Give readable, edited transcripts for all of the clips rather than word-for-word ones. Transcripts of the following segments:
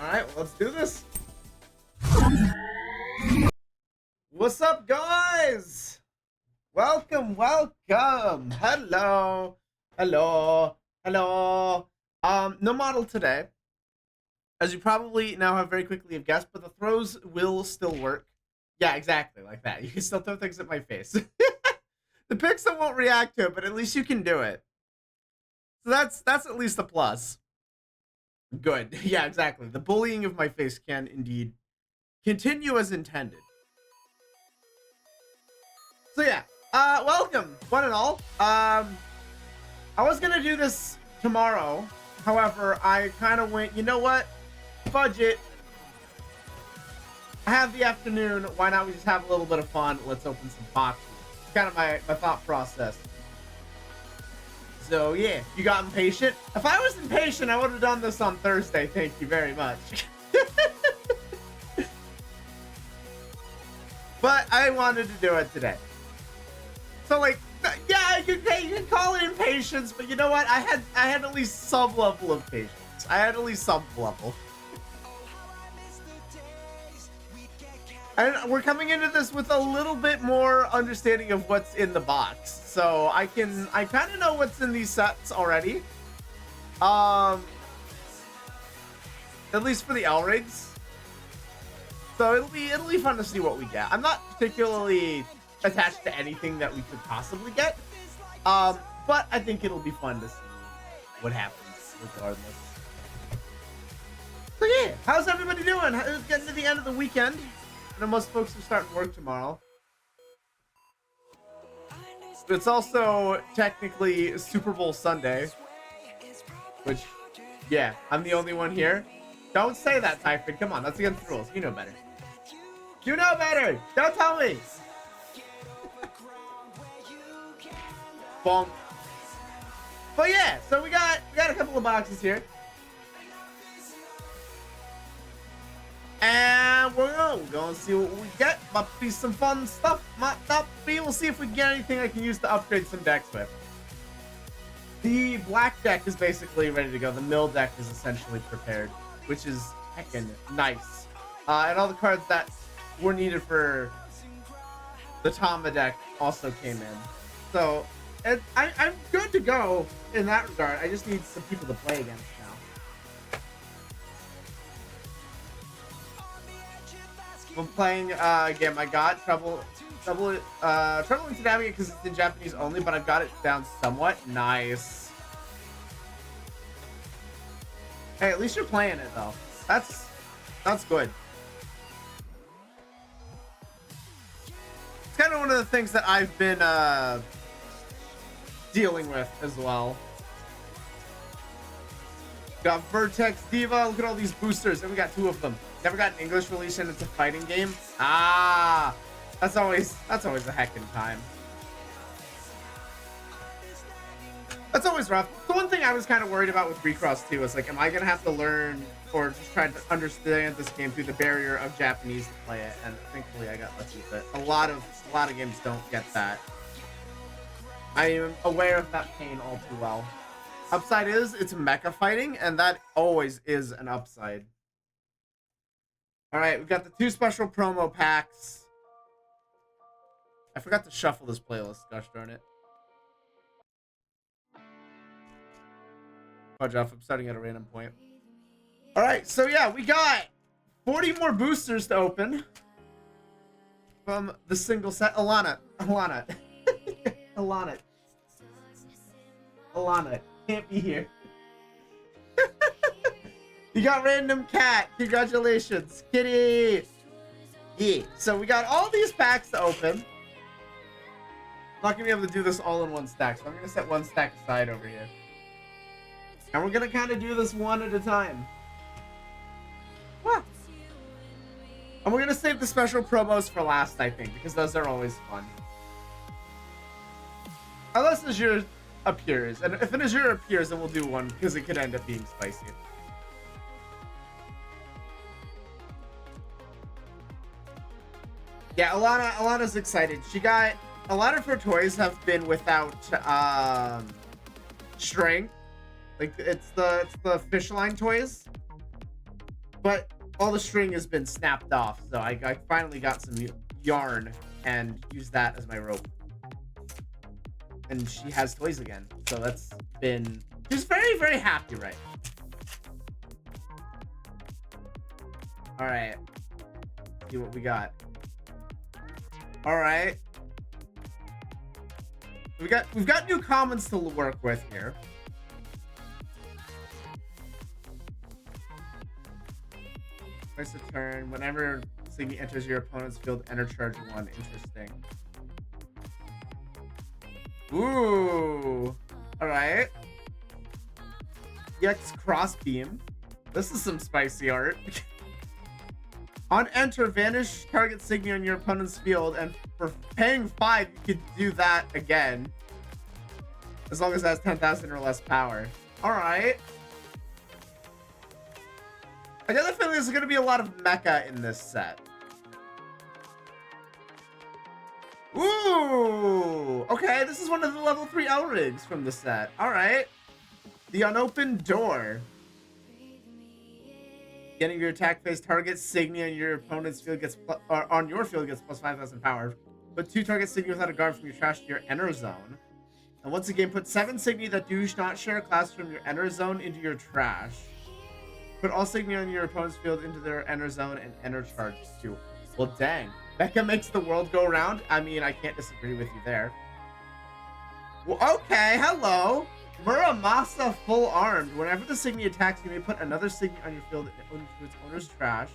Alright, well, let's do this. What's up, guys? Welcome. Hello. No model today. As you probably now have very quickly have guessed, but the throws will still work. Yeah, exactly, like that. You can still throw things at my face. The pixel won't react to it, but at least you can do it. So that's at least a plus. Good. Yeah, exactly. The bullying of my face can indeed continue as intended. So yeah, welcome, one and all. I was gonna do this tomorrow. However, I kind of went, you know what? Fudge it. I have the afternoon. Why not we just have a little bit of fun? Let's open some boxes. It's kind of my thought process. So yeah, you got impatient? If I was impatient, I would have done this on Thursday. Thank you very much. But I wanted to do it today. So like, yeah, you can call it impatience, but you know what? I had at least some level of patience. I had at least some level. And we're coming into this with a little bit more understanding of what's in the box. So I kind of know what's in these sets already. At least for the L rigs. So it'll be fun to see what we get. I'm not particularly attached to anything that we could possibly get. But I think it'll be fun to see what happens regardless. So yeah, how's everybody doing? It's getting to the end of the weekend. I know most folks are starting work tomorrow. But it's also technically Super Bowl Sunday. Which, yeah, I'm the only one here. Don't say that, Typhon. Come on, that's against the rules. You know better. You know better! Don't tell me! Bonk. But yeah, so we got a couple of boxes here. And we're gonna see what we get. Might be some fun stuff. Might not be. We'll see if we can get anything I can use to upgrade some decks with. The black deck is basically ready to go. The mill deck is essentially prepared, which is heckin' nice. And all the cards that were needed for the Tama deck also came in. So I'm good to go in that regard. I just need some people to play against now. I'm playing a game. I got troubling to navigate because it's in Japanese only, but I've got it down somewhat. Nice. Hey, at least you're playing it though. That's good. It's kind of one of the things that I've been dealing with as well. Got Vertex, Diva. Look at all these boosters, and we got 2 of them. Never got an English release, and it's a fighting game. Ah, that's always a heckin' time. That's always rough. The one thing I was kind of worried about with Recross too is like, am I gonna have to learn or just try to understand this game through the barrier of Japanese to play it? And thankfully, I got lucky with it. A lot of games don't get that. I am aware of that pain all too well. Upside is it's mecha fighting, and that always is an upside. All right, we've got the 2 special promo packs. I forgot to shuffle this playlist. Gosh darn it. Fudge off. I'm starting at a random point. All right, so yeah, we got 40 more boosters to open from the single set. Alana can't be here. You got Random Cat. Congratulations, Kitty. Yeah. So we got all these packs to open. I'm not gonna be able to do this all in one stack, so I'm gonna set one stack aside over here. And we're gonna kind of do this one at a time. What? And we're gonna save the special promos for last, I think, because those are always fun. Unless Azure appears. And if an Azure appears, then we'll do one, because it could end up being spicy. Yeah, Alana's excited. She got... A lot of her toys have been without strength. Like, it's the fish line toys. but all the string has been snapped off, so I finally got some yarn and used that as my rope. And she has toys again, so that's been... She's very, very happy right now. All right. See what we got. All right. We've got new commons to work with here. Twice a turn. Whenever Siggy enters your opponent's field, enter charge 1. Interesting. Ooh. All right. EX crossbeam. This is some spicy art. On enter, vanish target Signy on your opponent's field, and for paying 5, you could do that again. As long as it has 10,000 or less power. Alright. I get the feeling there's going to be a lot of mecha in this set. Ooh! Okay, this is one of the level 3 Elrigs from the set. Alright. The unopened door. Getting your attack phase target Signy on your opponent's field gets on your field gets plus 5,000 power. Put 2 targets Signy without a guard from your trash to your enter zone. And once again, put 7 Signy that do not share a class from your enter zone into your trash. Put all Signy on your opponent's field into their enter zone and enter charge 2. Well, dang. Becca makes the world go round. I mean, I can't disagree with you there. Well, okay, hello. Muramasa full armed. Whenever the Signy attacks, you may put another Signy on your field into its owner's trash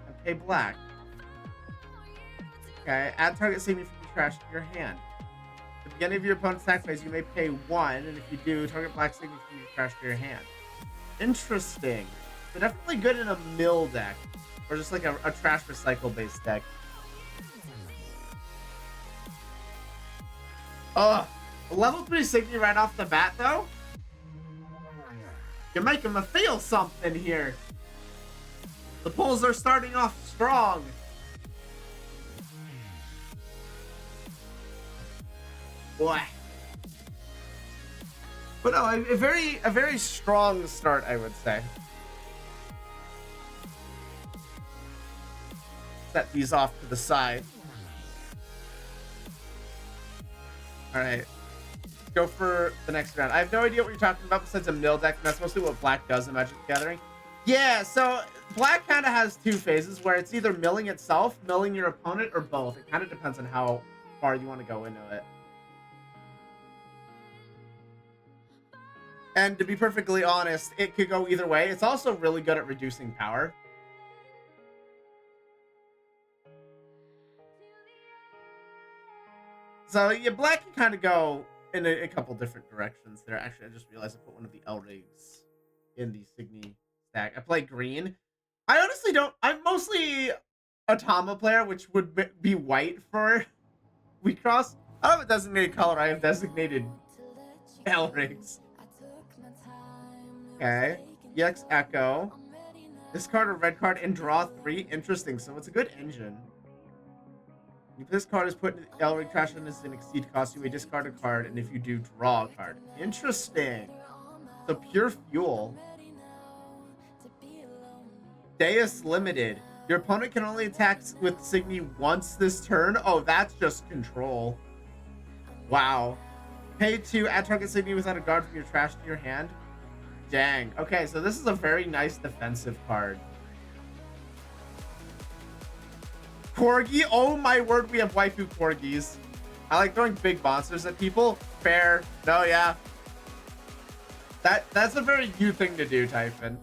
and pay black. Okay, add target Signy from your trash to your hand. At the beginning of your opponent's attack phase, you may pay 1, and if you do, target black Signy from your trash to your hand. Interesting. They're definitely good in a mill deck, or just like a trash recycle based deck. Ugh. Level 3 Signy right off the bat, though? You're making me feel something here. The pulls are starting off strong. Boy. But no, a very strong start, I would say. Set these off to the side. Alright. Go for the next round. I have no idea what you're talking about besides a mill deck, and that's mostly what Black does in Magic the Gathering. Yeah, so Black kind of has 2 phases where it's either milling itself, milling your opponent, or both. It kind of depends on how far you want to go into it. And to be perfectly honest, it could go either way. It's also really good at reducing power. So yeah, Black can kind of go in a couple different directions there. Actually, I just realized I put one of the Elrigs in the Signy stack. I play green. I honestly don't... I'm mostly a Tama player, which would be white for Wheatcross. I don't have a designated color. I have designated Elrigs. Okay. EX Echo. Discard a red card and draw 3. Interesting. So it's a good engine. If this card is put in the Elrig trash and is an exceed cost, you may discard a card, and if you do, draw a card. Interesting. So pure fuel. Deus Limited. Your opponent can only attack with Signy once this turn. Oh, that's just control. Wow. Pay 2, add target Signy without a guard from your trash to your hand. Dang. Okay, so this is a very nice defensive card. Corgi? Oh my word, we have waifu corgis. I like throwing big monsters at people. Fair. No, yeah. That's a very you thing to do, Typhon.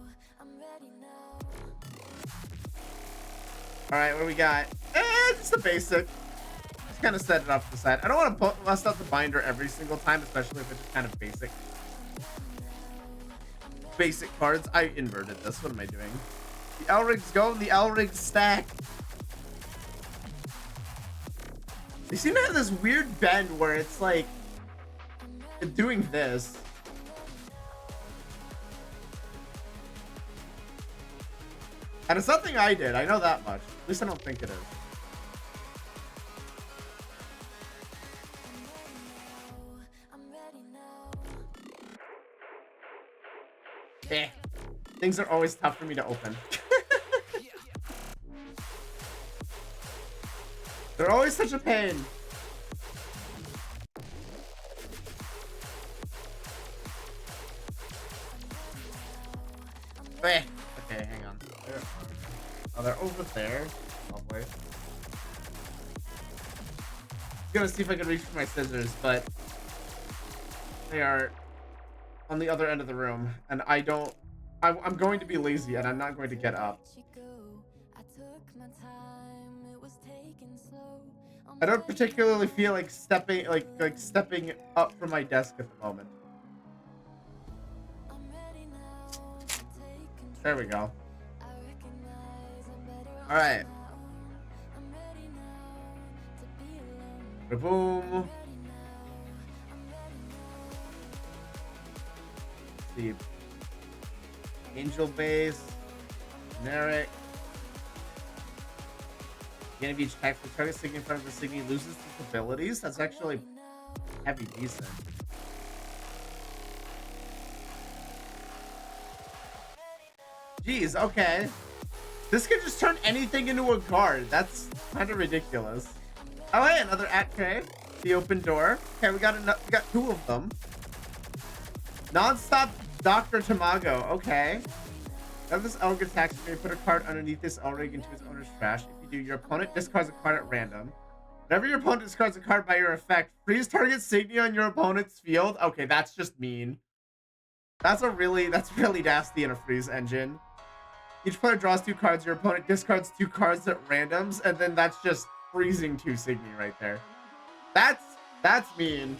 Alright, what do we got? Just the basic. Just kind of set it up to the side. I don't want to bust out the binder every single time, especially if it's just kind of basic. Basic cards. I inverted this. What am I doing? The Elrigs go in the Elrig stack. They seem to have this weird bend where it's like doing this. And it's something I did. I know that much. At least I don't think it is. Eh. Things are always tough for me to open. They're always such a pain. Okay, hang on. They're over there. Probably. I'm gonna see if I can reach for my scissors, but they are on the other end of the room, and I'm going to be lazy, and I'm not going to get up. I don't particularly feel like stepping up from my desk at the moment. There we go. All right. Boom. Let's see. Angel base. Generic. Beginning of each attack, the target signature in front of the signature loses its abilities. That's actually heavy decent. Jeez, okay. This can just turn anything into a card. That's kind of ridiculous. Oh, hey, another at tray. The open door. Okay, we got two of them. Non-stop Dr. Tamago. Okay. Now this Elg attacks, you may put a card underneath this Elrig into his owner's trash. If you do, your opponent discards a card at random. Whenever your opponent discards a card by your effect, freeze target Signia on your opponent's field. Okay, that's just mean. That's really nasty in a freeze engine. Each player draws 2 cards, your opponent discards 2 cards at randoms, and then that's just freezing 2 Signy right there. That's mean.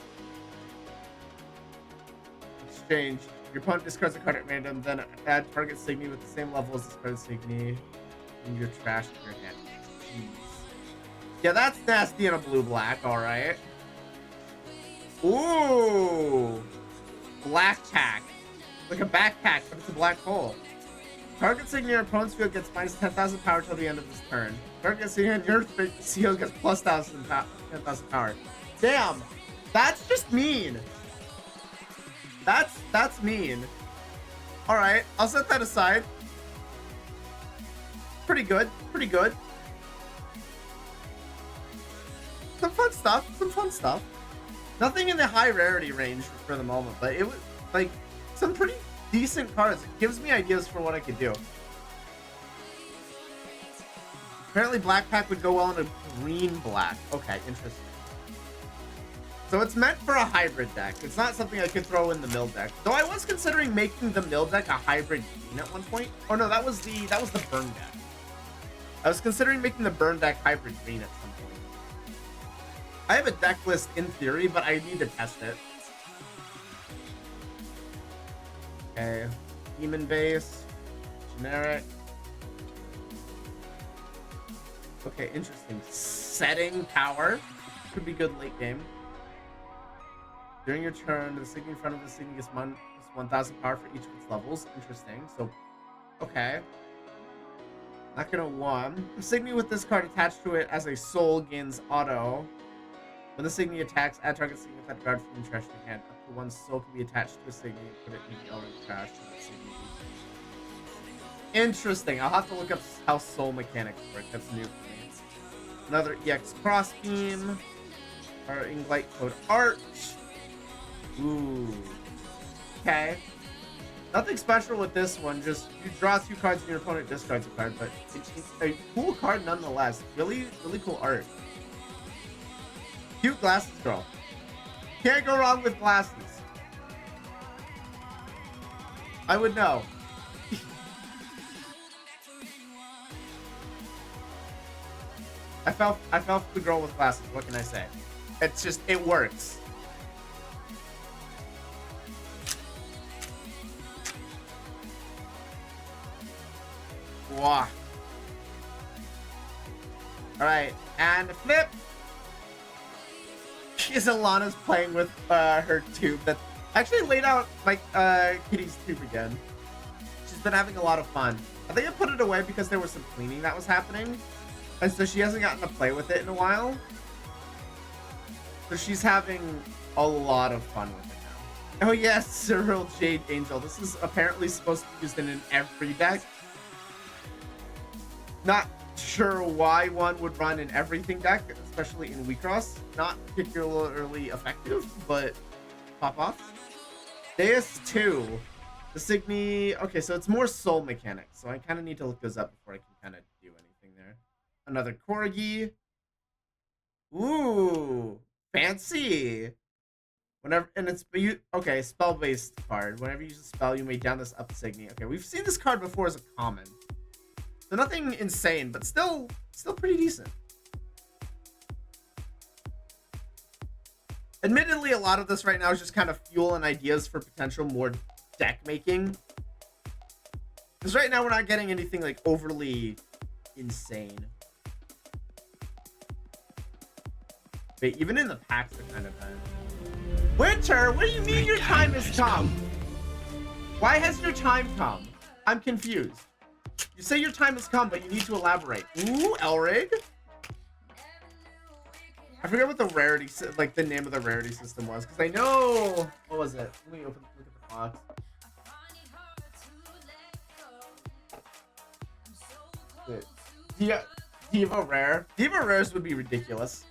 Exchange. Your opponent discards a card at random, then add target Signy with the same level as discarded Signy in your trash to your hand. Jeez. Yeah, that's nasty in a blue-black, alright. Ooh! Black pack. Like a backpack, but it's a black hole. Target Signy in your opponent's field gets minus 10,000 power till the end of this turn. Target Signy in your field gets plus 10,000 power. Damn! That's just mean! That's mean. Alright, I'll set that aside. Pretty good. Pretty good. Some fun stuff. Nothing in the high rarity range for the moment, but it was like some pretty decent cards. It gives me ideas for what I could do. Apparently Black Pack would go well in a green-black. Okay, interesting. So it's meant for a hybrid deck. It's not something I could throw in the mill deck. Though I was considering making the mill deck a hybrid green at one point. Oh no, that was the burn deck. I was considering making the burn deck hybrid green at some point. I have a deck list in theory, but I need to test it. Okay. Demon base. Generic. Okay, interesting. Setting power. Could be good late game. During your turn, the Signy in front of the Signy gets 1,000 power for each of its levels. Interesting. So, okay. Not gonna one. The Signy with this card attached to it as a soul gains auto. When the Signy attacks, add target Signy with that card from your trash to your hand. Up to 1 soul can be attached to a Signy and put it in the Elrond trash. Interesting. I'll have to look up how soul mechanics work. That's new for me. Another EX cross beam. Our Inglight Code Arch. Ooh. Okay. Nothing special with this one. Just you draw 2 cards and your opponent discards a card, but it's a cool card nonetheless. Really cool art. Cute glasses girl. Can't go wrong with glasses. I would know. I fell for the girl with glasses. What can I say? It's just, it works. Wow. Alright, and flip. Alana's playing with her tube that actually laid out like Kitty's tube again. She's been having a lot of fun. I think I put it away because there was some cleaning that was happening. And so she hasn't gotten to play with it in a while. So she's having a lot of fun with it now. Oh yes, Cyril Jade Angel. This is apparently supposed to be used in every deck. Not sure why one would run in everything deck, especially in Weakross. Not particularly effective, but pop off. Deus 2. The Signy. Okay, so it's more soul mechanics. So I kind of need to look those up before I can kind of do anything there. Another Corgi. Ooh, fancy. Whenever, and it's okay, spell-based card. Whenever you use a spell, you may down this up Signy. Okay, we've seen this card before as a common. So nothing insane, but still pretty decent. Admittedly, a lot of this right now is just kind of fuel and ideas for potential more deck making. Because right now we're not getting anything like overly insane. But even in the packs are kind of bad. Winter, what do you mean your time has come? Why has your time come? I'm confused. You say your time has come, but you need to elaborate. Ooh, Elrig. I forget what the rarity, like the name of the rarity system was, because I know, what was it? Let me look at the box. Diva rare. Diva rares would be ridiculous.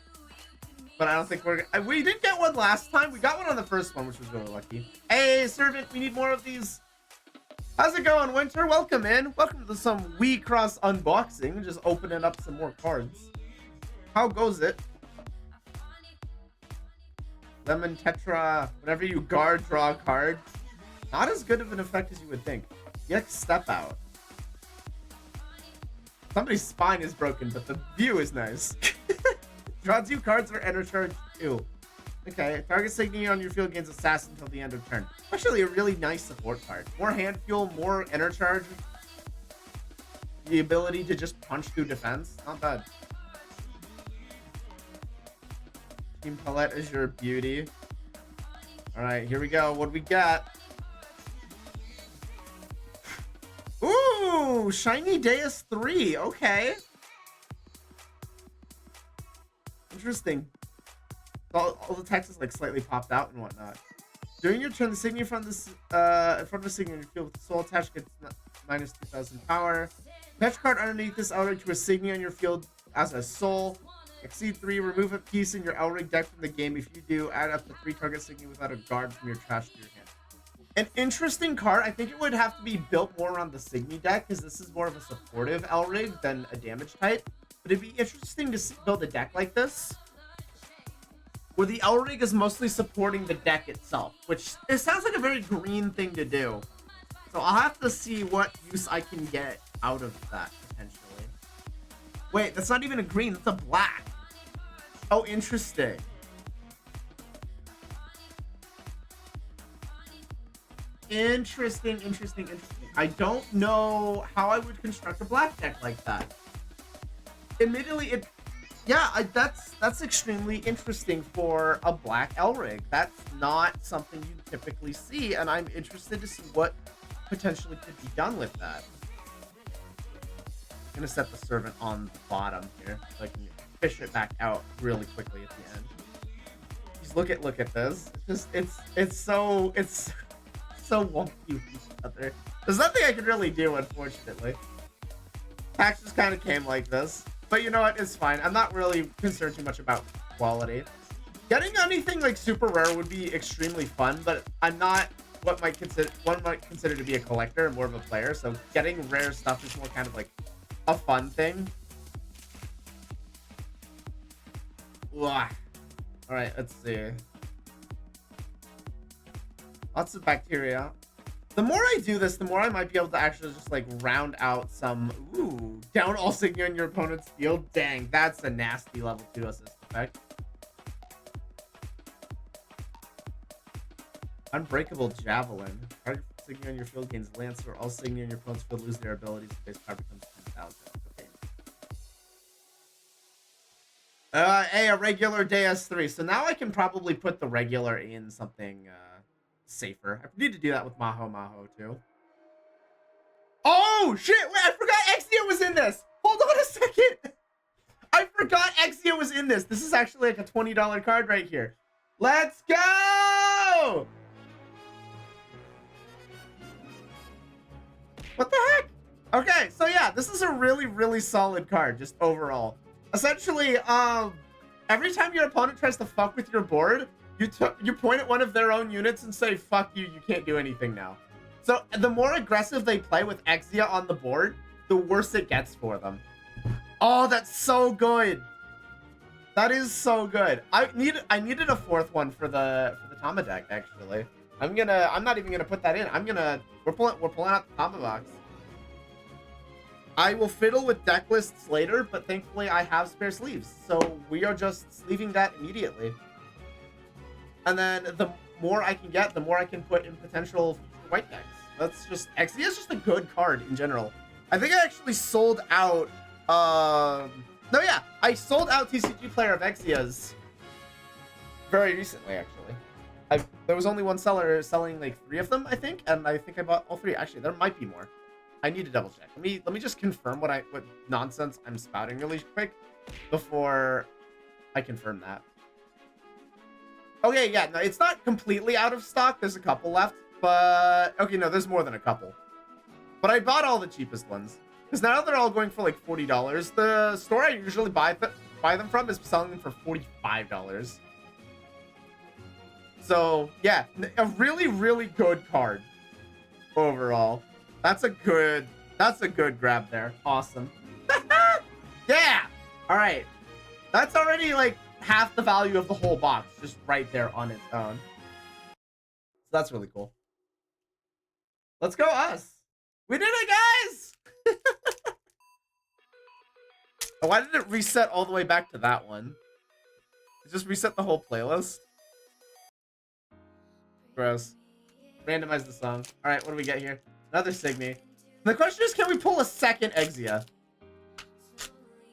But I don't think we didn't get one last time. We got one on the first one, which was really lucky. Hey, Servant, we need more of these. How's it going, Winter? Welcome in. Welcome to some Weakross unboxing. Just opening up some more cards. How goes it? Lemon Tetra. Whenever you guard, draw a card. Not as good of an effect as you would think. Yet step out. Somebody's spine is broken, but the view is nice. Draw 2 cards or enter charge 2. Okay, target Signy on your field gains assassin until the end of turn. Actually, a really nice support card. More hand fuel, more enter charge. The ability to just punch through defense. Not bad. Team Palette is your beauty. Alright, here we go. What do we got? Ooh, Shiny Deus 3. Okay. Interesting. All the text is like slightly popped out and whatnot. During your turn, the Signy from this in front of the Signy in your field with soul attached gets minus 2,000 power. Fetch card underneath this Elrig to a Signy on your field as a soul. Exceed 3, remove a piece in your Elrig deck from the game. If you do, add up to 3 target Signy without a guard from your trash to your hand. An interesting card. I think it would have to be built more around the Signy deck because this is more of a supportive Elrig than a damage type. But it'd be interesting to build a deck like this, where the Elrig is mostly supporting the deck itself, which it sounds like a very green thing to do. So I'll have to see what use I can get out of that, potentially. Wait, that's not even a green, that's a black. Oh, interesting. Interesting. I don't know how I would construct a black deck like that. Admittedly, that's extremely interesting for a black Elrig. That's not something you typically see, and I'm interested to see what potentially could be done with that. I'm gonna set the Servant on the bottom here so I can fish it back out really quickly at the end. Just look at this. It's so wonky with each other. There's nothing I can really do, unfortunately. Packs just kind of came like this. But you know what? It's fine. I'm not really concerned too much about quality. Getting anything like super rare would be extremely fun, but I'm not one might consider to be a collector and more of a player. So getting rare stuff is more kind of like a fun thing. Ugh. All right, let's see. Lots of bacteria. The more I do this, the more I might be able to actually just like round out some. Ooh, down all Signy on your opponent's field. Dang, that's a nasty level 2 assist effect. Unbreakable Javelin. Target Signy on your field gains Lance, or all Signy on your opponent's field lose their abilities. The base card becomes 10,000. Okay. Hey, a regular Deus 3. So now I can probably put the regular in something safer. I need to do that with Maho too. Oh shit! Wait, I forgot Exia was in this. Hold on a second. I forgot Exia was in this. This is actually like a $20 card right here. Let's go! What the heck? Okay, so yeah, this is a really, really solid card, just overall. Essentially, every time your opponent tries to fuck with your board, you point at one of their own units and say, fuck you, you can't do anything now. So the more aggressive they play with Exia on the board, the worse it gets for them. Oh, that's so good. That is so good. I needed a fourth one for the Tama deck, actually. I'm not even gonna put that in. We're pulling out the Tama box. I will fiddle with deck lists later, but thankfully I have spare sleeves, so we are just sleeving that immediately. And then the more I can get, the more I can put in potential white decks. That's just Exia is just a good card in general. I think I actually sold out. No, yeah, I sold out TCG Player of Exia's very recently, actually. There was only one seller selling like 3 of them, I think, and I think I bought all 3. Actually, there might be more. I need to double check. Let me just confirm what nonsense I'm spouting really quick before I confirm that. Okay, yeah, no, it's not completely out of stock. There's a couple left, but okay, no, there's more than a couple. But I bought all the cheapest ones because now they're all going for like $40. The store I usually buy them from is selling them for $45. So yeah, a really, really good card overall. That's a good grab there. Awesome. Yeah. All right. That's already like half the value of the whole box just right there on its own. So that's really cool. Let's go us. We did it, guys. Oh, why did it reset all the way back to that one? It just reset the whole playlist. Gross. Randomize the song. All right, what do we get here? Another Signy. The question is, can we pull a second Exia?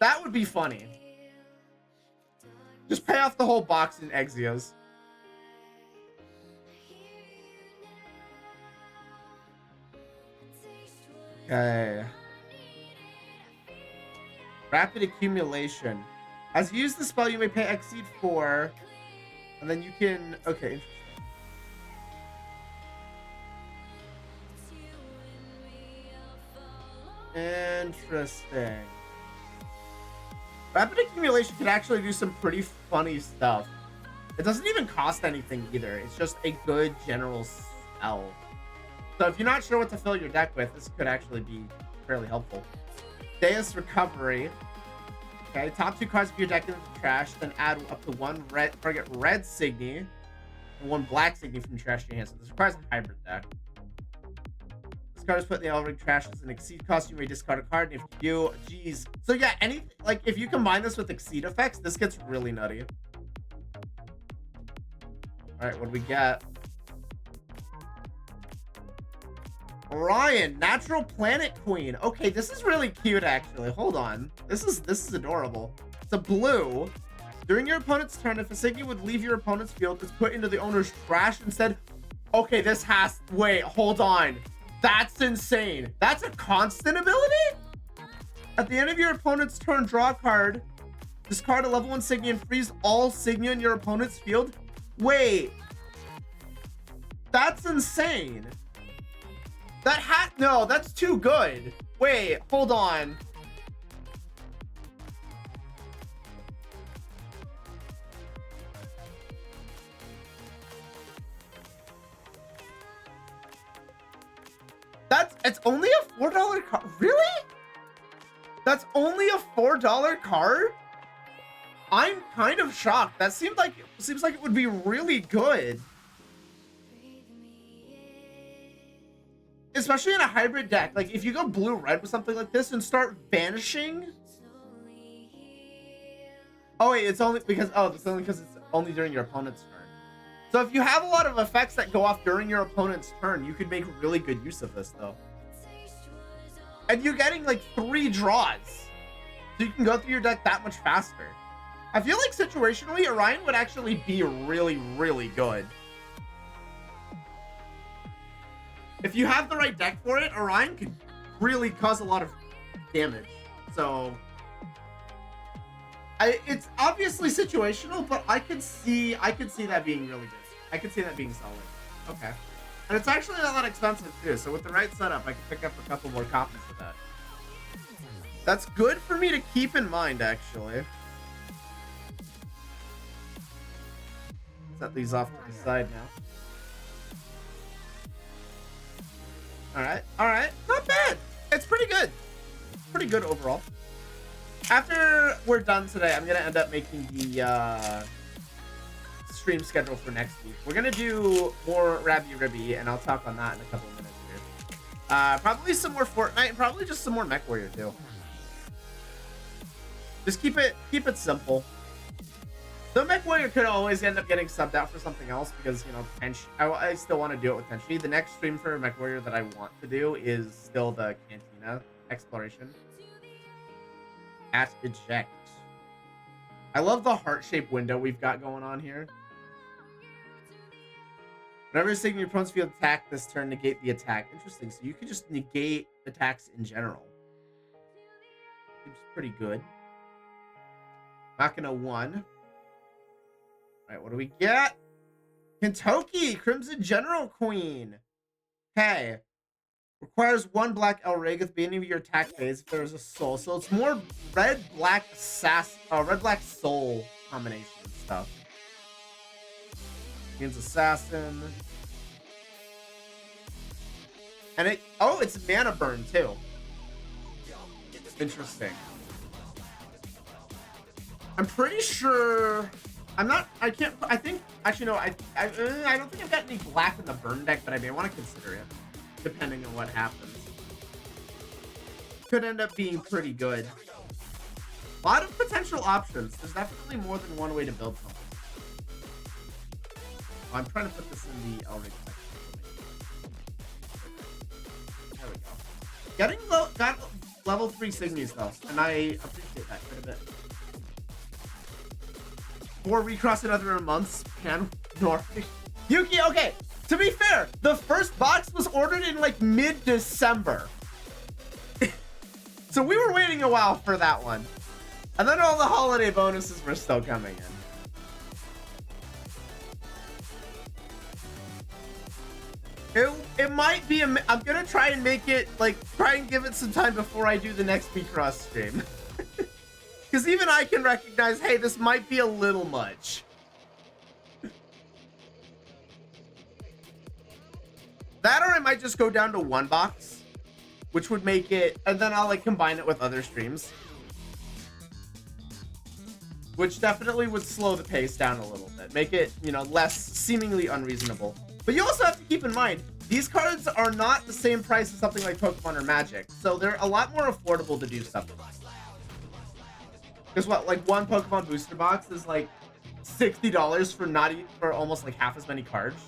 That would be funny. Just pay off the whole box in Exias. Okay. Rapid accumulation. As you use the spell, you may pay Exceed 4. And then you can... Okay, interesting. Rapid accumulation can actually do some pretty funny stuff. It doesn't even cost anything either. It's just a good general spell. So if you're not sure what to fill your deck with, this could actually be fairly helpful. Deus Recovery. Okay, top 2 cards of your deck into the trash, then add up to 1 target red Signy and 1 black Signy from trash to your hand. So this requires a hybrid deck. This card is put in the Elring trash as an Exceed cost. You may discard a card, and if you do, geez. So yeah, if you combine this with Exceed effects, this gets really nutty. All right, what do we get? Ryan, Natural Planet Queen. Okay, this is really cute, actually. Hold on. This is adorable. It's a blue. During your opponent's turn, if a Signy would leave your opponent's field, it's put into the owner's trash instead. Okay, this has... Wait, hold on. That's insane. That's a constant ability? At the end of your opponent's turn, draw a card. Discard a level 1 Signy and freeze all Signy in your opponent's field. Wait. That's insane. No, that's too good. Wait, hold on. It's only a $4 card. Really? That's only a $4 card? I'm kind of shocked. That seems like it would be really good. Especially in a hybrid deck. Like, if you go blue-red with something like this and start vanishing... Oh, wait, it's only because... Oh, it's only because it's only during your opponent's turn. So if you have a lot of effects that go off during your opponent's turn, you could make really good use of this, though. And you're getting, like, 3 draws. So you can go through your deck that much faster. I feel like, situationally, Orion would actually be really, really good. If you have the right deck for it, Orion could really cause a lot of damage. So it's obviously situational, but I could see that being really good. I could see that being solid. Okay. And it's actually not that expensive too, so with the right setup, I can pick up a couple more copies of that. That's good for me to keep in mind, actually. Set these off to the side now. Alright. Not bad. It's pretty good. Pretty good overall. After we're done today, I'm going to end up making the stream schedule for next week. We're going to do more Rabby Ribby, and I'll talk on that in a couple of minutes here. Probably some more Fortnite, and probably just some more MechWarrior too. Just keep it simple. The MechWarrior could always end up getting subbed out for something else because, you know, I still want to do it with Tenchi. The next stream for MechWarrior that I want to do is still the Cantina exploration. At eject. I love the heart-shaped window we've got going on here. Whenever you're taking your opponent's field attack this turn, negate the attack. Interesting. So you can just negate attacks in general. Seems pretty good. Machina 1. Alright, what do we get? Kentucky, Crimson General Queen. Okay. Requires 1 black Elrig at the beginning of your attack phase if there's a soul. So it's more red-black soul combination stuff. Means assassin. And it's mana burn too. Interesting. I'm pretty sure I don't think I've got any black in the burn deck, but I may want to consider it depending on what happens. Could end up being pretty good. A lot of potential options. There's definitely more than one way to build something. Oh, I'm trying to put this in the Elric section. There we go. Got level 3 Sigmies though, and I appreciate that quite a bit. 4 recross in other months. Pan North. Yuki, okay. To be fair, the first box was ordered in like mid-December. So we were waiting a while for that one. And then all the holiday bonuses were still coming in. It might be I'm gonna try and make it try and give it some time before I do the next Recross stream. Because even I can recognize, hey, this might be a little much. That or I might just go down to 1 box, which would make it, and then I'll combine it with other streams. Which definitely would slow the pace down a little bit. Make it, less seemingly unreasonable. But you also have to keep in mind, these cards are not the same price as something like Pokemon or Magic. So they're a lot more affordable to do stuff with. Because what, 1 Pokemon booster box is $60 for almost half as many cards.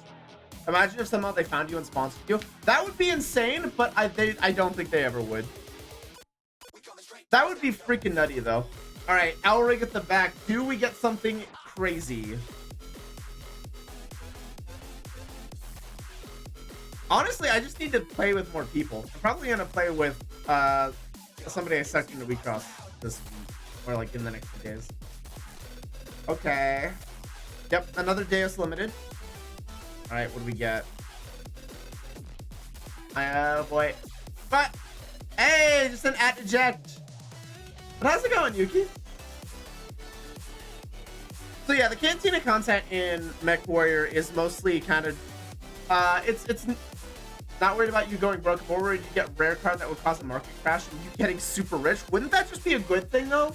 Imagine if somehow they found you and sponsored you. That would be insane, but I don't think they ever would. That would be freaking nutty though. All right, Elrig at the back. Do we get something crazy? Honestly, I just need to play with more people. I'm probably gonna play with somebody I sucked into Recross this week, or in the next few days. Okay. Yep, another Deus Limited. All right, what do we get? Oh boy. But hey, just an at eject. But how's it going, Yuki? So yeah, the Cantina content in MechWarrior is mostly kind of it's not worried about you going broke, more worried you get a rare card that would cause a market crash and you getting super rich. Wouldn't that just be a good thing though?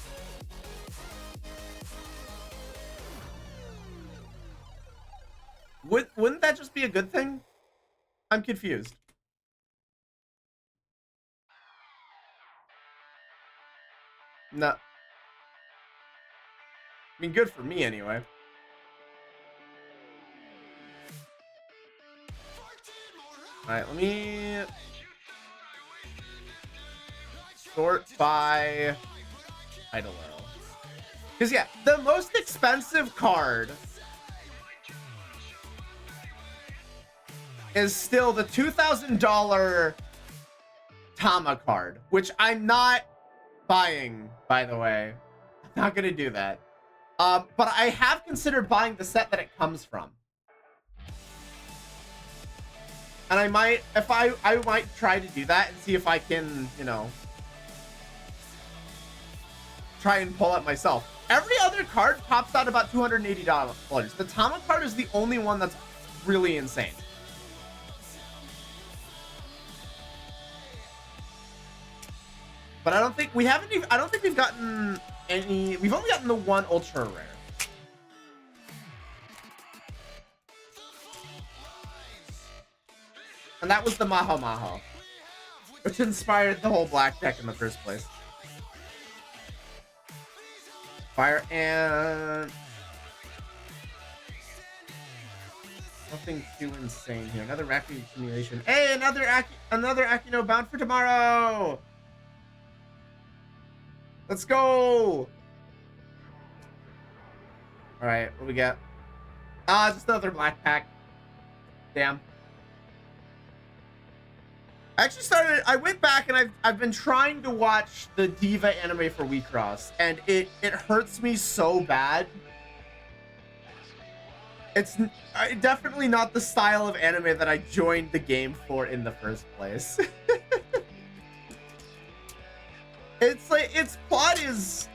Wouldn't that just be a good thing? I'm confused. No. I mean, good for me anyway. Alright, let me sort by title. Because yeah, the most expensive card is still the $2,000 Tama card, which I'm not buying, by the way. I'm not gonna do that. But I have considered buying the set that it comes from. And I might, if I might try to do that and see if I can, you know, try and pull it myself. Every other card tops out about $280. The Tama card is the only one that's really insane. But I don't think we haven't even, I don't think we've gotten any, we've only gotten the one ultra rare. And that was the Maho Maho, which inspired the whole black deck in the first place. Fire and nothing too insane here. Another Raku accumulation. Hey, another Akino bound for tomorrow. Let's go. All right, what we got? Just another black pack. Damn. I actually I went back and I've been trying to watch the Diva anime for WeCross, and it hurts me so bad. It's definitely not the style of anime that I joined the game for in the first place. It's like, its plot is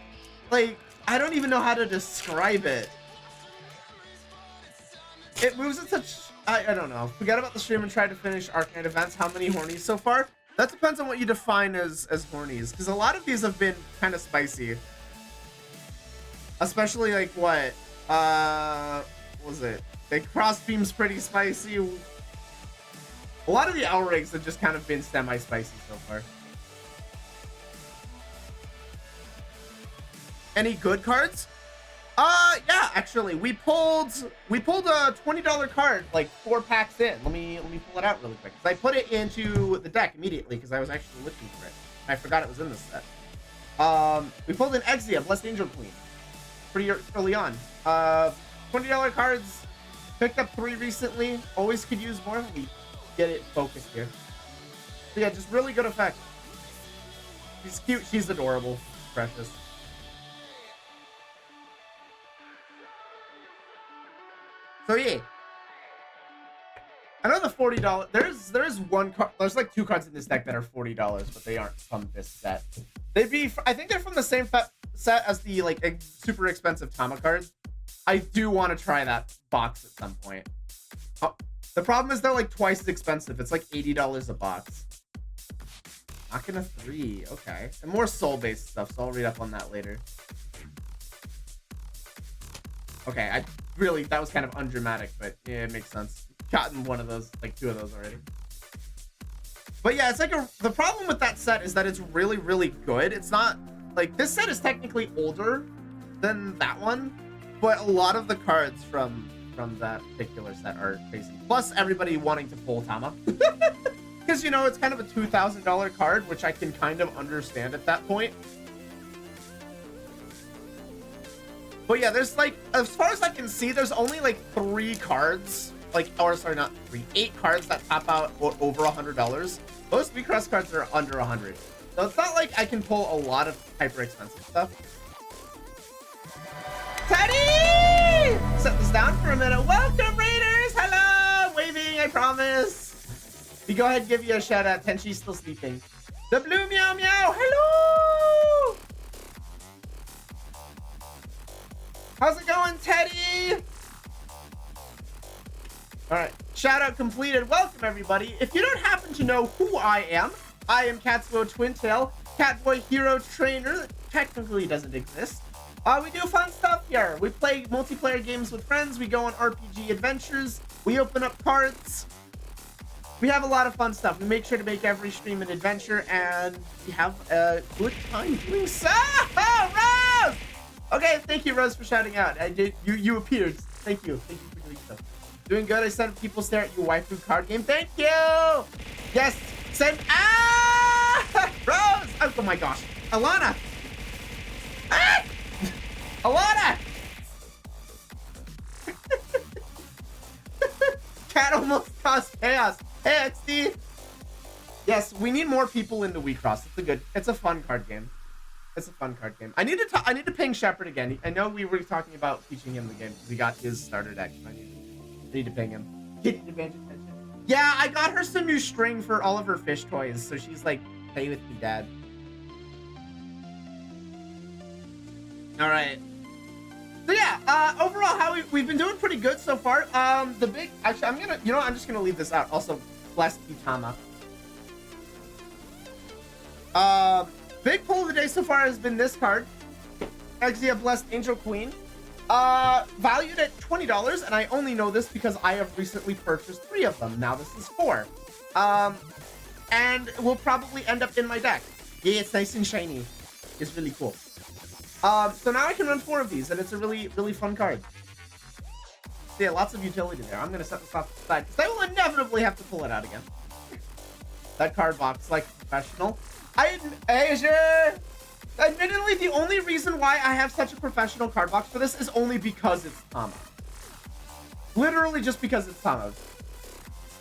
like, I don't even know how to describe it. It moves at such, I don't know. Forget about the stream and try to finish Arcade events. How many hornies so far? That depends on what you define as hornies, because a lot of these have been kind of spicy. Especially like what was it? Like Crossbeam's pretty spicy. A lot of the L rigs have just kind of been semi-spicy so far. Any good cards? Yeah, actually, we pulled a $20 card like 4 packs in. Let me pull it out really quick, because I put it into the deck immediately because I was actually looking for it. I forgot it was in this set. We pulled an Exia, Blessed Angel Queen, pretty early on. $20 cards. Picked up 3 recently. Always could use more. Let me get it focused here. So yeah, just really good effect. She's cute. She's adorable. Precious. So yeah, I know the $40. There's one card. There's like 2 cards in this deck that are $40, but they aren't from this set. I think they're from the same set as the like super expensive Tama cards. I do want to try that box at some point. Oh, the problem is they're like twice as expensive. It's like $80 a box. Machina 3, okay, and more soul-based stuff. So I'll read up on that later. Okay, that was kind of undramatic, but yeah, it makes sense. Gotten one of those, like 2 of those already. But yeah, it's like the problem with that set is that it's really, really good. It's not like, this set is technically older than that one, but a lot of the cards from that particular set are crazy. Plus everybody wanting to pull Tama. Because, you know, it's kind of a $2,000 card, which I can kind of understand at that point. But yeah, there's like, as far as I can see, there's only like 3 cards, like, or sorry, not 3, 8 cards that top out over $100. Most V-Cross cards are under 100. So it's not like I can pull a lot of hyper expensive stuff. Teddy! Set this down for a minute. Welcome, Raiders! Hello! Waving, I promise. We go ahead and give you a shout out. Tenshi's still sleeping. The blue meow meow, hello! How's it going, Teddy? All right, shout out completed. Welcome, everybody. If you don't happen to know who I am Catsbo Twintail, Catboy Hero Trainer that technically doesn't exist. We do fun stuff here. We play multiplayer games with friends. We go on RPG adventures. We open up cards. We have a lot of fun stuff. We make sure to make every stream an adventure, and we have a good time doing so. Oh, Rose! Okay, thank you, Rose, for shouting out. You appeared. Thank you. Thank you for doing so. Doing good. I sent people stare at your waifu card game. Thank you. Yes. Send. Rose. Oh my gosh. Alana. Ah! Alana. Cat almost caused chaos. Hey, XD. Yes, we need more people into WeCross. It's a fun card game. It's a fun card game. I need to ping Shepard again. I know we were talking about teaching him the game because he got his starter deck. I need to ping him. Get advantage attention. Yeah, I got her some new string for all of her fish toys, so she's like, play with me, Dad. All right. So yeah, overall, how we've been doing pretty good so far. The big, actually, I'm just gonna leave this out. Also, blessed Itama. Big pull of the day so far has been this card. Exia Blessed Angel Queen. Valued at $20, and I only know this because I have recently purchased 3 of them. Now this is 4. And will probably end up in my deck. Yeah, it's nice and shiny. It's really cool. So now I can run 4 of these, and it's a really, really fun card. So yeah, lots of utility there. I'm gonna set this off to the side because I will inevitably have to pull it out again. That card box, like professional. Admittedly, the only reason why I have such a professional card box for this is only because it's Tama. Literally just because it's Tama.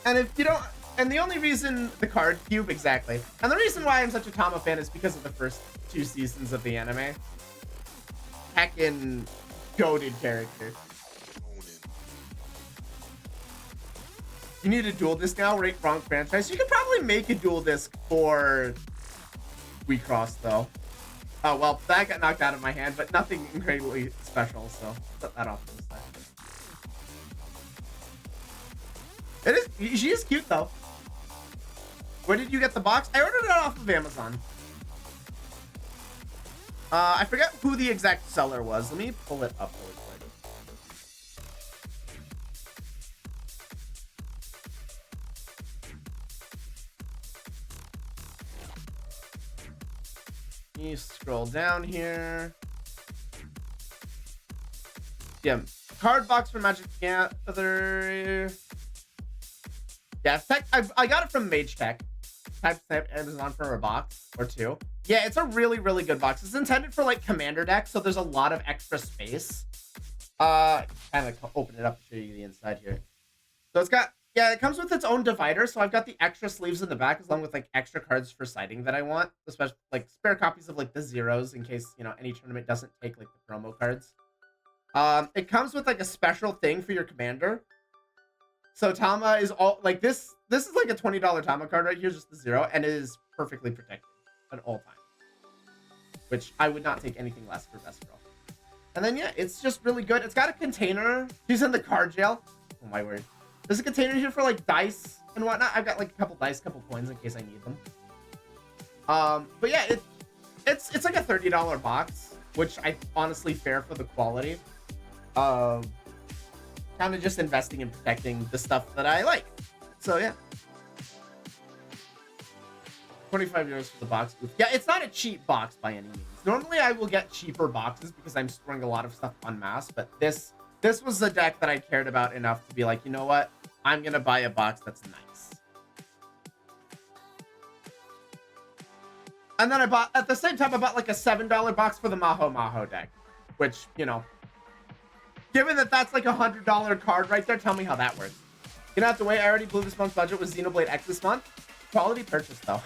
And if you don't, and the only reason the card cube, exactly. And the reason why I'm such a Tama fan is because of the first 2 seasons of the anime. Heckin' goated character. You need a dual disc now, right? Wrong franchise. You could probably make a dual disc for WeCross though. Oh, well, that got knocked out of my hand, but nothing incredibly special, so set that off to the side. It is, she is cute though. Where did you get the box? I ordered it off of Amazon. I forget who the exact seller was. Let me pull it up really quick. You scroll down here. Yeah, card box for Magic Gather. Yeah, tech, I got it from Mage Tech. Type Amazon for a box or 2. Yeah, it's a really, really good box. It's intended for like commander decks, so there's a lot of extra space. Kind of open it up to show you the inside here. So it's got, yeah, it comes with its own divider. So I've got the extra sleeves in the back, along with like extra cards for sighting that I want, especially like spare copies of like the zeros in case, you know, any tournament doesn't take like the promo cards. It comes with like a special thing for your commander. So Tama is all like this. This is like a $20 Tama card right here, just the 0, and it is perfectly protected at all times. Which I would not take anything less for Best Girl. And then yeah, it's just really good. It's got a container. She's in the card jail. Oh my word. There's a container here for like dice and whatnot. I've got like a couple dice, couple coins in case I need them. But yeah, it's like a $30 box, which I honestly fair for the quality. Kind of just investing in protecting the stuff that I like. So yeah. 25 euros for the box. Yeah, it's not a cheap box by any means. Normally I will get cheaper boxes because I'm storing a lot of stuff en masse, but this was a deck that I cared about enough to be like, you know what? I'm gonna buy a box that's nice. And then at the same time, I bought like a $7 box for the Maho Maho deck, which, you know, given that that's like a $100 card right there, tell me how that works. You don't have to wait. I already blew this month's budget with Xenoblade X this month. Quality purchase though.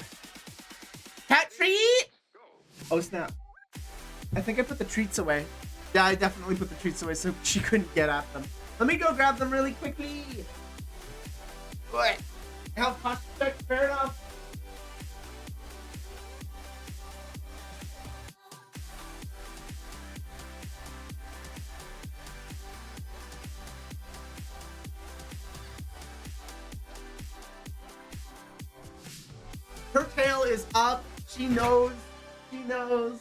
Cat treat! Oh snap. I think I put the treats away. Yeah, I definitely put the treats away so she couldn't get at them. Let me go grab them really quickly. Boy, health cost check, fair enough. Her tail is up. She knows. She knows.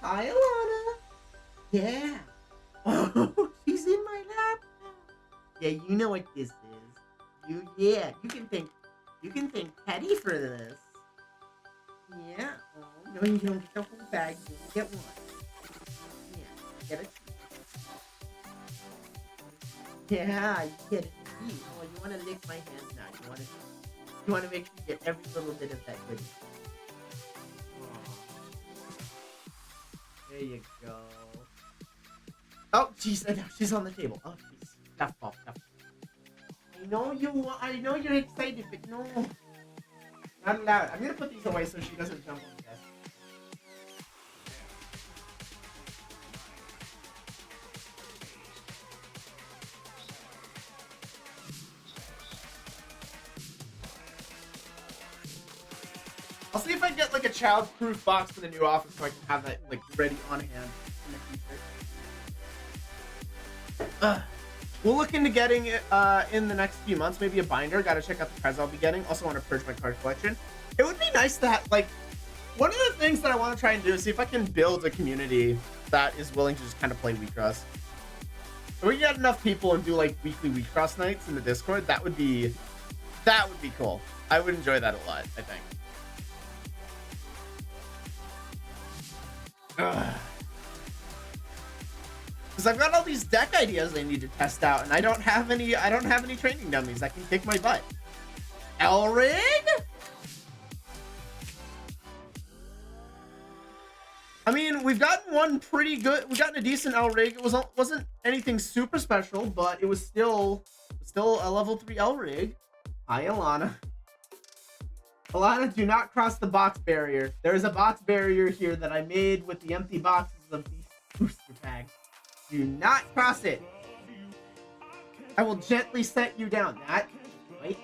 Hi, Alana. Yeah. Oh, she's in my lap. Yeah, you know what this is. Yeah, you can thank Teddy for this. Yeah. Oh, no, you don't get the whole bag. You only get one. Yeah, get it. Yeah, you get it. Oh, you want to lick my hands now. You want to make sure you get every little bit of that goodness. There you go. Oh, she's on the table. Oh, jeez. Tough ball. I know you're excited, but no. Not allowed. I'm gonna put these away so she doesn't jump on the desk. I'll see if I can get like a child-proof box for the new office so I can have that like ready on hand in the future. We'll look into getting it in the next few months, maybe a binder. Gotta check out the cards I'll be getting. Also want to purge my card collection. It would be nice to have, like, one of the things that I want to try and do is see if I can build a community that is willing to just kind of play Wheatgrass. If we get enough people and do like weekly Wheatgrass nights in the Discord, that would be cool. I would enjoy that a lot, I think. Because I've got all these deck ideas I need to test out, and I don't have any training dummies that can kick my butt. Elrig? I mean, we've gotten one pretty good. We've gotten a decent Elrig. It wasn't anything super special, but it was still a level 3 Elrig. Hi, Alana. Alana, do not cross the box barrier. There is a box barrier here that I made with the empty boxes of these booster tags. Do not cross it. I will gently set you down. Wait.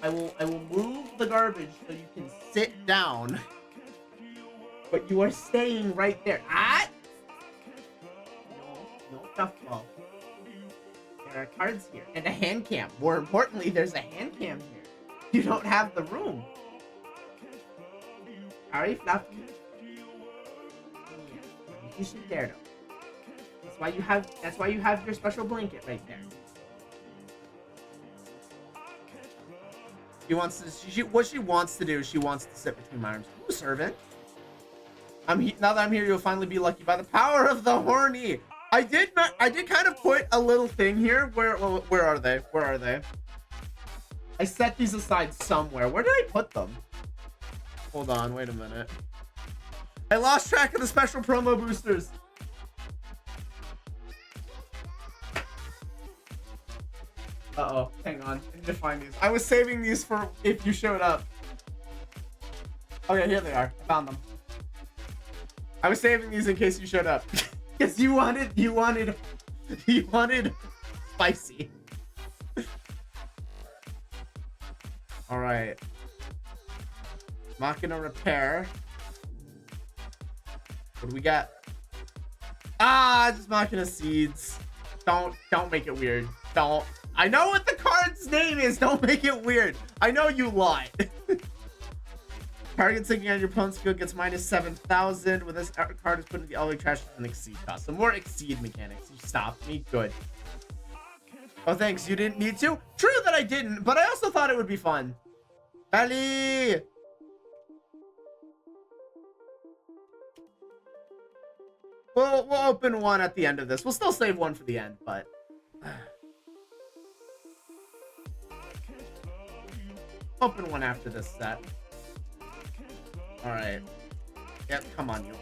I will move the garbage so you can sit down. But you are staying right there. Ah! No stuff ball. There are cards here and a hand cam. More importantly, there's a hand cam here. You don't have the room. Sorry, Fluffy. Yeah, you should there though. That's why you have your special blanket right there. What she wants to do, she wants to sit between my arms. Ooh, servant. Now that I'm here, you'll finally be lucky by the power of the horny. I did kind of put a little thing here. Where are they? Where are they? I set these aside somewhere. Where did I put them? Hold on, wait a minute. I lost track of the special promo boosters. Uh-oh, hang on. I need to find these. I was saving these for if you showed up. Okay, here they are. I found them. I was saving these in case you showed up. Because you wanted spicy. Alright. Machina repair. What do we got? Ah, just Machina seeds. Don't make it weird. Don't. I know what the card's name is. Don't make it weird. I know you lied. Target sinking on your opponent's field gets minus 7,000. When this card is put in the LV trash with an exceed cost. So more exceed mechanics. You stopped me. Good. Oh, thanks. You didn't need to? True that I didn't, but I also thought it would be fun. Ali! We'll open one at the end of this. We'll still save one for the end, but... open one after this set. Alright. Yep, come on, you.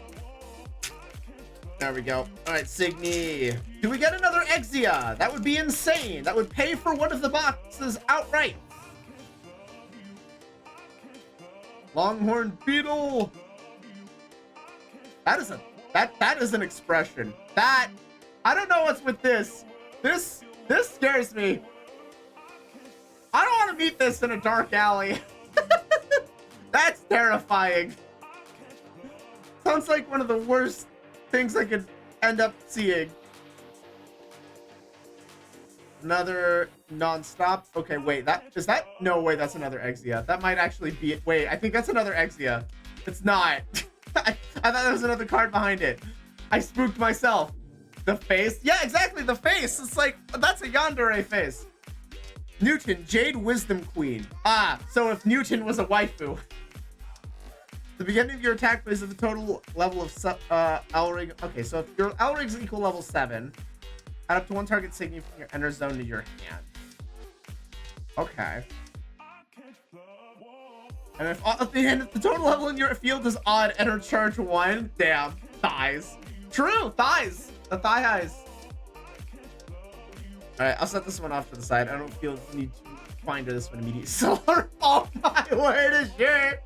There we go. Alright, Signy. Do we get another Exia? That would be insane. That would pay for one of the boxes outright. Longhorn Beetle. That is an expression. That, I don't know what's with this. This scares me. I don't want to meet this in a dark alley. That's terrifying. Sounds like one of the worst things I could end up seeing. Another non-stop. Okay, wait, no way, that's another Exia. That might actually be it. Wait, I think that's another Exia. It's not. I thought there was another card behind it. I spooked myself. The face? Yeah, exactly, the face. It's like, that's a yandere face. Newton, Jade Wisdom Queen. Ah, so if Newton was a waifu. The beginning of your attack phase of the total level of Elrig. Okay, so if your Elrig's equal level 7, add up to one target signature from your enter zone to your hand. Okay. And if the total level in your field is odd, enter charge 1. Damn. Thighs. True, thighs. The thigh highs. Alright, I'll set this one off to the side. I don't feel the need to find this one immediately. Solar. Oh my word is shit.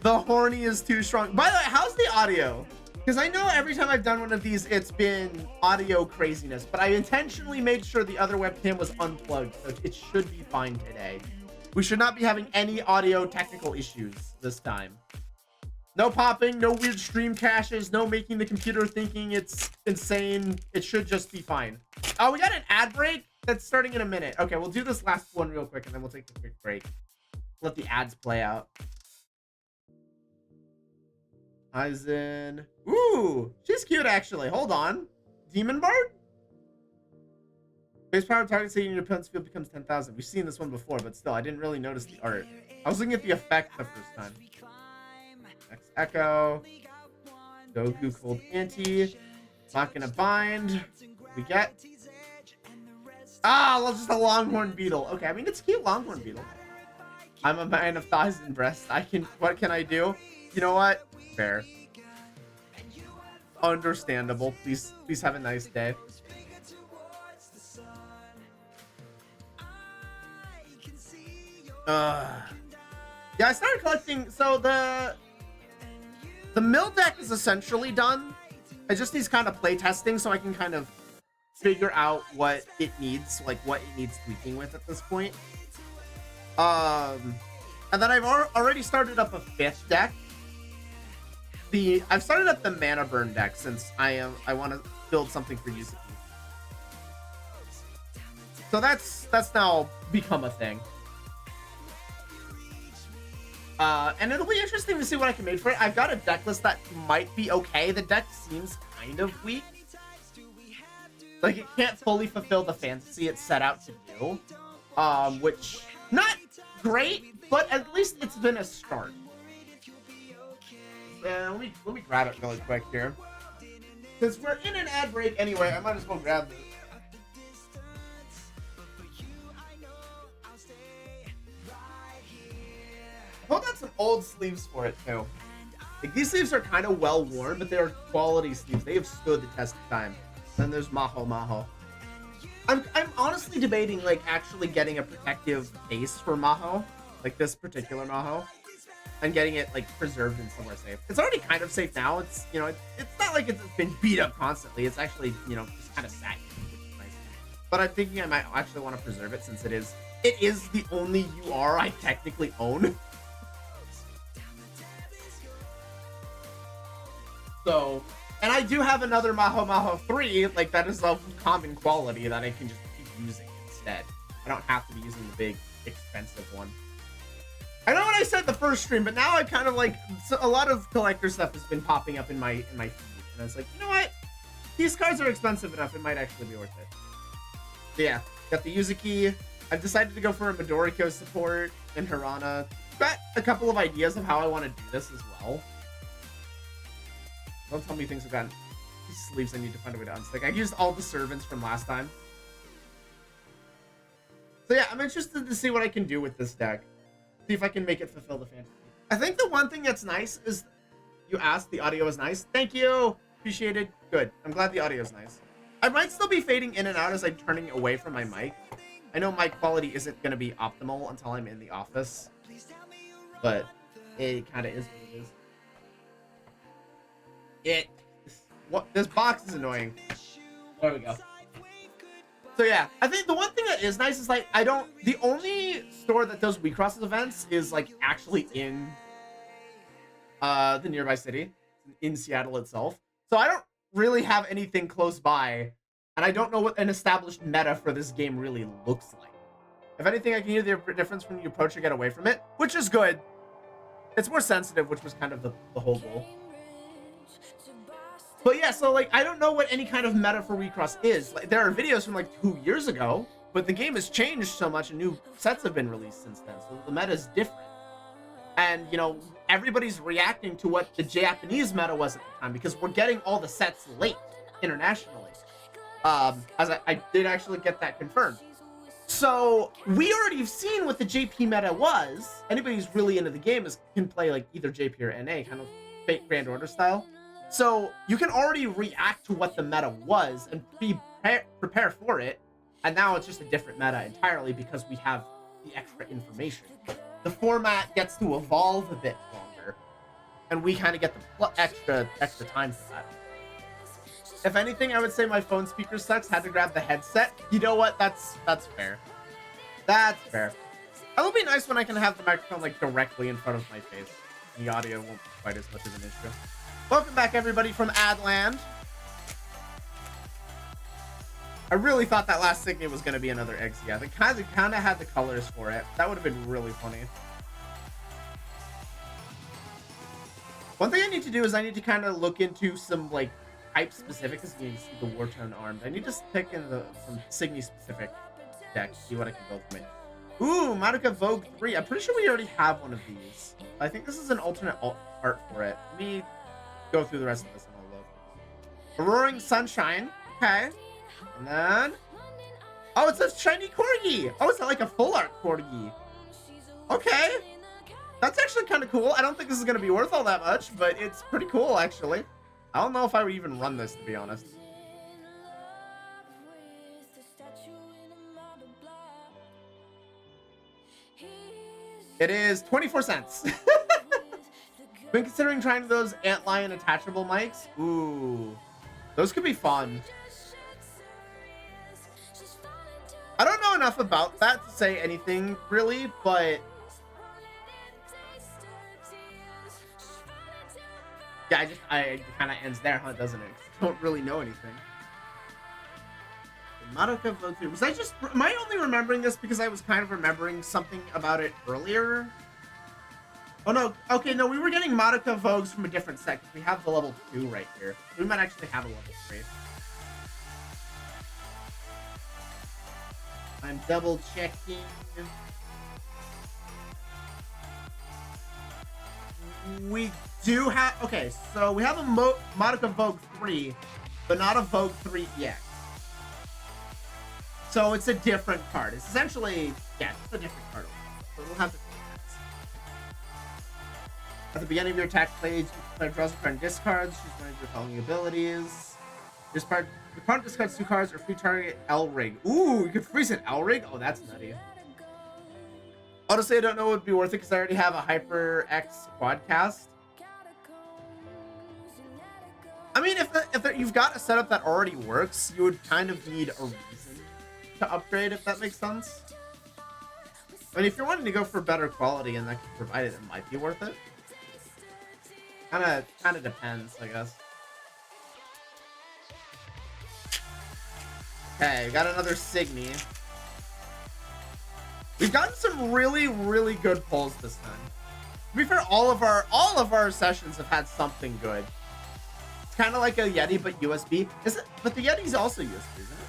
The horny is too strong. By the way, how's the audio? Because I know every time I've done one of these, it's been audio craziness, but I intentionally made sure the other webcam was unplugged, so it should be fine today. We should not be having any audio technical issues this time. No popping, no weird stream crashes, no making the computer thinking it's insane. It should just be fine. Oh, we got an ad break that's starting in a minute. Okay, we'll do this last one real quick and then we'll take a quick break. Let the ads play out. Aizen. Ooh, she's cute actually. Hold on. Demon Bard? Base power target saying your opponent's field becomes 10,000. We've seen this one before, but still, I didn't really notice the art. I was looking at the effect the first time. X Echo. Goku Cold Anti. Not gonna bind. We get. Ah, well, just a Longhorn Beetle. Okay, I mean, it's a cute Longhorn Beetle. I'm a man of thighs and breasts. What can I do? You know what? Fair. Understandable. Please have a nice day. Yeah, I started collecting. So the mill deck is essentially done. I just need kind of play testing so I can kind of figure out what it needs, like what it needs tweaking with at this point. And then I've already started up a 5th deck. I've started up the mana burn deck since I want to build something for Yuzuki. So that's now become a thing. And it'll be interesting to see what I can make for it. I've got a deck list that might be okay. The deck seems kind of weak. Like, it can't fully fulfill the fantasy it's set out to do. Which, not great, but at least it's been a start. Let me grab it really quick here. Since we're in an ad break anyway, I might as well grab this. I pulled out some old sleeves for it too. Like, these sleeves are kind of well worn, but they are quality sleeves. They have stood the test of time. Then there's Maho. I'm honestly debating like actually getting a protective case for Maho, like this particular Maho, and getting it like preserved in somewhere safe. It's already kind of safe now. It's, you know, it's not like it's been beat up constantly. It's actually, you know, just kind of sat, which is nice. But I'm thinking I might actually want to preserve it since it is the only UR I technically own. So, and I do have another Maho 3, like that is of common quality that I can just keep using instead. I don't have to be using the big, expensive one. I know what I said the first stream, but now I kind of like, so a lot of collector stuff has been popping up in my feed, and it's like, you know what? These cards are expensive enough, it might actually be worth it. So yeah, got the Yuzuki. I've decided to go for a Midoriko support and Hirana. Got a couple of ideas of how I want to do this as well. Don't tell me things have gotten... These sleeves I need to find a way to unstick. I used all the servants from last time. So yeah, I'm interested to see what I can do with this deck. See if I can make it fulfill the fantasy. I think the one thing that's nice is... You asked, the audio is nice. Thank you! Appreciate it. Good. I'm glad the audio is nice. I might still be fading in and out as I'm turning away from my mic. I know mic quality isn't going to be optimal until I'm in the office. But it kind of is what it is. This box is annoying. There we go. So yeah, I think the one thing that is nice is like the only store that does WeCrosses events is like actually in the nearby city, in Seattle itself. So I don't really have anything close by, and I don't know what an established meta for this game really looks like. If anything, I can hear the difference when you approach or get away from it, which is good. It's more sensitive, which was kind of the whole goal. But yeah, so like, I don't know what any kind of meta for Recross is. Like, there are videos from like 2 years ago, but the game has changed so much and new sets have been released since then. So the meta is different. And, you know, everybody's reacting to what the Japanese meta was at the time because we're getting all the sets late internationally. As I did actually get that confirmed. So we already have seen what the JP meta was. Anybody who's really into the game can play like either JP or NA, kind of fake Grand Order style. So you can already react to what the meta was and prepare for it. And now it's just a different meta entirely because we have the extra information. The format gets to evolve a bit longer, and we kind of get the extra time for that. If anything, I would say my phone speaker sucks. Had to grab the headset. You know what? That's fair. That's fair. It'll be nice when I can have the microphone like directly in front of my face. The audio won't be quite as much of an issue. Welcome back, everybody, from Adland. I really thought that last Signia was going to be another Exia. They kind of had the colors for it. That would have been really funny. One thing I need to do is I need to kind of look into some like type specific, because you see the War-Tone Armed. I need to pick in some Signy specific decks, see what I can build from it. Ooh, Madoka Vogue 3. I'm pretty sure we already have one of these. I think this is an alternate art for it. Let me go through the rest of this and I'll look. Roaring Sunshine. Okay. And then... oh, it's a shiny Corgi! Oh, it's like a full art Corgi. Okay. That's actually kind of cool. I don't think this is going to be worth all that much, but it's pretty cool, actually. I don't know if I would even run this, to be honest. It is 24 cents. Been considering trying those Antlion attachable mics. Ooh. Those could be fun. I don't know enough about that to say anything, really, but... yeah, it kind of ends there, huh, doesn't it? I don't really know anything. Madoka Vogue 3. Was I just... am I only remembering this because I was kind of remembering something about it earlier? Oh, no. Okay, no, we were getting Madoka Vogues from a different set. We have the level 2 right here. We might actually have a level 3. I'm double checking. We do have... okay, so we have a Madoka Vogue 3, but not a Vogue 3 EX. So it's a different card. It's essentially... yeah, it's a different card. So we'll have to... at the beginning of your attack phase, you play draws a card and discards. Choose one of your following abilities. Your opponent discards 2 cards or free target L-Rig. Ooh, you can freeze an L-Rig? Oh, that's nutty. Honestly, I don't know what would be worth it because I already have a Hyper X Quadcast. I mean, if you've got a setup that already works, you would kind of need a reason to upgrade, if that makes sense. I mean, if you're wanting to go for better quality and that can provide it, it might be worth it. Kind of depends, I guess. Okay, got another Signy. We've gotten some really, really good pulls this time. To be fair, all of our sessions have had something good. It's kind of like a Yeti, but USB. Is it? But the Yeti's also USB, isn't it?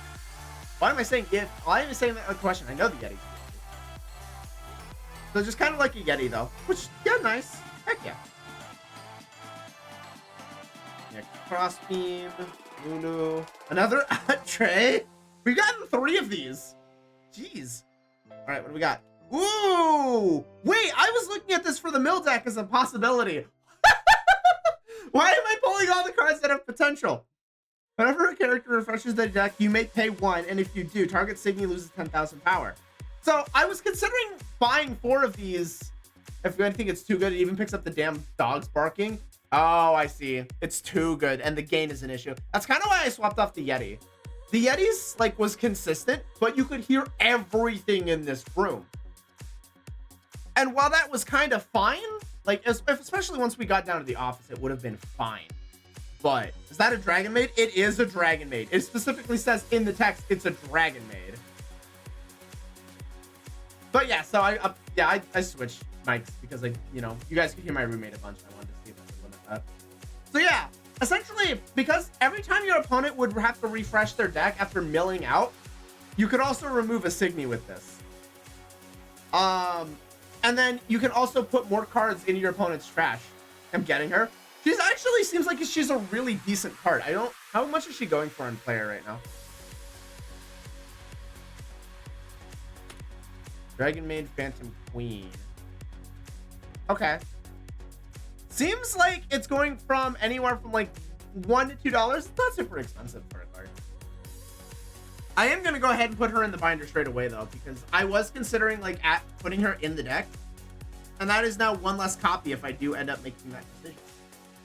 Why am I saying if? Why am I saying that like a question? I know the Yeti's USB. So just kind of like a Yeti, though. Which, yeah, nice. Heck yeah. Yeah, Crossbeam, Lulu, another Trey. We've gotten 3 of these. Jeez. All right, what do we got? Ooh! Wait, I was looking at this for the mill deck as a possibility. Why am I pulling all the cards that have potential? Whenever a character refreshes their deck, you may pay 1, and if you do, target Signy loses 10,000 power. So I was considering buying 4 of these. If you think it's too good, it even picks up the damn dogs barking. Oh, I see. It's too good, and the gain is an issue. That's kind of why I swapped off the Yeti. The Yeti's, like, was consistent, but you could hear everything in this room. And while that was kind of fine, like, especially once we got down to the office, it would have been fine. But, is that a Dragon Maid? It is a Dragon Maid. It specifically says in the text, it's a Dragon Maid. But yeah, so I switched mics because, like, you know, you guys could hear my roommate a bunch. I wanted to see if I could limit that. So yeah, essentially, because every time your opponent would have to refresh their deck after milling out, you could also remove a Signy with this. And then you can also put more cards into your opponent's trash. I'm getting her. She's actually seems like she's a really decent card. How much is she going for in player right now? Dragon Maid, Phantom Queen. Okay. Seems like it's going from anywhere from like $1 to $2. It's not super expensive for a card. I am going to go ahead and put her in the binder straight away, though, because I was considering like putting her in the deck. And that is now 1 less copy if I do end up making that decision.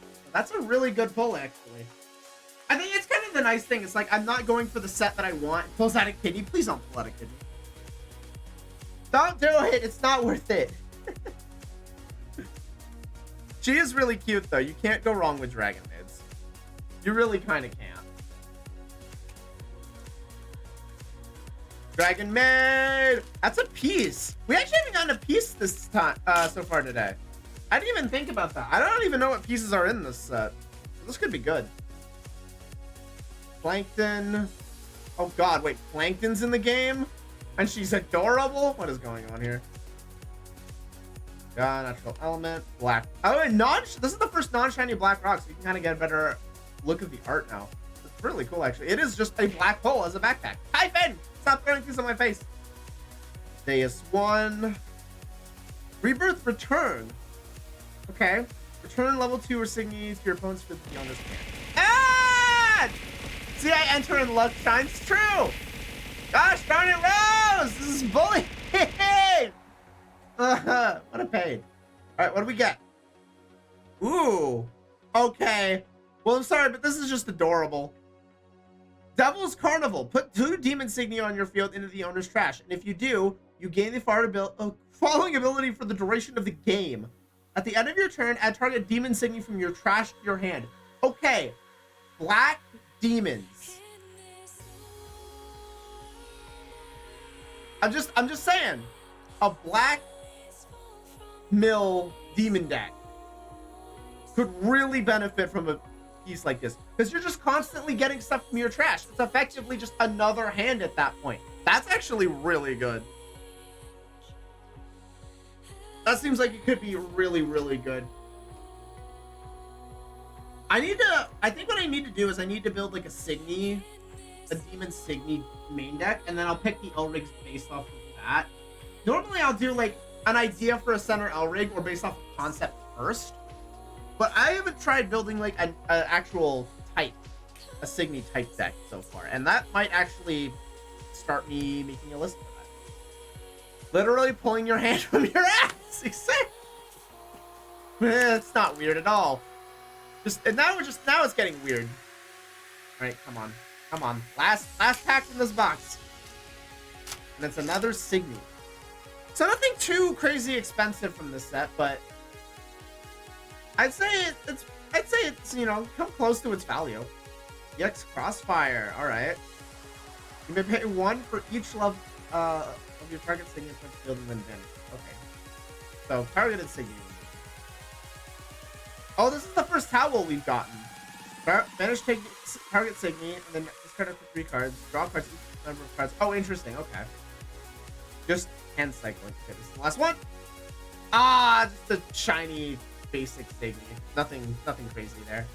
So that's a really good pull, actually. I think it's kind of the nice thing. It's like I'm not going for the set that I want. Pulls out a kidney. Please don't pull out a kidney. Don't do it. It's not worth it. She is really cute, though. You can't go wrong with Dragon Maids. You really kind of can't. Dragon Maid! That's a piece. We actually haven't gotten a piece this time so far today. I didn't even think about that. I don't even know what pieces are in this set. This could be good. Plankton. Oh god, wait, Plankton's in the game? And she's adorable? What is going on here? Natural element, black. Oh, and this is the first non-shiny black rock, so you can kind of get a better look of the art now. It's really cool, actually. It is just a black hole as a backpack. Hi, Finn! Stop throwing things on my face. Deus 1. Rebirth Return. Okay. Return level 2 or Signy to your opponent's field beyond this game. Ah! See, I enter and luck shines true. Gosh darn it, Rose! This is bullying! What a pain. Alright, what do we get? Ooh. Okay. Well, I'm sorry, but this is just adorable. Devil's Carnival. Put 2 Demon Signia on your field into the owner's trash. And if you do, you gain the following ability for the duration of the game. At the end of your turn, add target Demon Signia from your trash to your hand. Okay. Black demons. I'm just saying. A black mill demon deck could really benefit from a piece like this, because you're just constantly getting stuff from your trash. It's effectively just another hand at that point. That's actually really good. That seems like it could be really, really good. I think what I need to do is I need to build like a Demon Signy main deck, and then I'll pick the Elrigs based off of that. Normally I'll do like an idea for a center Elrig or based off of concept first. But I haven't tried building like an actual type, a Signy type deck so far. And that might actually start me making a list for that. Literally pulling your hand from your ass. It's not weird at all. Now it's getting weird. Alright, come on. Come on. Last pack in this box. And it's another Signy. So nothing too crazy expensive from this set, but I'd say it's you know, come close to its value. EX Crossfire, alright. You may pay 1 for each level of your target Signy from the field and then vanish. Okay. So targeted Signy. Oh, this is the first towel we've gotten. Vanish target Signy, and then discard up to 3 cards. Draw cards each number of cards. Oh, interesting. Okay. Just hand cycling. Okay, this is the last one. Ah, just a shiny basic Signy. Nothing crazy there.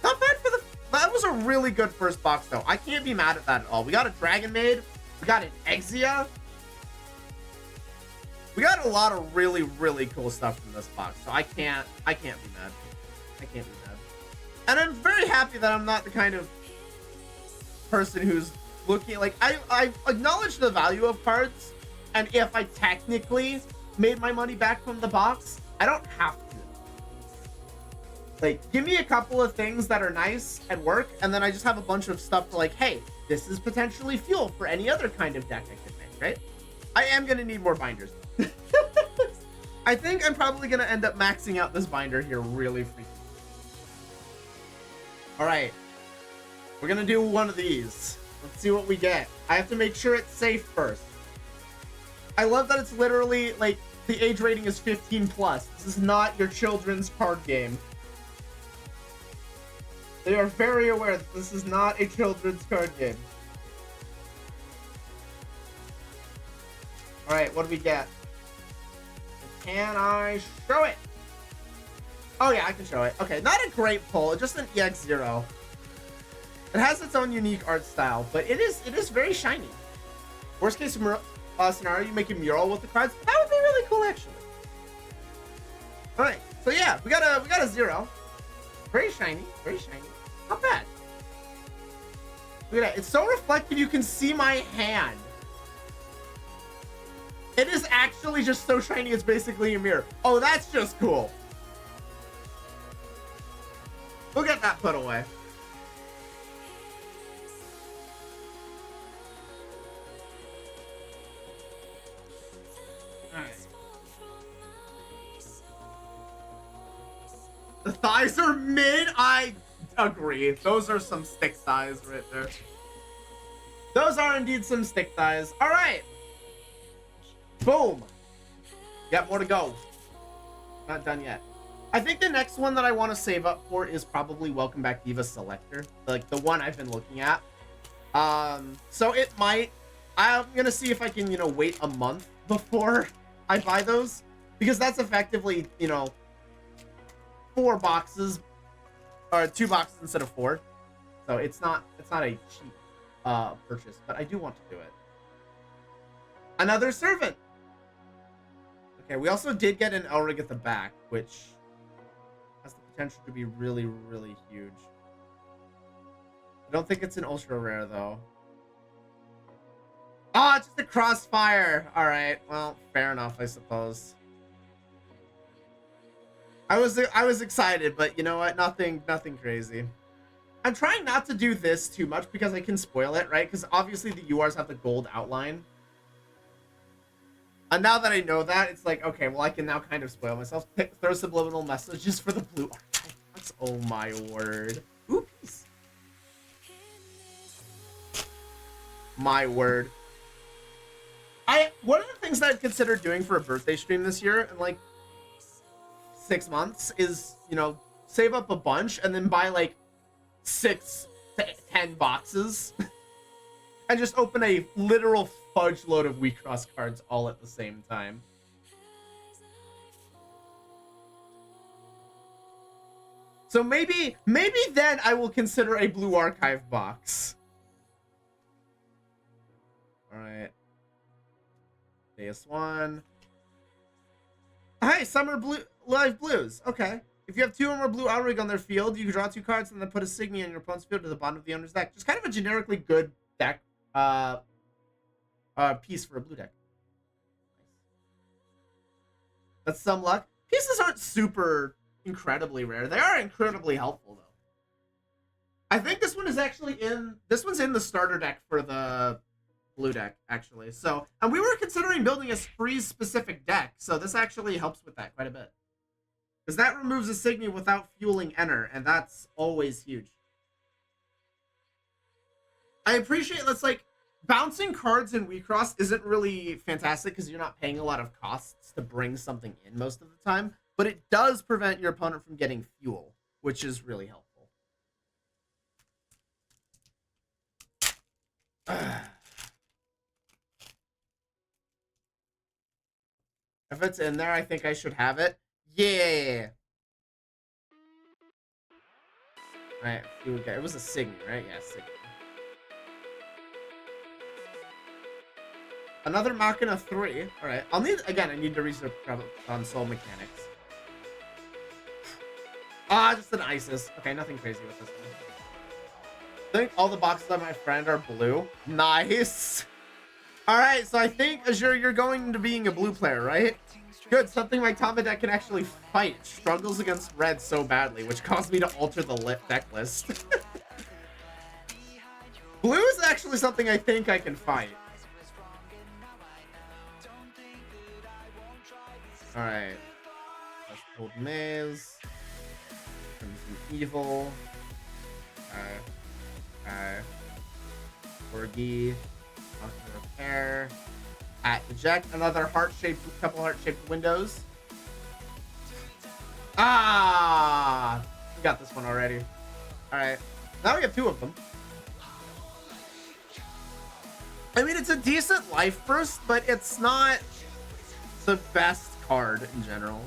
Not bad for the. That was a really good first box, though. I can't be mad at that at all. We got a Dragon Maid. We got an Exia. We got a lot of really, really cool stuff from this box, so I can't be mad. I can't be mad. And I'm very happy that I'm not the kind of person who's looking like I acknowledge the value of cards, and if I technically made my money back from the box, I don't have to. Like, give me a couple of things that are nice and work, and then I just have a bunch of stuff for like, hey, this is potentially fuel for any other kind of deck I could make, right? I am gonna need more binders. I think I'm probably gonna end up maxing out this binder here really freaking. Alright. We're gonna do one of these. Let's see what we get. I have to make sure it's safe first. I love that it's literally like the age rating is 15 plus. This is not your children's card game. They are very aware that this is not a children's card game. Alright, what do we get? Can I show it? Oh yeah, I can show it. Okay, not a great pull, just an EX0. It has its own unique art style, but it is very shiny. Worst case scenario, you make a mural with the cards. That would be really cool, actually. All right, so yeah, we got a 0. Very shiny, very shiny. Not bad. Look at that. It's so reflective. You can see my hand. It is actually just so shiny. It's basically a mirror. Oh, that's just cool. We'll get that put away. The thighs are mid. I agree. Those are some stick thighs right there. Those are indeed some stick thighs. All right. Boom. Got more to go. Not done yet. I think the next one that I want to save up for is probably Welcome Back Diva Selector. Like the one I've been looking at. So it might... I'm going to see if I can, wait a month before I buy those. Because that's effectively, 4 boxes. Or 2 boxes instead of 4. So it's not a cheap purchase. But I do want to do it. Another servant. Okay, we also did get an Elrig at the back, which has the potential to be really, really huge. I don't think it's an ultra rare, though. Oh, it's just a crossfire. All right, well, fair enough, I suppose. I was excited, but you know what? Nothing crazy. I'm trying not to do this too much because I can spoil it, right? Because obviously the URs have the gold outline. And now that I know that, it's like, okay, well, I can now kind of spoil myself. Throw subliminal messages for the blue archives. Oh, my word. Ooh, peace. My word. One of the things that I've considered doing for a birthday stream this year, in like 6 months, is, save up a bunch and then buy like 6 to 10 boxes. And just open a literal fudge load of WeCross cards all at the same time. So maybe then I will consider a blue archive box. Alright. DS1. Hey, Summer Blue Live Blues. Okay. If you have 2 or more blue Elrig on their field, you can draw 2 cards and then put a Signia in your opponent's field to the bottom of the owner's deck. Just kind of a generically good deck. Piece for a blue deck. That's some luck. Pieces aren't super incredibly rare. They are incredibly helpful though. I think this one is actually one's in the starter deck for the blue deck, actually. So, and we were considering building a freeze specific deck, so this actually helps with that quite a bit. Because that removes a Signia without fueling Enter, and that's always huge. I appreciate that's like bouncing cards in WeCross isn't really fantastic because you're not paying a lot of costs to bring something in most of the time, but it does prevent your opponent from getting fuel, which is really helpful. If it's in there, I think I should have it. Yeah. Alright, okay. It was a Signia, right? Yeah, Signia. Another Machina 3. Alright. I need to research on Soul Mechanics. Just an Isis. Okay, nothing crazy with this one. I think all the boxes on my friend are blue. Nice. Alright, so I think, Azure, you're going into being a blue player, right? Good, something my Tama deck can actually fight. It struggles against red so badly, which caused me to alter the deck list. Blue is actually something I think I can fight. Alright. Let's hold Maze. Crimson Evil. Okay. Corgi. Repair. Eject. Another couple heart-shaped windows. We got this one already. Alright. Now we have 2 of them. I mean, it's a decent life burst, but it's not the best card in general.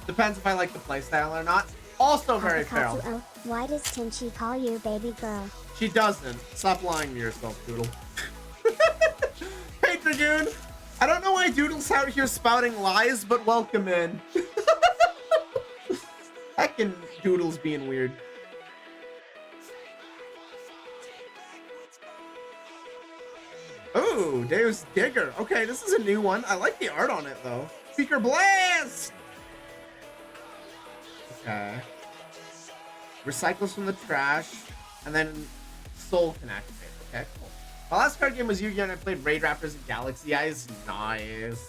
Depends if I like the playstyle or not. Also very feral. Why does Tenchi call you baby girl? She doesn't. Stop lying to yourself, Doodle. Hey, Dragoon! I don't know why Doodle's out here spouting lies, but welcome in. Heckin' Doodle's being weird. Ooh, Deus Digger. Okay, this is a new one. I like the art on it, though. Speaker Blast! Okay. Recycles from the trash, and then Soul can activate. Okay, cool. My last card game was Yu-Gi-Oh! And I played Raid Raptors and Galaxy Eyes. Nice.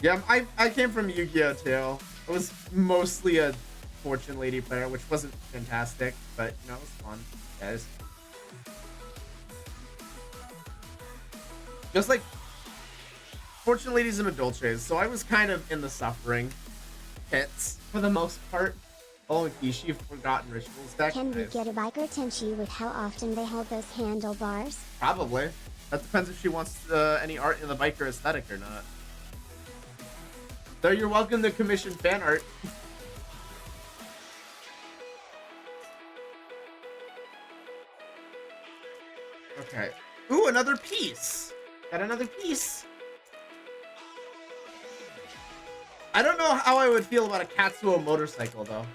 Yeah, I came from Yu-Gi-Oh! Too. It was mostly a Fortune Lady player, which wasn't fantastic, but you know, it was fun, guys. Just like Fortune Ladies and Adulteres, so I was kind of in the suffering pits for the most part. Oh, Kishi, Forgotten Rituals deck. Can we get a biker Tenchi with how often they hold those handlebars? Probably. That depends if she wants any art in the biker aesthetic or not. So you're welcome to commission fan art. Okay. Ooh, another piece. Got another piece. I don't know how I would feel about a Katsuo motorcycle, though.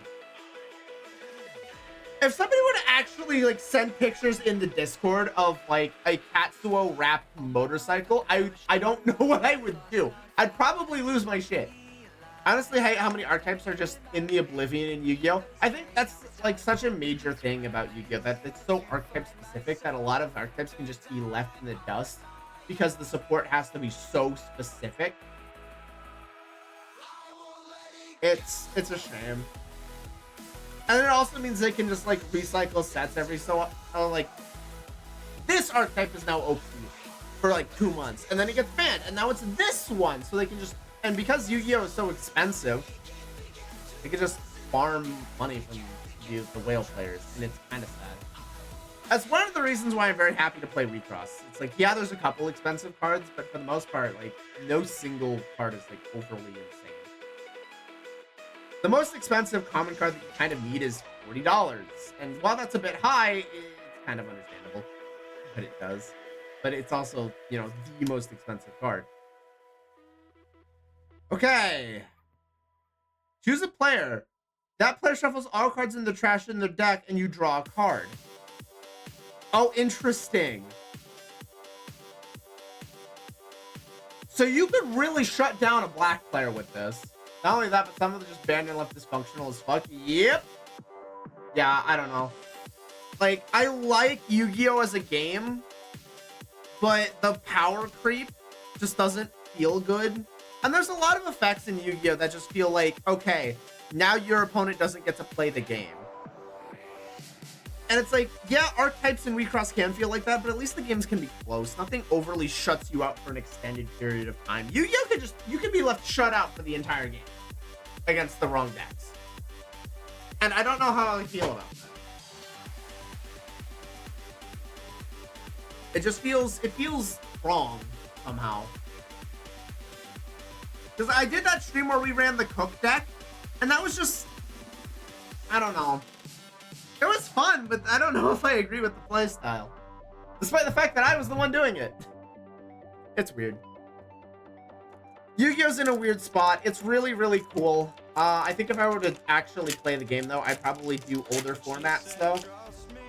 If somebody were to actually, like, send pictures in the Discord of, like, a Katsuo wrapped motorcycle, I don't know what I would do. I'd probably lose my shit. Honestly, how many archetypes are just in the oblivion in Yu-Gi-Oh? I think that's, like, such a major thing about Yu-Gi-Oh, that it's so archetype-specific that a lot of archetypes can just be left in the dust because the support has to be so specific. It's a shame. And it also means they can just, like, recycle sets every so like, this archetype is now OP for, like, 2 months. And then it gets banned. And now it's this one. So they can just... And because Yu-Gi-Oh is so expensive, they can just farm money from the whale players. And it's kind of sad. That's one of the reasons why I'm very happy to play Recross. It's like, yeah, there's a couple expensive cards, but for the most part, like, no single card is, like, overly insane. The most expensive common card that you kind of need is $40. And while that's a bit high, it's kind of understandable. But it does. But it's also, you know, the most expensive card. Okay. Choose a player. That player shuffles all cards in the trash in their deck and you draw a card. Oh, interesting. So you could really shut down a black player with this. Not only that, but some of them just banned and left dysfunctional as fuck. Yep. Yeah, I don't know. Like, I like Yu-Gi-Oh! As a game, but the power creep just doesn't feel good. And there's a lot of effects in Yu-Gi-Oh! That just feel like, okay, now your opponent doesn't get to play the game. And it's like, yeah, archetypes and Recross can feel like that, but at least the games can be close. Nothing overly shuts you out for an extended period of time. Yu-Gi-Oh! You could be left shut out for the entire game against the wrong decks. And I don't know how I feel about that. It feels wrong somehow. Because I did that stream where we ran the Cook deck, and that was just, I don't know. It was fun, but I don't know if I agree with the playstyle. Despite the fact that I was the one doing it. It's weird. Yu-Gi-Oh's in a weird spot. It's really, really cool. I think if I were to actually play the game, though, I'd probably do older formats, though.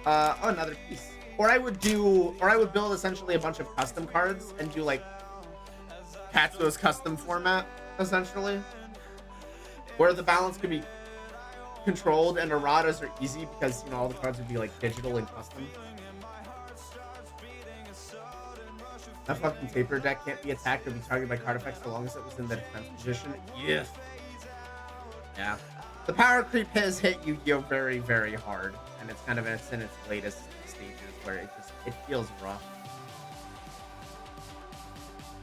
Oh, another piece. Or I would build essentially a bunch of custom cards and do, like, Katsuo's custom format, essentially. Where the balance could be controlled and erratas are easy because, you know, all the cards would be, like, digital and custom. That fucking taper deck can't be attacked or be targeted by card effects so long as it was in the defense position. Yes. Yeah. The power creep has hit Yu-Gi-Oh! Very, very hard. And it's kind of in its latest stages where it feels rough.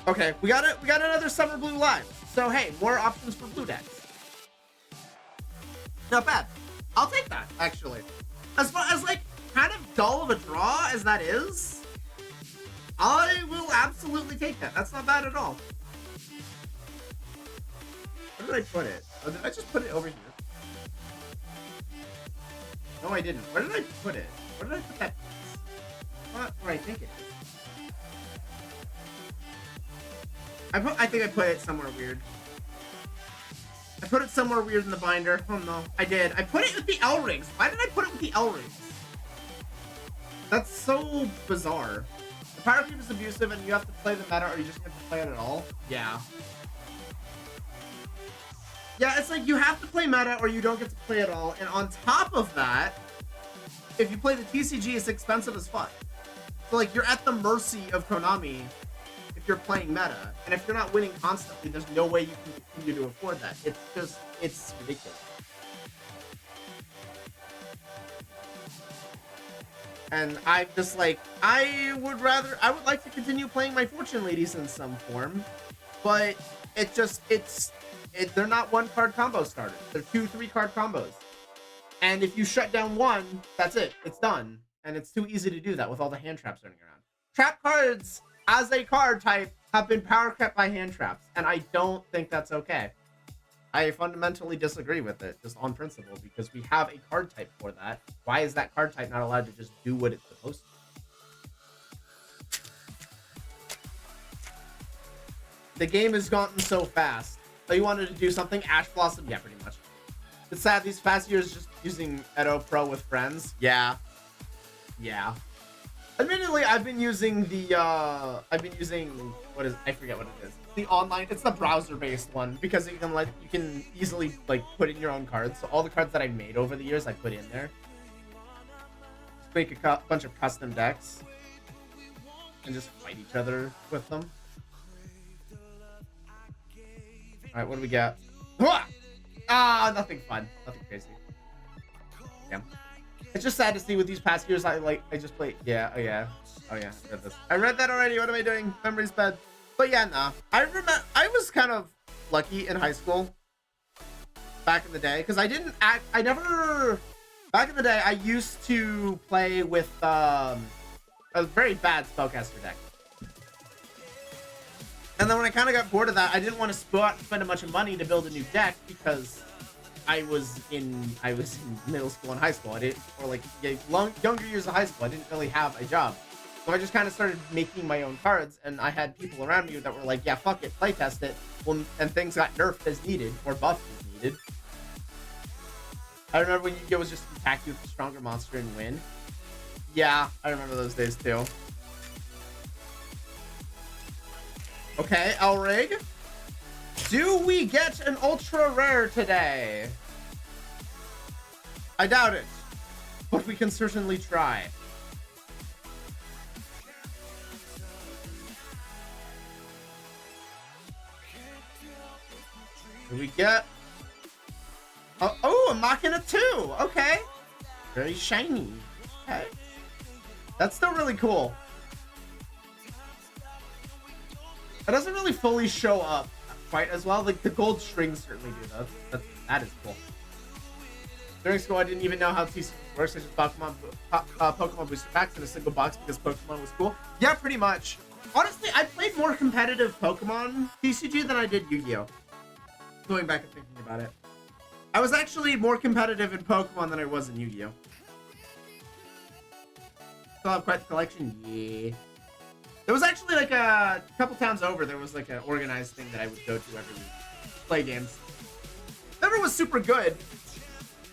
Okay, we got another Summer Blue live. So hey, more options for blue decks. Not bad. I'll take that, actually. As far as, like, kind of dull of a draw as that is, I will absolutely take that. That's not bad at all. Where did I put it? Oh, did I just put it over here? No, I didn't. Where did I put it? Where did I put that piece? Not where I think it is. I think I put it somewhere weird. I put it somewhere weird in the binder. Oh no, I did. I put it with the L-rings. Why did I put it with the L-rings? That's so bizarre. The power creep is abusive and you have to play the meta or you just have to play it at all. Yeah. Yeah, it's like you have to play meta or you don't get to play at all. And on top of that, if you play the TCG, it's expensive as fuck. So like you're at the mercy of Konami if you're playing meta. And if you're not winning constantly, there's no way you can continue to afford that. It's ridiculous. And I'm just like, I would like to continue playing my Fortune Ladies in some form, but they're not 1-card combo starters. They're 2, 3-card combos. And if you shut down one, that's it. It's done. And it's too easy to do that with all the hand traps running around. Trap cards, as a card type, have been power crept by hand traps, and I don't think that's okay. I fundamentally disagree with it, just on principle, because we have a card type for that. Why is that card type not allowed to just do what it's supposed to? The game has gotten so fast. So you wanted to do something? Ash Blossom? Yeah, pretty much. It's sad these past years just using Edo Pro with friends. Yeah. Yeah. Admittedly, I've been using I forget what it is. The online, it's the browser-based one, because you can easily like put in your own cards. So all the cards that I made over the years, I put in there. Just make a bunch of custom decks and just fight each other with them. All right, what do we got? Ah, nothing fun, nothing crazy. Yeah. It's just sad to see with these past years. I just played. Yeah. Oh yeah. I read this. I read that already. What am I doing? Memory's bad. But yeah, nah. I remember I was kind of lucky in high school back in the day, because back in the day I used to play with a very bad spellcaster deck. And then when I kind of got bored of that, I didn't want to spend a bunch of money to build a new deck, because I was in middle school and high school. Younger years of high school. I didn't really have a job. So I just kind of started making my own cards, and I had people around me that were like, yeah, fuck it, playtest it. Well, and things got nerfed as needed, or buffed as needed. I remember when Yu-Gi-Oh! Was just attack you with a stronger monster and win. Yeah, I remember those days too. Okay, Elrig. Do we get an ultra rare today? I doubt it, but we can certainly try. Do we get... Oh, a Machina 2. Okay. Very shiny. Okay. That's still really cool. It doesn't really fully show up quite as well. Like, the gold strings certainly do, though. That is cool. During school, I didn't even know how TCG works. I just Pokemon booster packs in a single box because Pokemon was cool. Yeah, pretty much. Honestly, I played more competitive Pokemon TCG than I did Yu-Gi-Oh! Going back and thinking about it. I was actually more competitive in Pokemon than I was in Yu-Gi-Oh! Still have quite the collection? Yeah. There was actually like a couple towns over, there was like an organized thing that I would go to every week. Play games. Never was super good,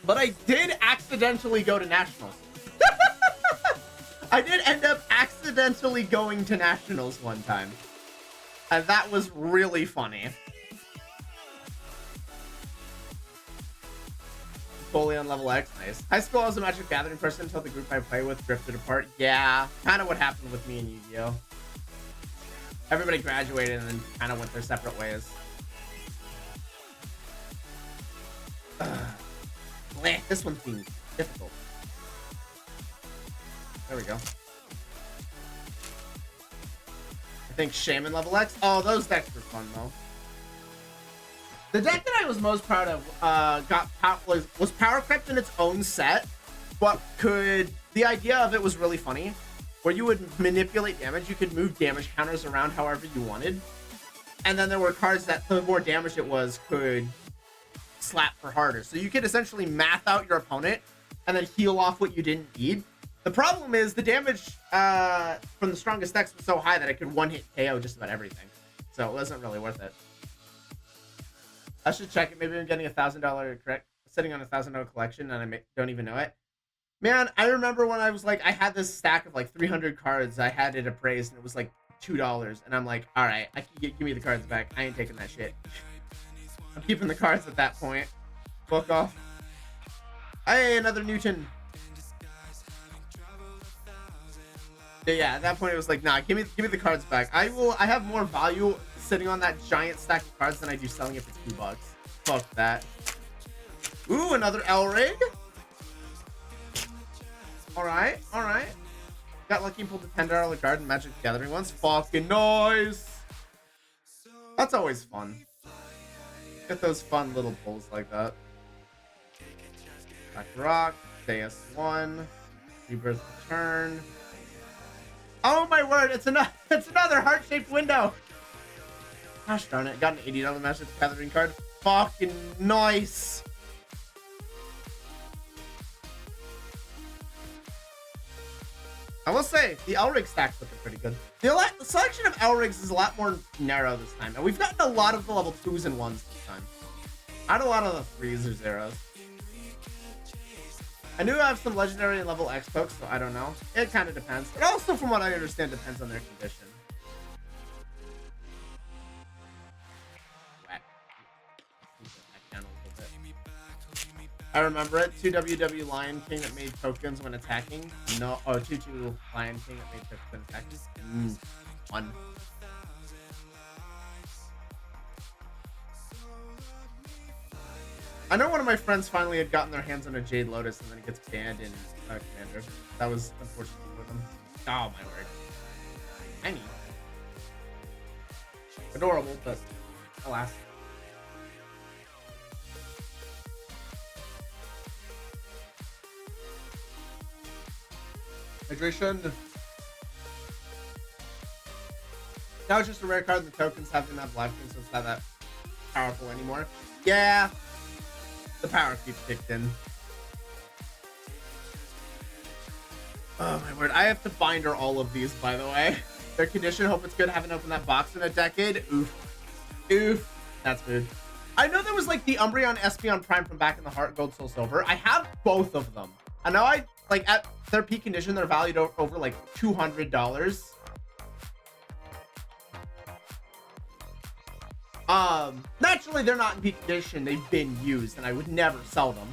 but I did accidentally go to Nationals. I did end up accidentally going to Nationals one time. And that was really funny. Fully on level X, nice. High school, I was a Magic Gathering person until the group I play with drifted apart. Yeah, kind of what happened with me and Yu-Gi-Oh! Everybody graduated and then kind of went their separate ways. Bleh, this one's being difficult. There we go. I think Shaman level X. Oh, those decks were fun though. The deck that I was most proud of was power crept in its own set, but the idea of it was really funny, where you would manipulate damage. You could move damage counters around however you wanted, and then there were cards that the more damage it was could slap for harder. So you could essentially math out your opponent and then heal off what you didn't need. The problem is the damage from the strongest decks was so high that it could one-hit KO just about everything. So it wasn't really worth it. I should check it. Maybe I'm getting $1,000 sitting on $1,000 collection and I don't even know it. Man, I remember when I was like, I had this stack of like 300 cards. I had it appraised and it was like $2. And I'm like, all right, give me the cards back. I ain't taking that shit. I'm keeping the cards at that point. Fuck off. Hey, another Newton. Yeah, at that point it was like, nah, give me the cards back. I have more value sitting on that giant stack of cards than I do selling it for $2. Fuck that. Ooh, another Elrig. Alright, alright. Got lucky and pulled a $10 card in Magic the Gathering once. Fucking nice. That's always fun. Get those fun little pulls like that. Back rock. JS1. Rebirth return. Oh my word! It's another heart-shaped window. Gosh darn it! Got an $80 Magic the Gathering card. Fucking nice. I will say the Elrig stack's looking pretty good. The selection of Elrigs is a lot more narrow this time, and we've gotten a lot of the level 2s and 1s this time. Not a lot of the 3s or 0s. I knew I have some legendary and level X pokes, so I don't know. It kind of depends. It also, from what I understand, depends on their condition. Whack. I remember it. 2 WW Lion King that made tokens when attacking. No, oh, 2 Lion King that made tokens when attacking. Fun. I know one of my friends finally had gotten their hands on a Jade Lotus and then it gets banned in Commander. That was unfortunate for them. Oh my word. Tiny. Adorable, but alas. Hydration. Now it's just a rare card and the tokens haven't have life, so it's not that powerful anymore. Yeah. The power keeps kicked in. Oh my word. I have to binder all of these, by the way. Their condition, hope it's good. Haven't opened that box in a decade. Oof. Oof. That's good. I know there was like the Umbreon Espeon Prime from back in the Heart Gold Soul Silver. I have both of them. I know I like at their peak condition, they're valued over like $200. Naturally they're not in peak condition. They've been used, and I would never sell them.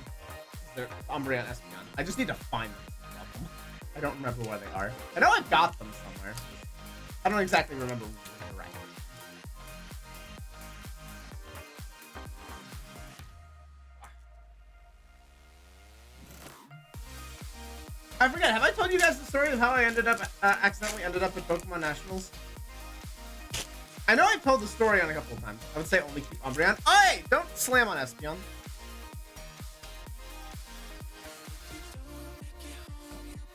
They're Umbreon Espeon. I just need to find them. I don't remember where they are. I know I've got them somewhere. I don't exactly remember where they're at. I forget. Have I told you guys the story of how I accidentally ended up at Pokemon Nationals? I know I've told the story on a couple of times. I would say only keep Umbreon. Hey, don't slam on Espeon.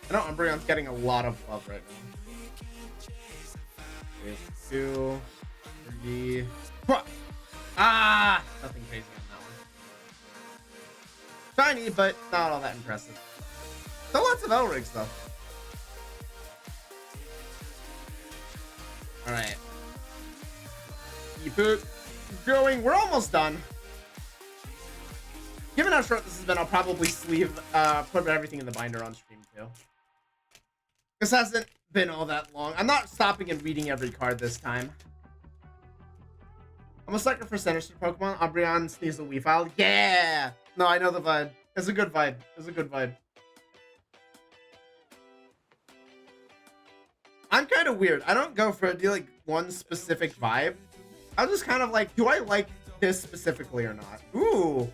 I know Umbreon's getting a lot of love right now. 2, 3. Ah! Nothing crazy on that one. Shiny, but not all that impressive. Still lots of Elrigs, though. Alright. Keep it going. We're almost done. Given how short this has been, I'll probably put everything in the binder on stream, too. This hasn't been all that long. I'm not stopping and reading every card this time. I'm a sucker for Sinister Pokemon. Umbreon, Sneasel, Weavile. Yeah! No, I know the vibe. It's a good vibe. It's a good vibe. I'm kind of weird. I don't go for like one specific vibe. I'm just kind of like, do I like this specifically or not? Ooh.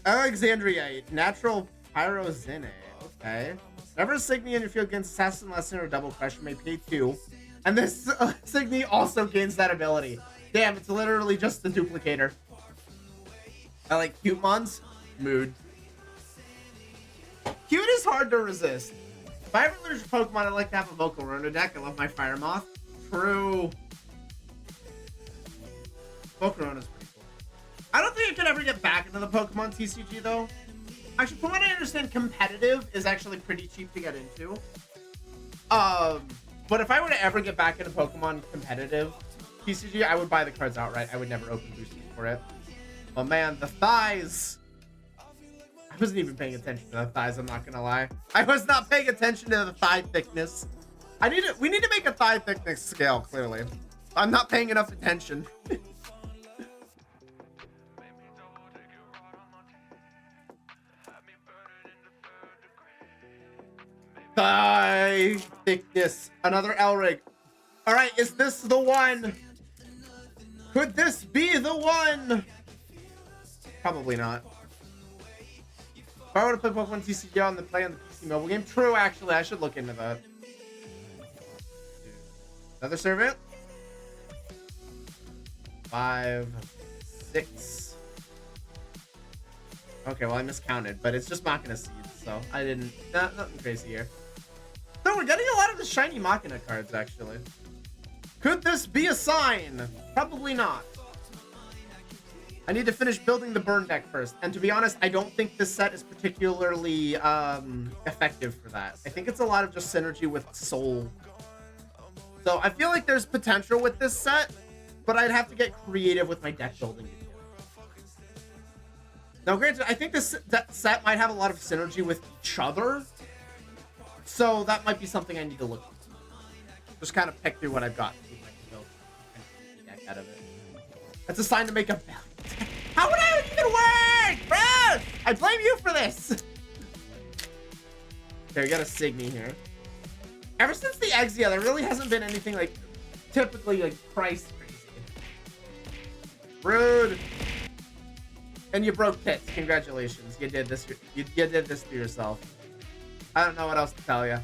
Alexandriite. Natural Pyrozine. Okay. Whenever a Signy in your field gains Assassin Lesson or Double Crush, you may pay 2. And this Signy also gains that ability. Damn, it's literally just the duplicator. I like Cutemons. Mood. Cute is hard to resist. If I ever lose a Pokemon, I'd like to have a Vocal Rona deck. I love my Fire Moth. True. Vocal Rona's pretty cool. I don't think I could ever get back into the Pokemon TCG, though. Actually, from what I understand, competitive is actually pretty cheap to get into. But if I were to ever get back into Pokemon competitive TCG, I would buy the cards outright. I would never open boosters for it. Oh man, the thighs. I wasn't even paying attention to the thighs, I'm not gonna lie. I was not paying attention to the thigh thickness. We need to make a thigh thickness scale, clearly. I'm not paying enough attention. Thigh thickness. Another Elrig. Alright, is this the one? Could this be the one? Probably not. If I were to play Pokemon TCG on the play on the risky mobile game. True, actually, I should look into that. Another servant. 5, 6. Okay, well, I miscounted, but it's just Machina Seeds, so I didn't... nothing crazy here. So we're getting a lot of the shiny Machina cards, actually. Could this be a sign? Probably not. I need to finish building the burn deck first. And to be honest, I don't think this set is particularly effective for that. I think it's a lot of just synergy with Soul. So I feel like there's potential with this set, but I'd have to get creative with my deck building. Now, granted, I think that set might have a lot of synergy with each other. So that might be something I need to look at. Just kind of pick through what I've got. See if I can build a deck out of it. That's a sign to make a balance. How would I even work? Bro! I blame you for this. Okay, we got a Signy here. Ever since the Exia, there really hasn't been anything like typically like price crazy. Rude. And you broke pits. Congratulations. You did this. You did this to yourself. I don't know what else to tell you. All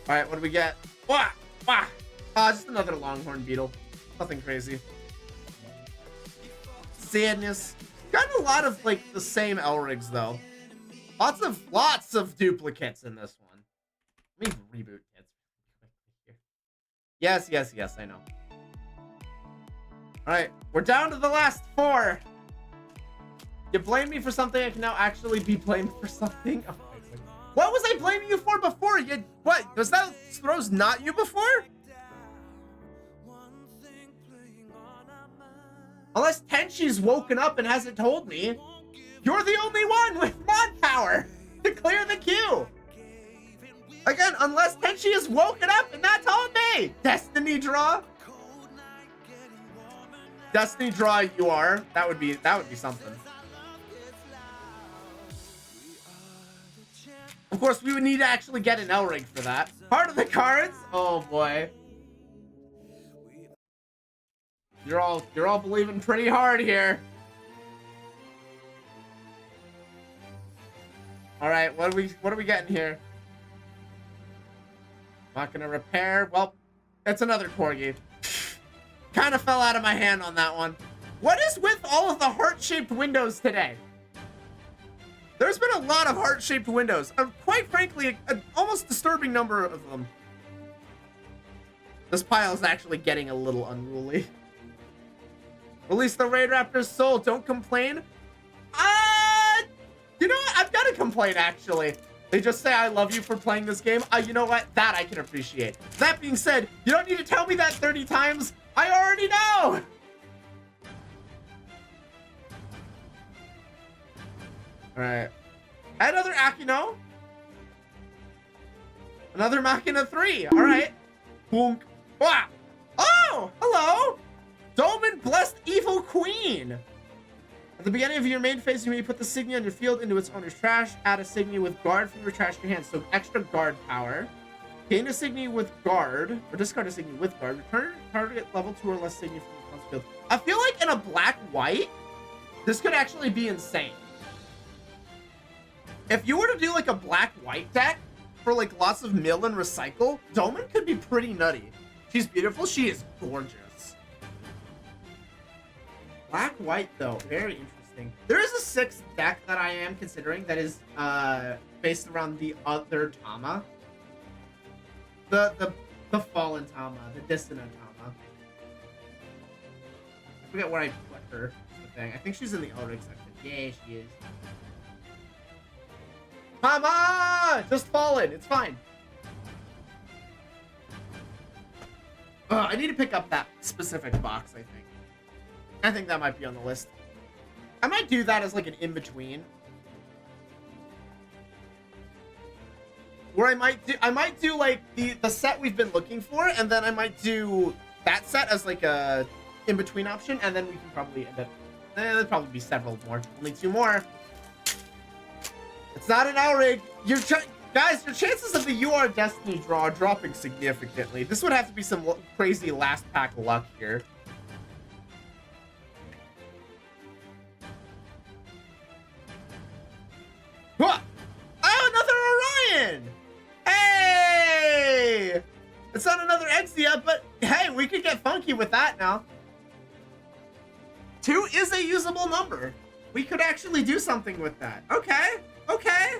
right, what do we get? Wah! Wah! Just another Longhorn Beetle. Nothing crazy. Sadness. Got a lot of like the same Elrigs though. Lots of duplicates in this one. Let me reboot kits. Yes, I know. All right, we're down to the last 4. You blame me for something, I can now actually be blamed for something. Oh, what was I blaming you for before? What? Was that throws not you before? Unless Tenchi's woken up and hasn't told me. You're the only one with mod power to clear the queue. Again, unless Tenchi is woken up and not told me. Destiny draw. Destiny draw you are. That would be something. Of course, we would need to actually get an Elrig for that. Part of the cards? Oh boy. You're all believing pretty hard here. All right, what are we getting here? Not gonna repair. Well, it's another corgi. Kind of fell out of my hand on that one. What is with all of the heart-shaped windows today? There's been a lot of heart-shaped windows. Quite frankly, an almost disturbing number of them. This pile is actually getting a little unruly. Release the Raid Raptor's soul. Don't complain. You know what? I've got to complain, actually. They just say, I love you for playing this game. You know what? That I can appreciate. That being said, you don't need to tell me that 30 times. I already know. All right. Another Akino. Another Machina 3. All right. Boonk. Wow. Oh, hello. Dolmen Blessed Evil Queen. At the beginning of your main phase, you may put the Signy on your field into its owner's trash. Add a Signy with guard from your trash to your hand. So extra guard power. Gain a Signy with guard. Or discard a Signy with guard. Return target level 2 or less Signy from the opponent's field. I feel like in a black-white, this could actually be insane. If you were to do like a black-white deck for like lots of mill and recycle, Dolmen could be pretty nutty. She's beautiful. She is gorgeous. Black-white though, very interesting. There is a 6th deck that I am considering that is based around the other Tama. The fallen Tama, the dissonant Tama. I forget where I put her. The thing. I think she's in the Elric section. Yeah, she is. Tama! Just fallen. It's fine. I need to pick up that specific box, I think. I think that might be on the list. I might do that as like an in-between. Where I might do like the set we've been looking for, and then I might do that set as like a in-between option, and then we can probably end up there'll probably be several more. Only 2 more. It's not an Elrig. Guys, your chances of the UR Destiny draw are dropping significantly. This would have to be some crazy last pack luck here. Oh It's not another Exia, but hey, we could get funky with that now. 2 is a usable number. We could actually do something with that. Okay, okay.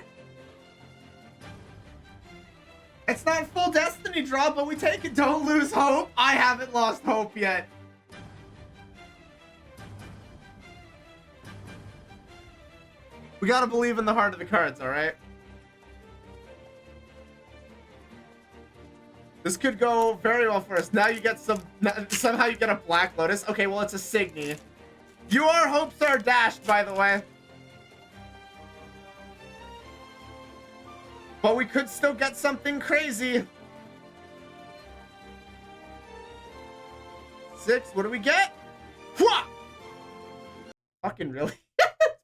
It's not full Destiny draw, but we take it. Don't lose hope. I haven't lost hope yet. We gotta believe in the heart of the cards, all right? This could go very well for us. Now you get somehow you get a Black Lotus. Okay, well, it's a Signy. Your hopes are dashed, by the way. But we could still get something crazy. 6, what do we get? Wha! Fucking really?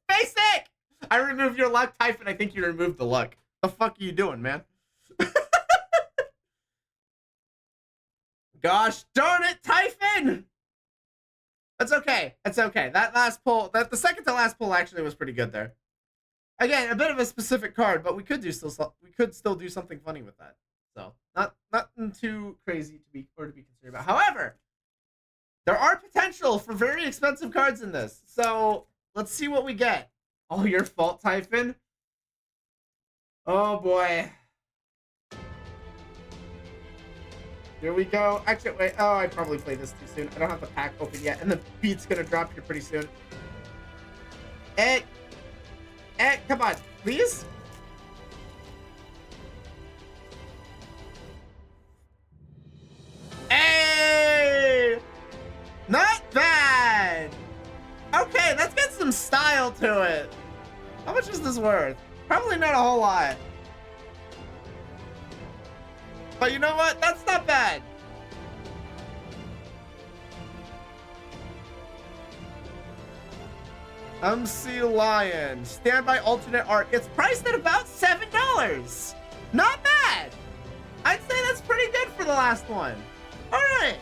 Basic! I removed your luck, Typhon. I think you removed the luck. The fuck are you doing, man? Gosh darn it, Typhon! That's okay. That's okay. That last pull, the second to last pull actually was pretty good there. Again, a bit of a specific card, but we could still do something funny with that. So nothing too crazy to be concerned about. However, there are potential for very expensive cards in this. So let's see what we get. Oh, your fault, Typhon. Oh boy. Here we go. Actually, wait. Oh, I probably played this too soon. I don't have the pack open yet, and the beat's gonna drop here pretty soon. Come on, please. Hey, not bad. Okay, let's get some style to it. How much is this worth? Probably not a whole lot. But you know what? That's not bad. MC Lion. Standby alternate art. It's priced at about $7. Not bad. I'd say that's pretty good for the last one. All right.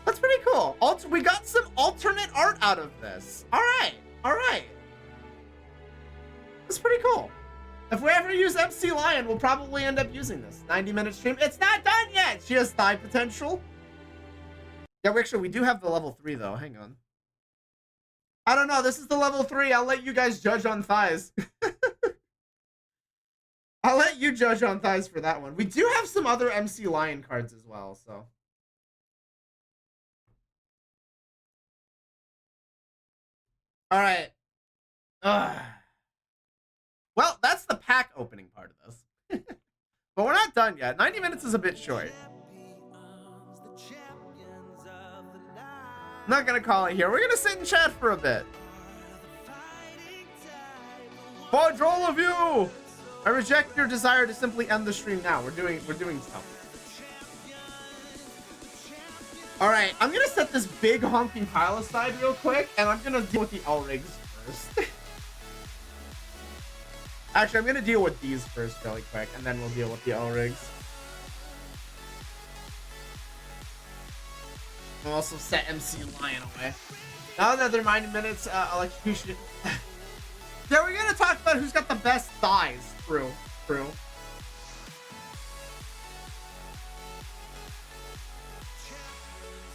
That's pretty cool. We got some alternate art out of this. All right. All right. That's pretty cool. If we ever use MC Lion, we'll probably end up using this. 90-minute stream. It's not done yet. She has thigh potential. Yeah, we do have the level 3, though. Hang on. I don't know. This is the level 3. I'll let you guys judge on thighs. I'll let you judge on thighs for that one. We do have some other MC Lion cards as well, so. All right. Well, that's the pack opening part of this. But we're not done yet. 90 minutes is a bit short. I'm not going to call it here. We're going to sit and chat for a bit. Fudge all of you! I reject your desire to simply end the stream now. We're doing stuff. All right, I'm going to set this big honking pile aside real quick, and I'm going to deal with the L-rigs first. Actually, I'm going to deal with these first really quick, and then we'll deal with the L-rigs. I'll also set MC Lion away. Now that they're 90 minutes, electrocution. Yeah, we're going to talk about who's got the best thighs. True.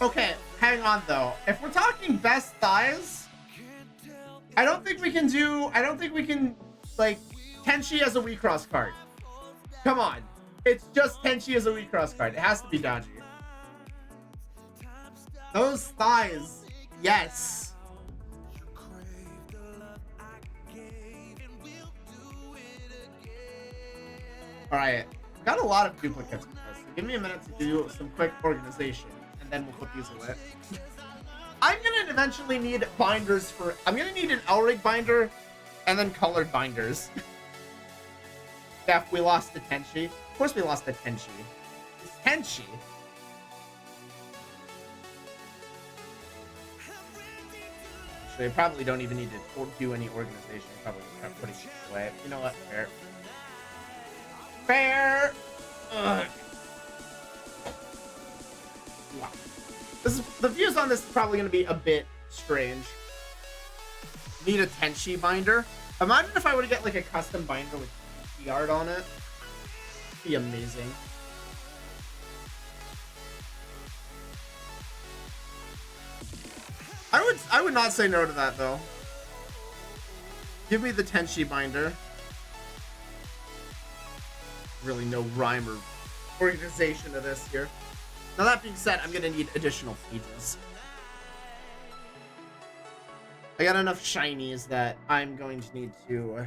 Okay, hang on though. If we're talking best thighs, I don't think we can, like, Tenchi as a Wii-Cross card. Come on. It's just Tenchi as a Wii-Cross card. It has to be Danji. Those thighs, yes. Alright, got a lot of duplicates with this. So give me a minute to do some quick organization, and then we'll put these away. I'm gonna eventually need binders for... I'm gonna need an L-rig binder, and then colored binders. Yeah, we lost the Tenchi. Of course we lost the Tenchi. It's Tenchi. Actually, I probably don't even need to do any organization. Probably just putting it away. You know what? Fair. Fair. Ugh. Wow. The views on this is probably going to be a bit strange. Need a Tenchi binder. Imagine if I were to get like a custom binder with Tenchi art on it. It'd be amazing. I would not say no to that though. Give me the Tenshi binder. Really no rhyme or organization to this here. Now that being said, I'm gonna need additional pages. I got enough shinies that I'm going to need to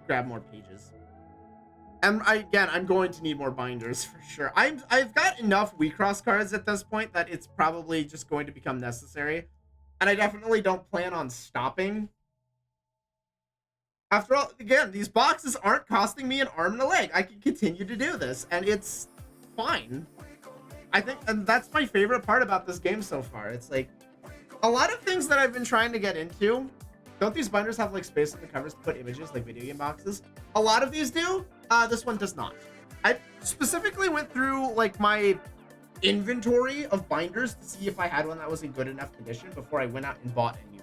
grab more pages. And I'm going to need more binders for sure. I've got enough WeCross cards at this point that it's probably just going to become necessary. And I definitely don't plan on stopping. After all, again, these boxes aren't costing me an arm and a leg. I can continue to do this, and it's fine. I think, and that's my favorite part about this game so far. It's like, a lot of things that I've been trying to get into, don't these binders have like space on the covers to put images like video game boxes? A lot of these do. This one does not. I specifically went through like my inventory of binders to see if I had one that was in good enough condition before I went out and bought a new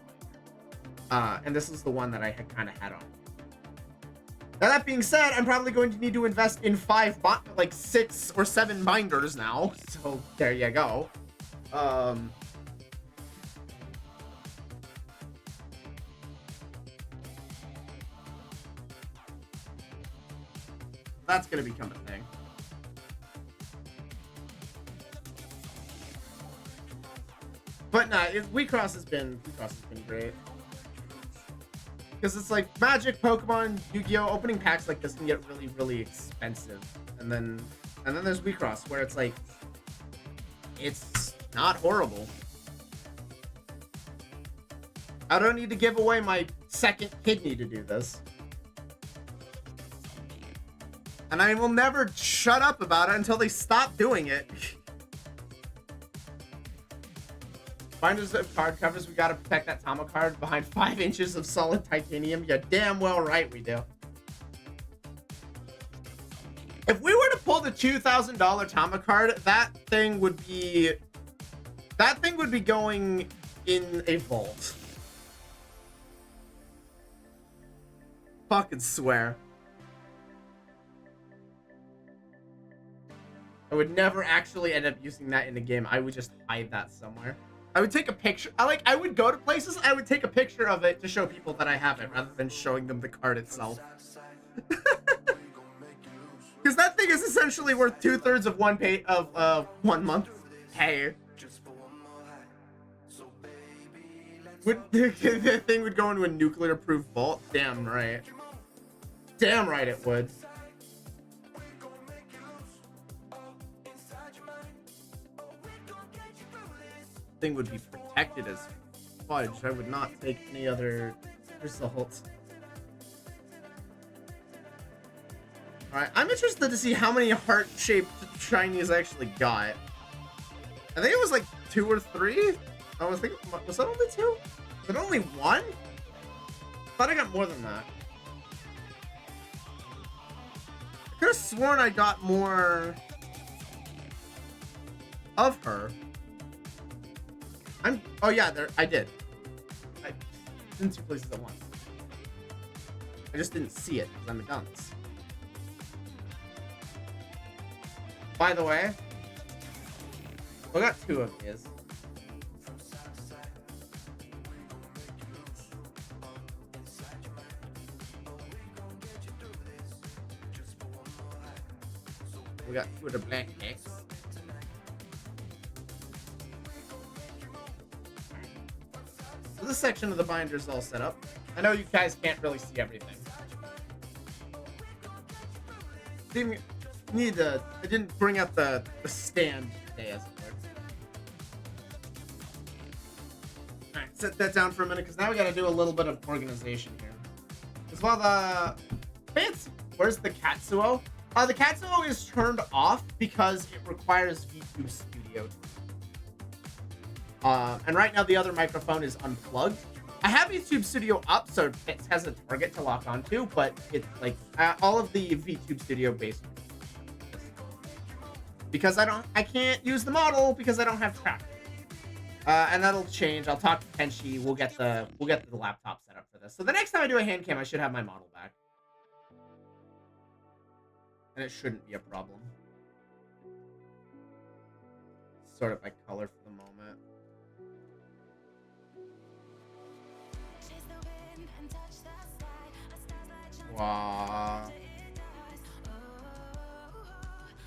one. And this is the one that I had kind of had on. Now that being said, I'm probably going to need to invest in 6 or 7 binders now. So there you go. That's gonna become a thing. But nah, WeCross has been great. Because it's like Magic, Pokemon, Yu-Gi-Oh! Opening packs like this can get really, really expensive. And then there's WeCross where it's like, it's not horrible. I don't need to give away my second kidney to do this. And I will never shut up about it until they stop doing it. Binders of card covers, we gotta protect that Tama card behind 5 inches of solid titanium. You're damn well right we do. If we were to pull the $2,000 Tama card, that thing would be going in a vault. Fucking swear. I would never actually end up using that in the game. I would just hide that somewhere. I would take a picture. I would go to places. I would take a picture of it to show people that I have it rather than showing them the card itself. Because that thing is essentially worth 2/3 of 1 month pay. The thing would go into a nuclear-proof vault? Damn right. Damn right it would. Thing would be protected as fudge. I would not take any other results. Alright, I'm interested to see how many heart-shaped shinies I actually got. I think it was like 2 or 3. I was thinking, was that only 2? Was it only 1? I thought I got more than that. I could have sworn I got more of her. Oh yeah, I did. I was in 2 places at once. I just didn't see it because I'm a dunce. By the way, I got 2 of these. We got 2 of the black X. So this section of the binder is all set up. I know you guys can't really see everything. I didn't bring out the stand today, as it were. Alright, set that down for a minute, because now we gotta do a little bit of organization here. As well, the fancy. Where's the Katsuo? The Katsuo is turned off because it requires VTube Studio. And right now the other microphone is unplugged. I have YouTube Studio up so it has a target to lock onto, but it's like all of the VTube Studio based. Because I can't use the model because I don't have track. And that'll change. I'll talk to Tenshi. We'll get the laptop set up for this. So the next time I do a hand cam, I should have my model back. And it shouldn't be a problem. Sort of by color for the moment. Wow.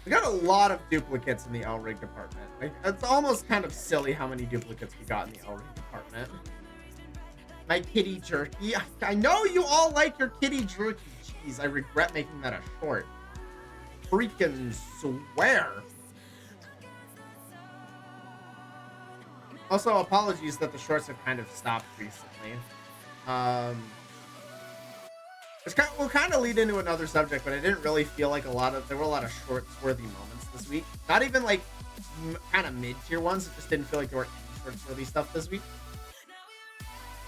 We got a lot of duplicates in the L-Rig department. Like, it's almost kind of silly how many duplicates we got in the L-Rig department. My kitty jerky. I know you all like your kitty jerky. Jeez, I regret making that a short. Freaking swear. Also, apologies that the shorts have kind of stopped recently. We'll kind of lead into another subject, but I didn't really feel like there were a lot of shorts-worthy moments this week. Not even like kind of mid-tier ones. It just didn't feel like there were any shorts-worthy stuff this week.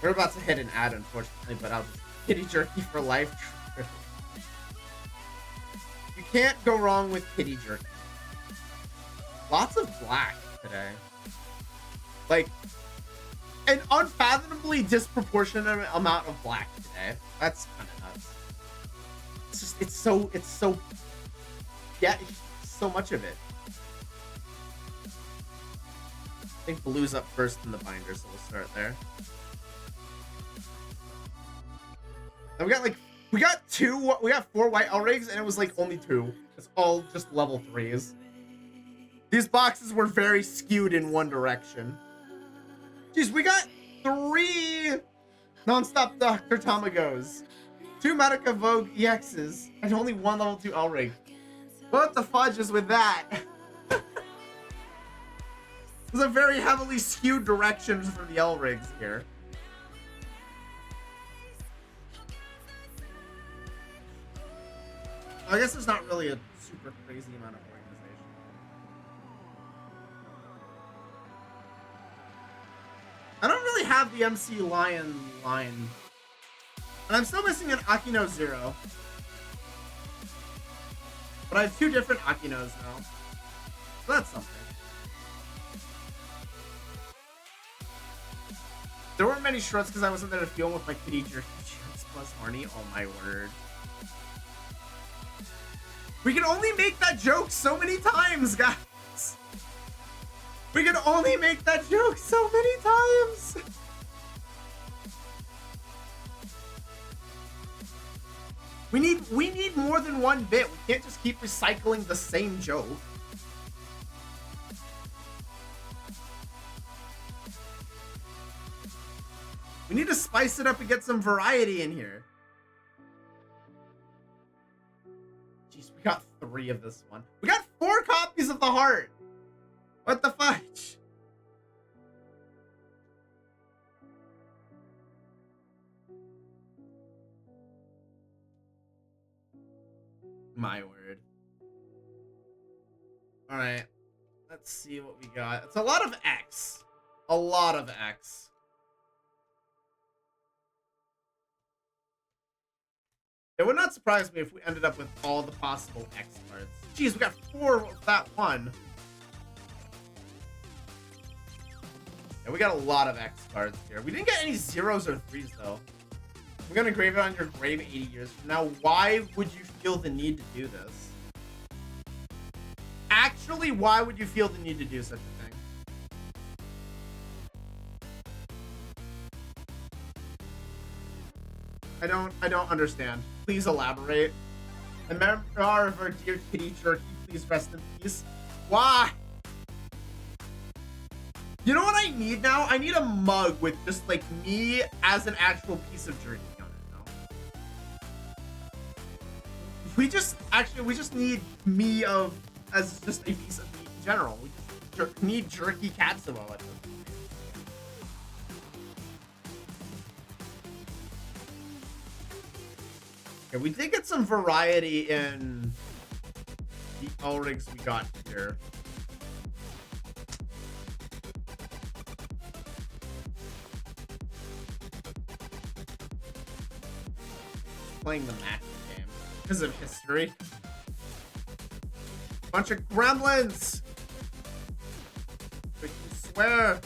We're about to hit an ad, unfortunately, but I'll just kitty jerky for life. You can't go wrong with kitty jerky. Lots of black today. Like, an unfathomably disproportionate amount of black today. That's kind of nuts. It's just, it's so, yeah, so much of it. I think blue's up first in the binder, so we'll start there. And we got 4 white L-rigs, and it was like only 2. It's all just level 3s. These boxes were very skewed in one direction. Jeez, we got 3 non-stop Dr. Tamagos, 2 Medica Vogue EXs, and only 1 level 2 L-rig. What the fudge is with that? There's a very heavily skewed directions for the L-rigs here. I guess there's not really a super crazy amount of organization. I don't really have the MC Lion line. And I'm still missing an Akino Zero. But I have 2 different Akinos now. So that's something. There weren't many shorts because I wasn't there to feel with my kitty jerky shorts plus horny. Oh my word. We can only make that joke so many times, guys. We can only make that joke so many times. We need more than 1 bit. We can't just keep recycling the same joke. We need to spice it up and get some variety in here. Jeez, we got 3 of this one. We got 4 copies of the heart. What the fudge? My word. All right. Let's see what we got. It's a lot of X. A lot of X. It would not surprise me if we ended up with all the possible X cards. Jeez, we got 4 of that one. Yeah, we got a lot of X cards here. We didn't get any 0s or 3s, though. We're gonna grave it on your grave 80 years from now. Why would you feel the need to do this? Actually, why would you feel the need to do such a thing? I don't understand. Please elaborate. A member of our dear kitty jerky, please rest in peace. Why? You know what I need now? I need a mug with just like me as an actual piece of jerky on it now. We just need me as just a piece of meat in general. We just need jerky Katsuo at this point. Okay, we did get some variety in the L-rigs we got here. Playing the match game because of history. Bunch of gremlins. I swear.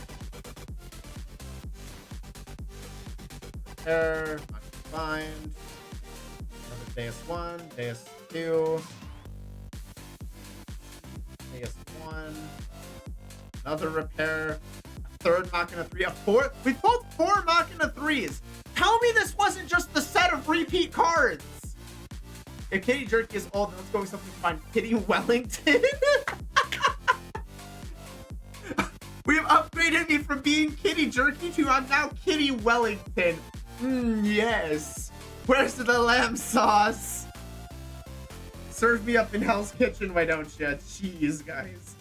Repair. Not find. Another Deus 1. Deus 2. Deus 1. Another repair. A third Machina 3. A fourth. We pulled 4 Machina 3s. How tell me this wasn't just the set of repeat cards. If Kitty Jerky is old, then let's go with something to find Kitty Wellington. We have upgraded me from being Kitty Jerky to I'm now Kitty Wellington. Yes. Where's the lamb sauce? Serve me up in Hell's Kitchen, why don't you? Jeez, guys.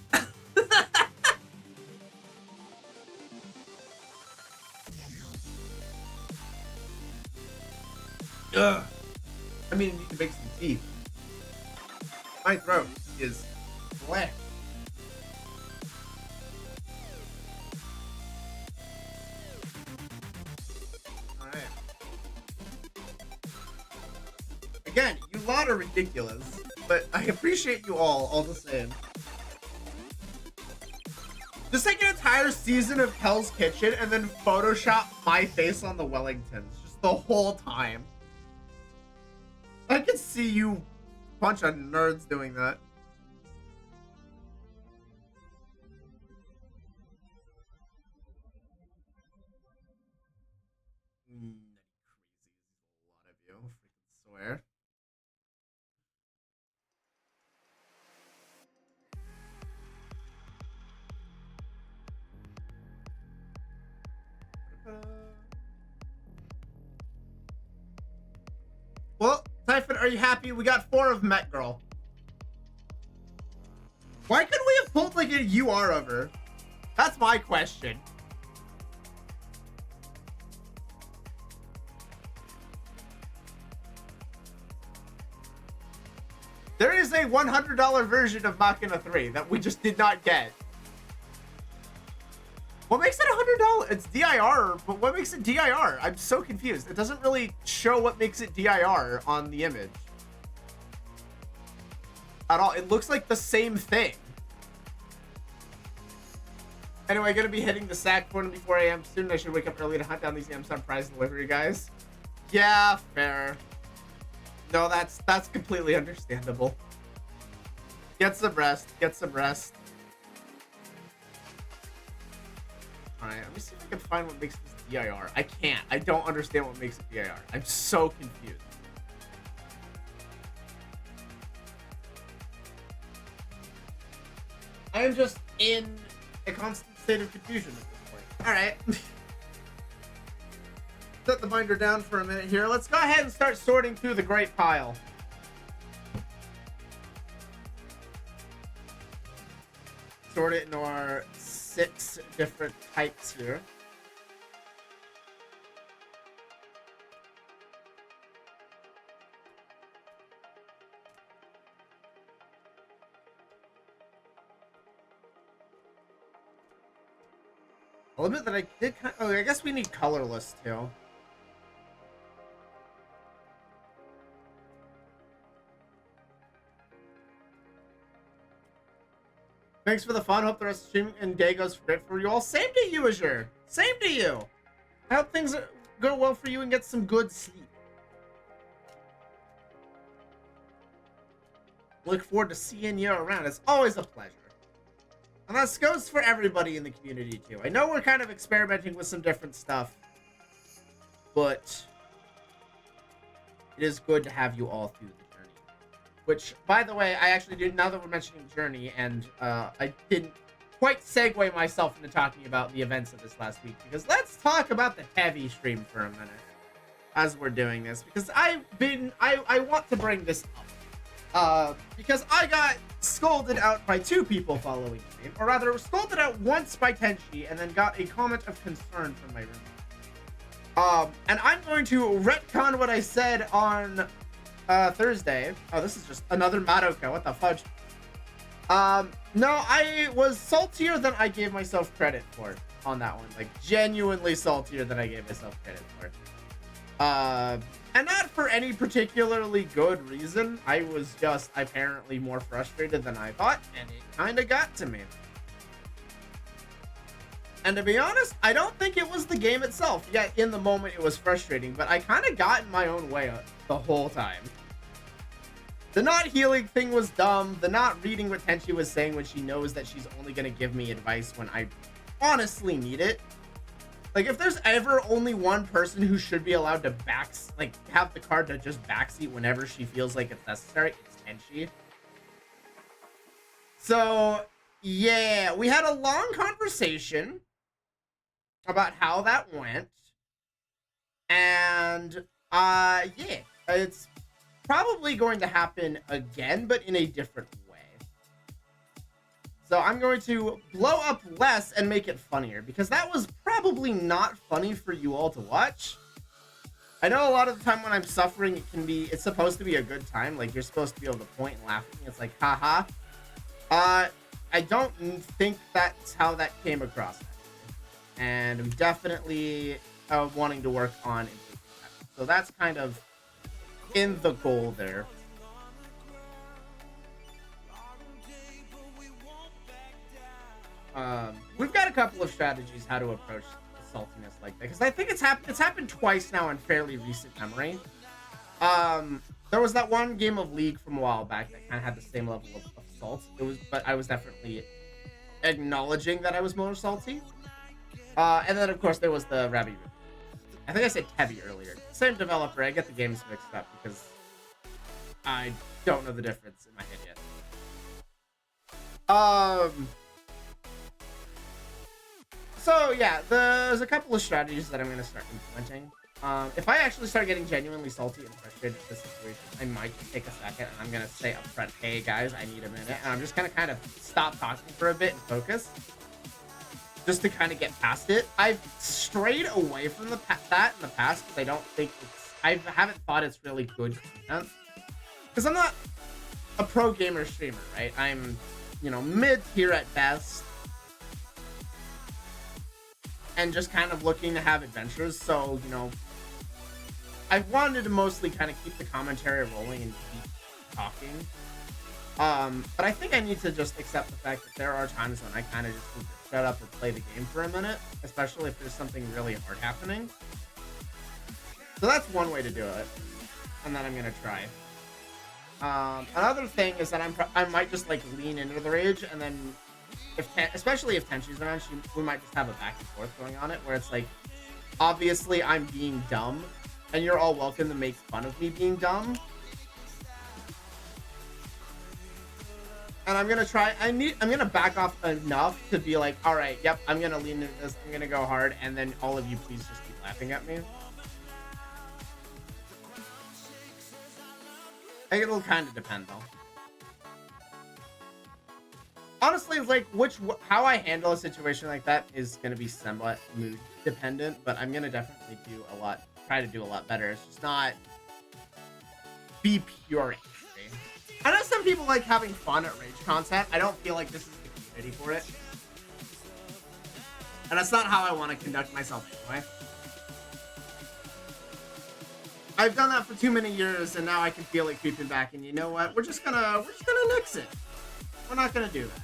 Ugh. I mean, you need to make some teeth. My throat is black. Alright. Again, you lot are ridiculous, but I appreciate you all the same. Just like an entire season of Hell's Kitchen and then Photoshop my face on the Wellingtons just the whole time. I could see you bunch of nerds doing that. Crazy. A lot of you. Freaking swear. Well, Typhon, are you happy? We got 4 of Met Girl. Why couldn't we have pulled like a UR of her? That's my question. There is a $100 version of Machina 3 that we just did not get. What makes it $100? It's DIR, but what makes it DIR? I'm so confused. It doesn't really show what makes it DIR on the image at all. It looks like the same thing. Anyway, gonna be hitting the sack 4 a.m. soon. I should wake up early to hunt down these Amazon prize delivery guys. Yeah, fair. No, that's completely understandable. Get some rest. Get some rest. Alright, let me see if I can find what makes this DIR. I can't. I don't understand what makes it DIR. I'm so confused. I am just in a constant state of confusion at this point. Alright. Set the binder down for a minute here. Let's go ahead and start sorting through the great pile. Sort it into our 6 different types here. I'll admit that I did kind of, I guess we need colorless too. Thanks for the fun. Hope the rest of the stream and day goes great for you all. Same to you, Azure. Same to you. I hope things go well for you and get some good sleep. Look forward to seeing you around. It's always a pleasure. And that goes for everybody in the community, too. I know we're kind of experimenting with some different stuff, but it is good to have you all through the journey. Which, by the way, I actually did, now that we're mentioning Journey, and I didn't quite segue myself into talking about the events of this last week, because let's talk about the heavy stream for a minute as we're doing this, because I want to bring this up. Because I got scolded out by 2 people following me, or rather, scolded out once by Tenchi, and then got a comment of concern from my roommate. And I'm going to retcon what I said on Thursday. Oh, this is just another Madoka. What the fudge? No, I was saltier than I gave myself credit for on that one. Like, genuinely saltier than I gave myself credit for. And not for any particularly good reason. I was just apparently more frustrated than I thought, and it kind of got to me. And to be honest, I don't think it was the game itself. Yeah, in the moment it was frustrating, but I kind of got in my own way the whole time. The not healing thing was dumb. The not reading what Tenchi was saying when she knows that she's only going to give me advice when I honestly need it. Like, if there's ever only one person who should be allowed to have the card to just backseat whenever she feels like it's necessary, it's Tenchi. So, yeah, we had a long conversation about how that went. And, yeah, it's probably going to happen again, but in a different way. So I'm going to blow up less and make it funnier, because that was probably not funny for you all to watch. I know a lot of the time when I'm suffering, it's supposed to be a good time. Like, you're supposed to be able to point and laugh at me. It's like, haha. I don't think that's how that came across. And I'm definitely wanting to work on improving that. So that's kind of in the goal there. We've got a couple of strategies how to approach saltiness like that, because I think it's happened twice now in fairly recent memory. There was that one game of League from a while back that kind of had the same level of salt. But I was definitely acknowledging that I was more salty. And then of course there was the Rabby. I think I said Tevi earlier. Same developer. I get the games mixed up because I don't know the difference in my head yet. So yeah, there's a couple of strategies that I'm going to start implementing. If I actually start getting genuinely salty and frustrated with this situation, I might just take a second and I'm going to say up front, hey guys, I need a minute. And I'm just going to kind of stop talking for a bit and focus. Just to kind of get past it. I've strayed away from that in the past because I don't think I haven't thought it's really good content. Because I'm not a pro gamer streamer, right? I'm, mid-tier at best. And just kind of looking to have adventures. So, I wanted to mostly kind of keep the commentary rolling and keep talking. But I think I need to just accept the fact that there are times when I kind of just need to shut up and play the game for a minute, especially if there's something really hard happening. So that's one way to do it, and then I'm gonna try. Another thing is that I might just like lean into the rage, and then especially if Tenchi's around, we might just have a back and forth going on it, where it's like, obviously I'm being dumb, and you're all welcome to make fun of me being dumb. And I'm gonna try. I'm gonna back off enough to be like, all right, yep, I'm gonna lean into this. I'm gonna go hard, and then all of you please just keep laughing at me. I think it'll kind of depend though. Honestly, like how I handle a situation like that is gonna be somewhat mood dependent, but I'm gonna definitely try to do a lot better. It's just not be pure angry. I know some people like having fun at rage content. I don't feel like this is the community for it. And that's not how I want to conduct myself anyway. I've done that for too many years, and now I can feel it creeping back. And you know what? We're just gonna nix it. We're not gonna do that.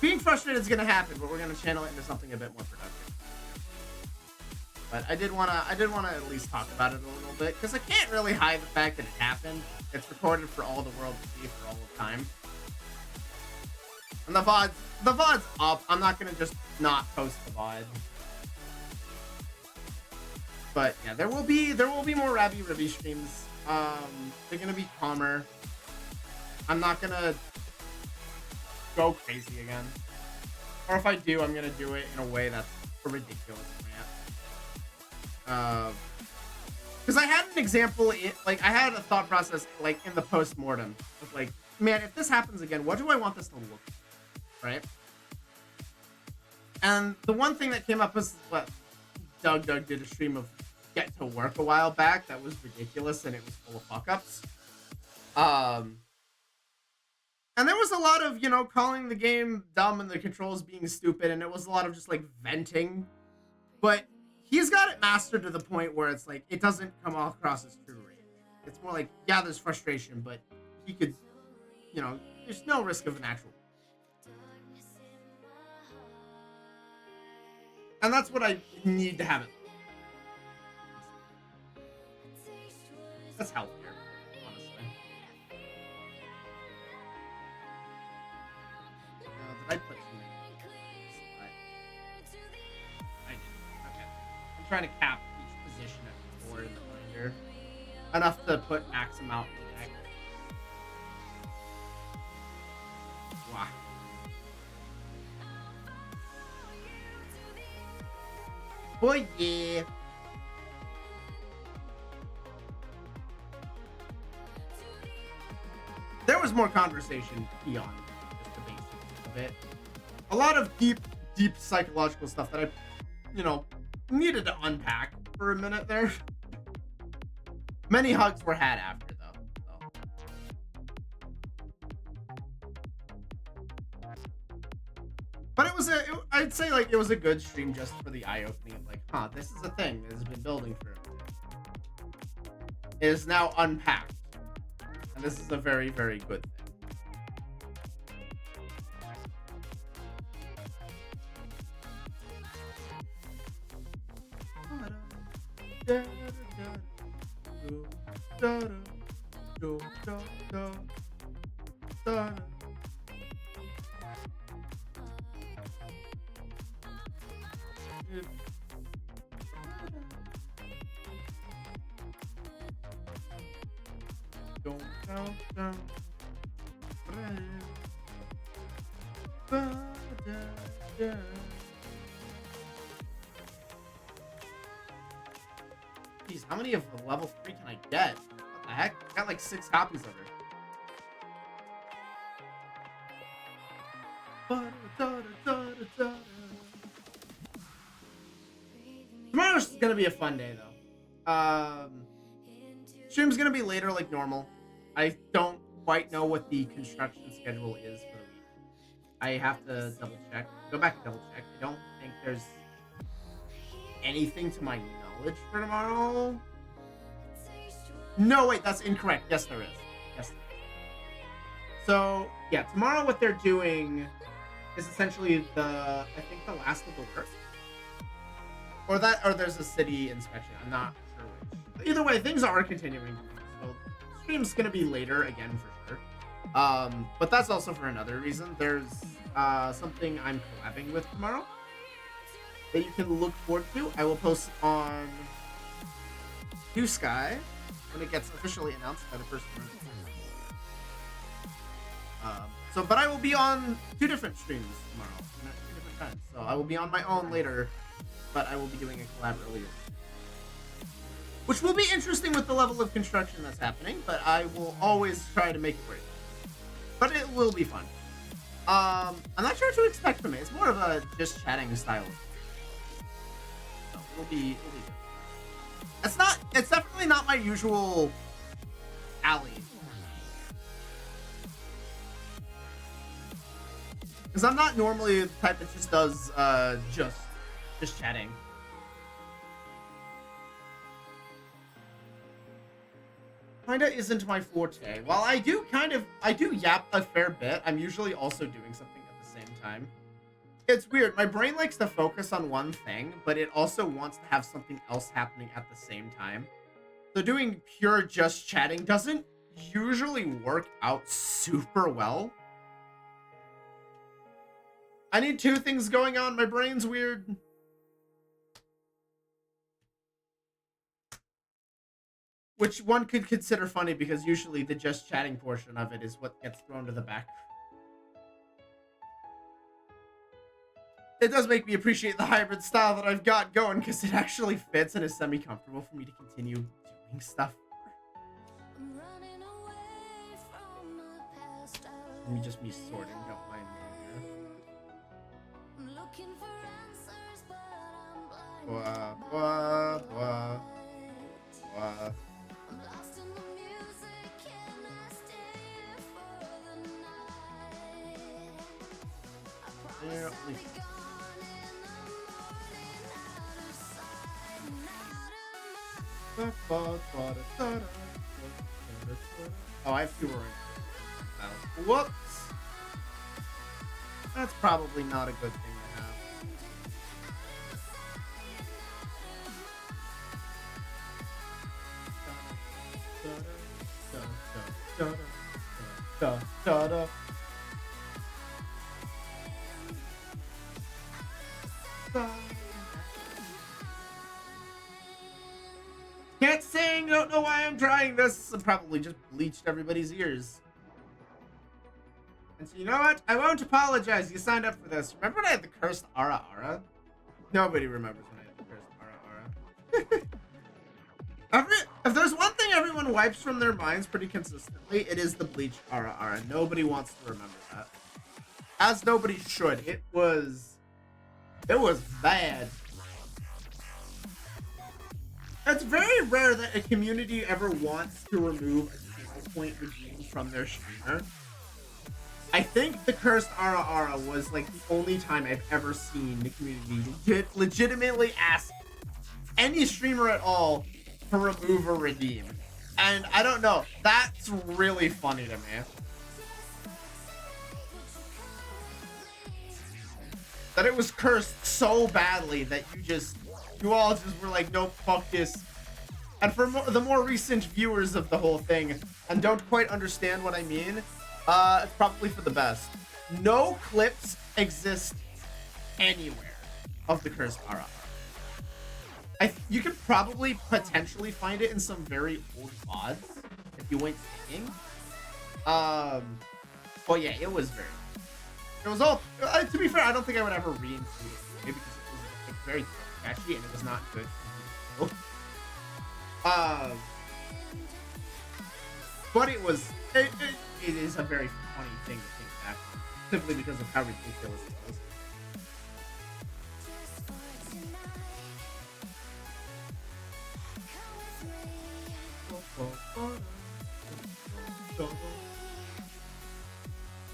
Being frustrated is gonna happen, but we're gonna channel it into something a bit more productive. But I did wanna at least talk about it a little bit, because I can't really hide the fact that it happened. It's recorded for all the world to see for all the time. And the VOD's up. I'm not gonna just not post the VOD. But yeah, there will be more Rabby Ribby streams. They're gonna be calmer. I'm not gonna go crazy again. Or if I do, I'm gonna do it in a way that's a ridiculous rant. Because I had an example, I had a thought process, in the post-mortem. Of like, man, if this happens again, what do I want this to look like? Right? And the one thing that came up was what Doug did a stream of Get to Work a while back that was ridiculous, and it was full of fuck-ups. And there was a lot of, calling the game dumb and the controls being stupid, and it was a lot of just, venting. But he's got it mastered to the point where it's it doesn't come across as true rage. It's more like, yeah, there's frustration, but he could, there's no risk of an actual. And that's what I need to have it. That's healthier, honestly. Did I put too many? I'm trying to cap each position at 4 in the binder. Enough to put max amount in the deck. Wow. Boy, yeah. There was more conversation beyond just the basics of it. A lot of deep psychological stuff that I, needed to unpack for a minute there. Many hugs were had after, though. But I'd say, like, it was a good stream just for the eye-opening of, like, this is a thing that has been building for a minute. It is now unpacked. And this is a very, very good thing. Jeez, how many of the level 3 can I get? What the heck? I got like 6 copies of her. Tomorrow's gonna be a fun day, though. Stream's gonna be later like normal. I don't quite know what the construction schedule is for the week. I have to double check. Go back and double check. I don't think there's anything to my knowledge for tomorrow. No, wait, that's incorrect. Yes, there is. Yes, there is. So, yeah, tomorrow what they're doing is essentially I think the last of the work. Or there's a city inspection. I'm not sure which. But either way, things are continuing. So, stream's gonna be later again for sure. But that's also for another reason. There's something I'm collabing with tomorrow that you can look forward to. I will post on New Sky when it gets officially announced by the person. But I will be on 2 different streams tomorrow, 2 different times. So I will be on my own later, but I will be doing a collab earlier, which will be interesting with the level of construction that's happening. But I will always try to make it work. But it will be fun. I'm not sure what to expect from it. It's more of a just chatting style. So it'll be good. It's definitely not my usual alley. Because I'm not normally the type that just does just chatting. Kinda isn't my forte. While I do yap a fair bit, I'm usually also doing something at the same time. It's weird. My brain likes to focus on one thing, but it also wants to have something else happening at the same time. So doing pure just chatting doesn't usually work out super well. I need 2 things going on. My brain's weird. Which one could consider funny because usually the just chatting portion of it is what gets thrown to the back. It does make me appreciate the hybrid style that I've got going because it actually fits and is semi-comfortable for me to continue doing stuff. Just me sorting, don't mind me here. Blah, blah, blah, blah. Yeah, oh, I have 2 more. Whoops. That's probably not a good thing to have. trying. Don't know why I'm trying this. I probably just bleached everybody's ears. And so you know what? I won't apologize. You signed up for this. Remember when I had the cursed Ara Ara? Nobody remembers when I had the cursed Ara Ara. If there's one thing everyone wipes from their minds pretty consistently, it is the bleached Ara Ara. Nobody wants to remember that. As nobody should. It was bad. It's very rare that a community ever wants to remove a single point regime from their streamer. I think the cursed Ara Ara was like the only time I've ever seen the community legitimately ask any streamer at all to remove or redeem. And I don't know, that's really funny to me. That it was cursed so badly that you all just were like, no, fuck this. And for the more recent viewers of the whole thing and don't quite understand what I mean, it's probably for the best. No clips exist anywhere of the cursed Ara. You could probably potentially find it in some very old VODs if you went digging. But yeah, it was all. To be fair, I don't think I would ever re-include it because it was like, very catchy and it was not good. But it is a very funny thing to think back on, simply because of how ridiculous it was.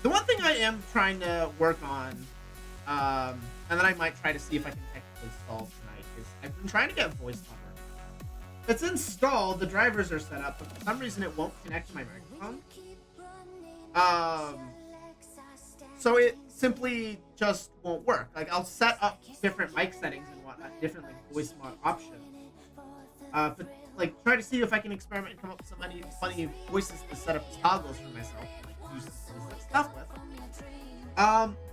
The one thing I am trying to work on, and then I might try to see if I can technically solve tonight, is I've been trying to get voice on. It's installed, the drivers are set up, but for some reason it won't connect to my microphone. So it simply just won't work. Like, I'll set up different mic settings and whatnot, different like voice mod options. But like try to see if I can experiment and come up with some funny voices to set up as toggles for myself, and, like use that stuff with.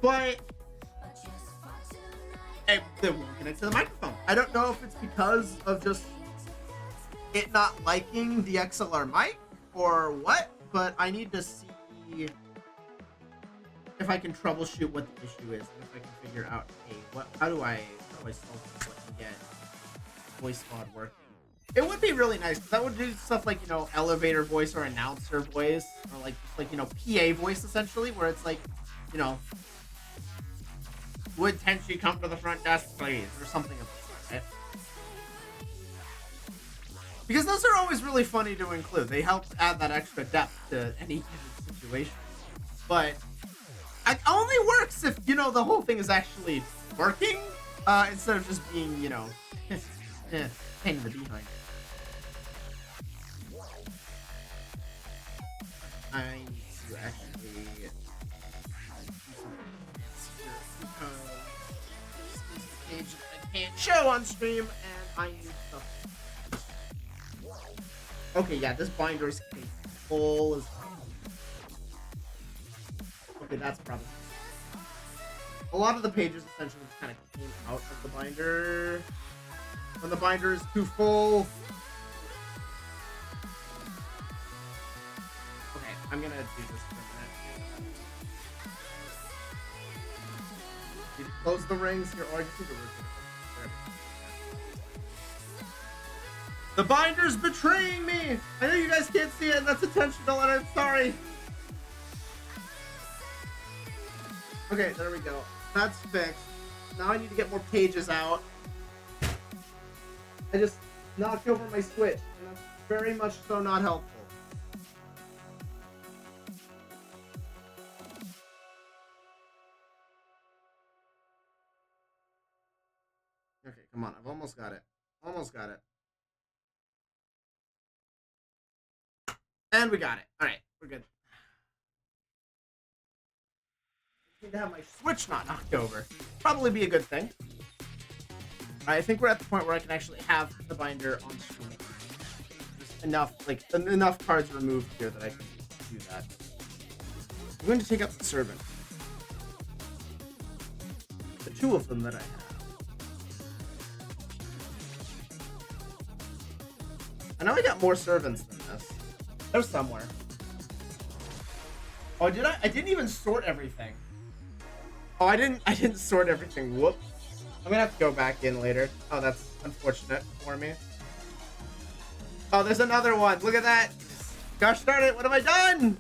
But it won't connect to the microphone. I don't know if it's because of just it not liking the XLR mic or what, but I need to see if I can troubleshoot what the issue is and if I can figure out, hey, how do I solve this and get voice mod working. It would be really nice because that would do stuff like, you know, elevator voice or announcer voice, or like just like, you know, PA voice essentially, where it's like, you know, would Tenchi come to the front desk, please, or something of the sort, right? Because those are always really funny to include. They help add that extra depth to any given situation. But it only works if, you know, the whole thing is actually working, instead of just being, you know, pain in the behind. I need to actually do something because this is the page that I can't show on stream, and I need stuff. Okay, yeah, this binder is full as okay, that's probably. A lot of the pages essentially just kind of came out of the binder when the binder is too full. Okay, I'm gonna do this for a minute. Did you close the rings here? Oh, I just need to rotate it. The binder's betraying me! I know you guys can't see it, and that's intentional, and I'm sorry. Okay, there we go. That's fixed. Now I need to get more pages out. I just knocked over my Switch, and that's very much so not helpful. Okay, come on. I've almost got it. Almost got it. And we got it. Alright, we're good. I need to have my Switch not knocked over. Probably be a good thing. I think we're at the point where I can actually have the binder on screen. Just enough cards removed here that I can do that. I'm going to take up the servant. The two of them that I have. I know I got more servants than this. They're somewhere. Oh, did I? I didn't even sort everything. Oh, I didn't sort everything. Whoops. I'm gonna have to go back in later. Oh, that's unfortunate for me. Oh, there's another one. Look at that. Gosh darn it, what have I done?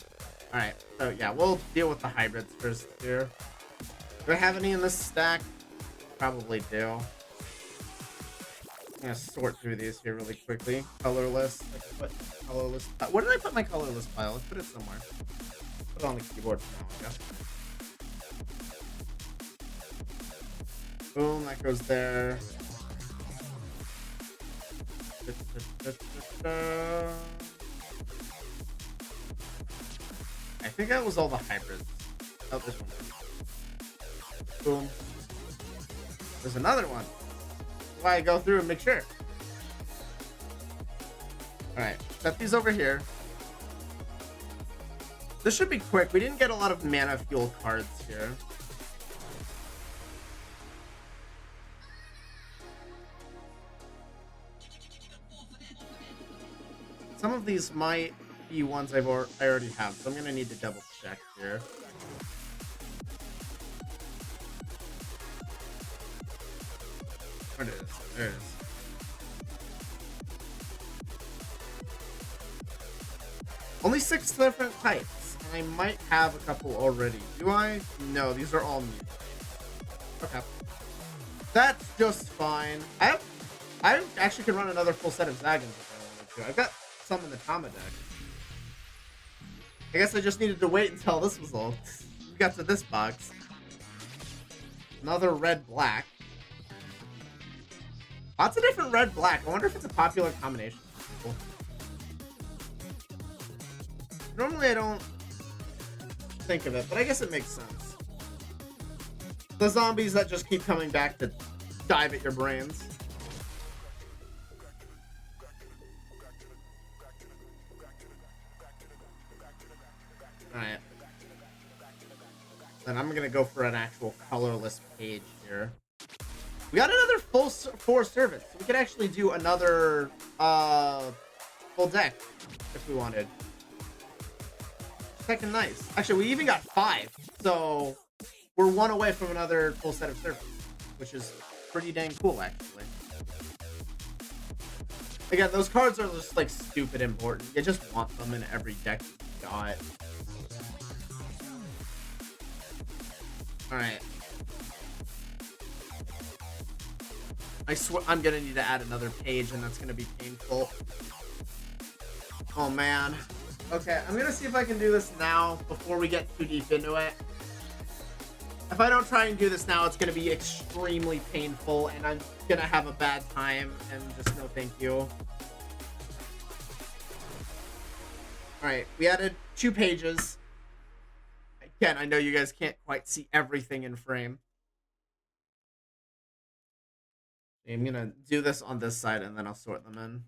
All right, so yeah, we'll deal with the hybrids first here. Do I have any in this stack? Probably do. I'm gonna sort through these here really quickly. Colorless. I can put colorless. Where did I put my colorless pile? Let's put it somewhere. Put it on the keyboard for now, I guess. Boom, that goes there. I think that was all the hybrids. Oh, this one. Boom. There's another one. That's why I go through and make sure. Alright, set these over here. This should be quick. We didn't get a lot of mana fuel cards here. Some of these might be ones I already have, so I'm gonna need to double check here. Where it is? There it is. Only 6 different types, and I might have a couple already. Do I? No, these are all new. Okay. That's just fine. I actually could run another full set of Zagans if I wanted to. I've got some in the Tama deck. I guess I just needed to wait until this was all. We got to this box. Another red-black. Lots of different red-black. I wonder if it's a popular combination. Cool. Normally I don't think of it, but I guess it makes sense. The zombies that just keep coming back to dive at your brains. Alright. Then I'm gonna go for an actual colorless page here. We got another full 4 servants. So we could actually do another full deck if we wanted. Second nice. Actually, we even got 5. So we're 1 away from another full set of servants, which is pretty dang cool, actually. Again, those cards are just like stupid important. You just want them in every deck you got. Alright. I swear I'm gonna need to add another page, and that's gonna be painful. Oh man. Okay, I'm gonna see if I can do this now before we get too deep into it. If I don't try and do this now, it's gonna be extremely painful, and I'm gonna have a bad time, and just no thank you. Alright, we added 2 pages. Again, I know you guys can't quite see everything in frame. I'm gonna do this on this side, and then I'll sort them in.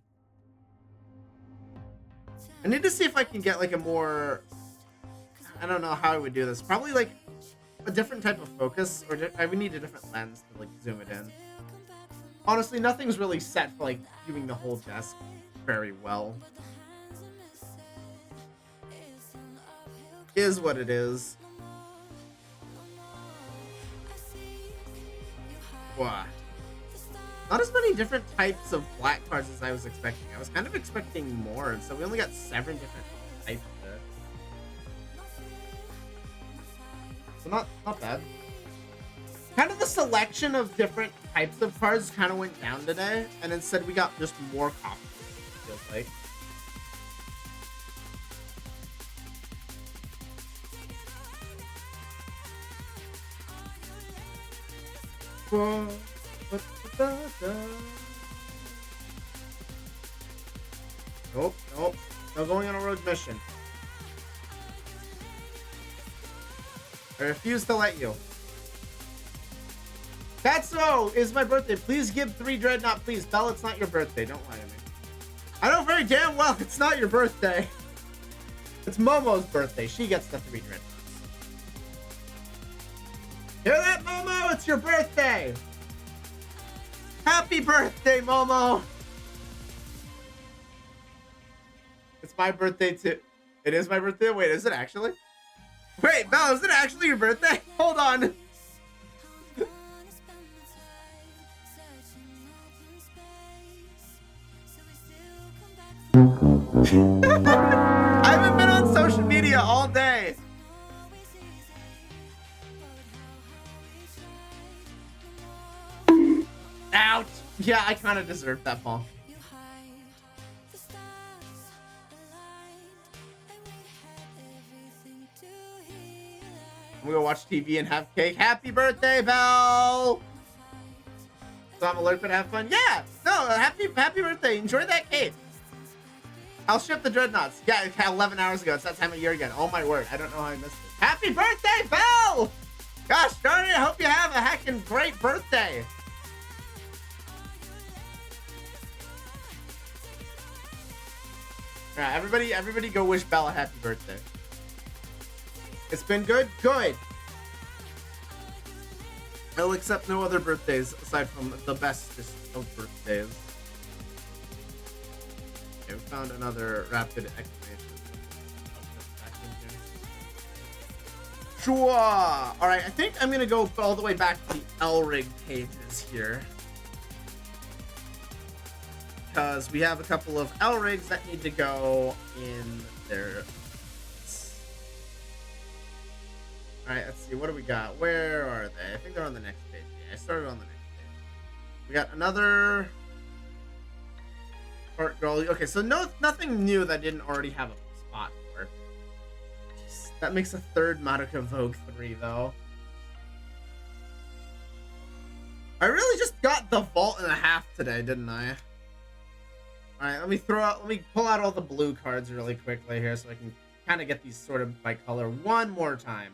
I need to see if I can get like a more... I don't know how I would do this. Probably like a different type of focus, or I would need a different lens to like zoom it in. Honestly, nothing's really set for like viewing the whole desk very well. Is what it is. Wow. Not as many different types of black cards as I was expecting. I was kind of expecting more, and so we only got 7 different types there. So not bad. Kind of the selection of different types of cards kind of went down today, and instead we got just more copies, it feels like. Whoa. Nope, nope. No going on a rogue mission. I refuse to let you. Katsuo is my birthday. Please give 3 Dreadnought, please. Bell, it's not your birthday. Don't lie to me. I know very damn well it's not your birthday. It's Momo's birthday. She gets the 3 Dreadnoughts. Hear that, Momo? It's your birthday. Happy birthday, Momo! It's my birthday too. It is my birthday? Wait, is it actually? Wait, Belle, is it actually your birthday? Hold on. I haven't been on social media all day. Ouch. Yeah, I kind of deserved that ball. I'm gonna watch TV and have cake. Happy birthday, Belle! So I'm alert but have fun. Yeah! No, happy birthday. Enjoy that cake. I'll ship the dreadnoughts. Yeah, 11 hours ago. It's that time of year again. Oh my word. I don't know how I missed it. Happy birthday, Belle! Gosh darn it. I hope you have a heckin' great birthday. Alright, everybody go wish Belle a happy birthday. It's been good? Good. I'll accept no other birthdays aside from the bestest of birthdays. Okay, we found another rapid exclamation. Sure. Alright, I think I'm gonna go all the way back to the L-Rig pages here. Because we have a couple of L-Rigs that need to go in there. Alright, let's see. What do we got? Where are they? I think they're on the next page. Yeah, I started on the next page. We got another Art Girl. Okay, so nothing new that I didn't already have a spot for. That makes a third Madoka Vogue 3, though. I really just got the vault and a half today, didn't I? Alright, let me pull out all the blue cards really quickly here so I can kind of get these sorted by color one more time.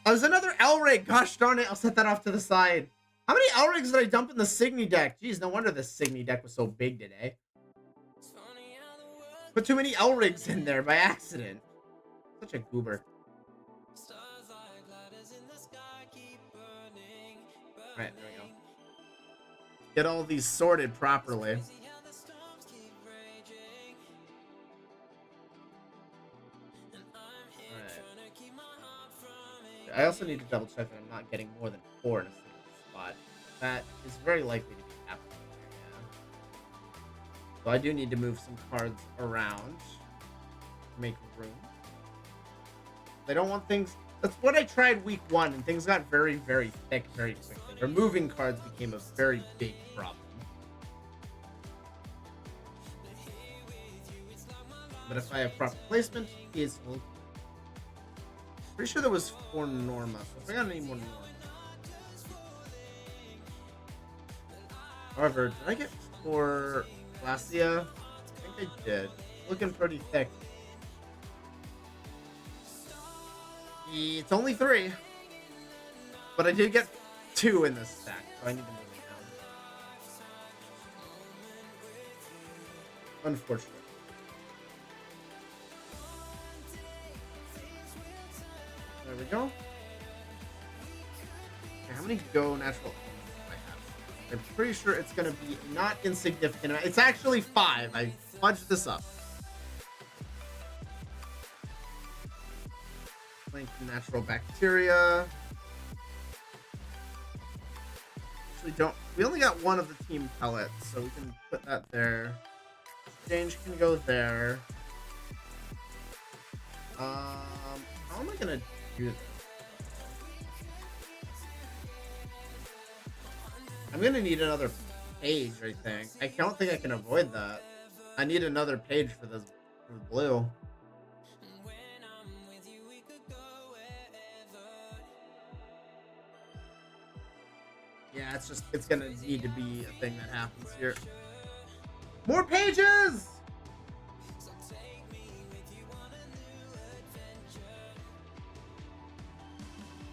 Oh, there's another L-Rig. Gosh darn it. I'll set that off to the side. How many L-Rigs did I dump in the Signy deck? Jeez, no wonder the Signy deck was so big today. Put too many L-Rigs in there by accident. Such a goober. Alright, there we go. Get all these sorted properly. I also need to double check that I'm not getting more than 4 in a single spot. That is very likely to be happening here, yeah. So I do need to move some cards around to make room. I don't want things... That's what I tried week 1, and things got very, very thick very quickly. Removing cards became a very big problem. But if I have proper placement, it's will. Pretty sure there was 4 Norma, so if I got any more Norma. However, did I get 4 Glacia? I think I did. Looking pretty thick. It's only 3. But I did get 2 in this stack, so I need to move it down. Unfortunate. There we go. Okay, how many Go natural elements do I have? I'm pretty sure it's going to be not insignificant. It's actually 5. I fudged this up. Link natural bacteria. Actually, don't. We only got 1 of the team pellets, so we can put that there. Exchange can go there. How am I going to do this? I'm going to need another page, I think. I don't think I can avoid that. I need another page for this for the blue. Yeah, it's gonna need to be a thing that happens here. More pages!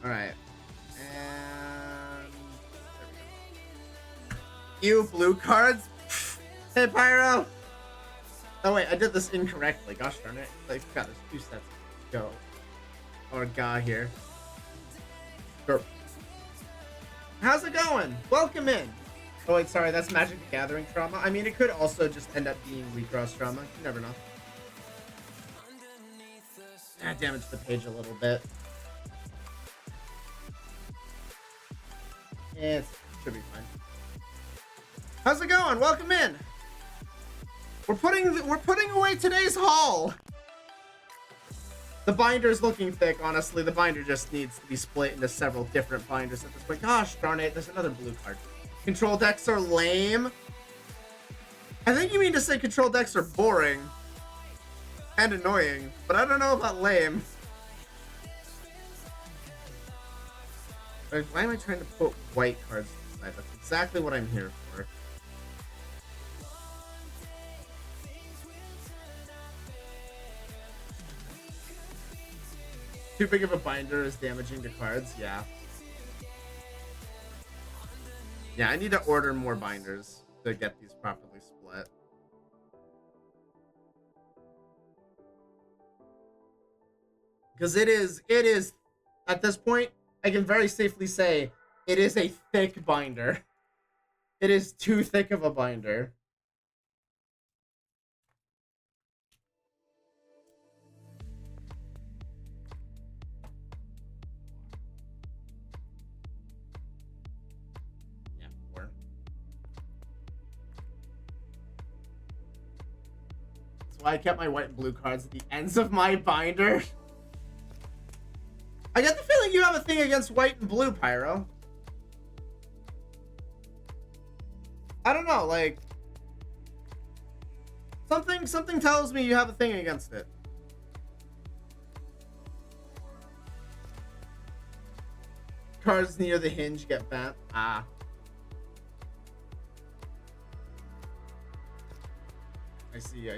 Alright. And there we go. Ew, blue cards? Hey, Pyro! Oh wait, I did this incorrectly. Gosh darn it. I forgot there's 2 sets. Go. Or Ga here. Sure. How's it going? Welcome in. Oh wait, sorry, that's Magic the Gathering trauma. I mean, it could also just end up being recross trauma. You never know. Damage the page a little bit. Yeah, it should be fine. How's it going? Welcome in. We're putting away today's haul. The binder's looking thick, honestly. The binder just needs to be split into several different binders at this point. Gosh darn it, there's another blue card. Control decks are lame. I think you mean to say control decks are boring and annoying, but I don't know about lame. Why am I trying to put white cards inside? That's exactly what I'm here for. Too big of a binder is damaging to cards, yeah. Yeah, I need to order more binders to get these properly split. Because it is, at this point, I can very safely say, it is a thick binder. It is too thick of a binder. Yeah, 4. That's why I kept my white and blue cards at the ends of my binder. I get the feeling you have a thing against white and blue, Pyro. I don't know, like... Something tells me you have a thing against it. Cards near the hinge get bent. Ah. I see.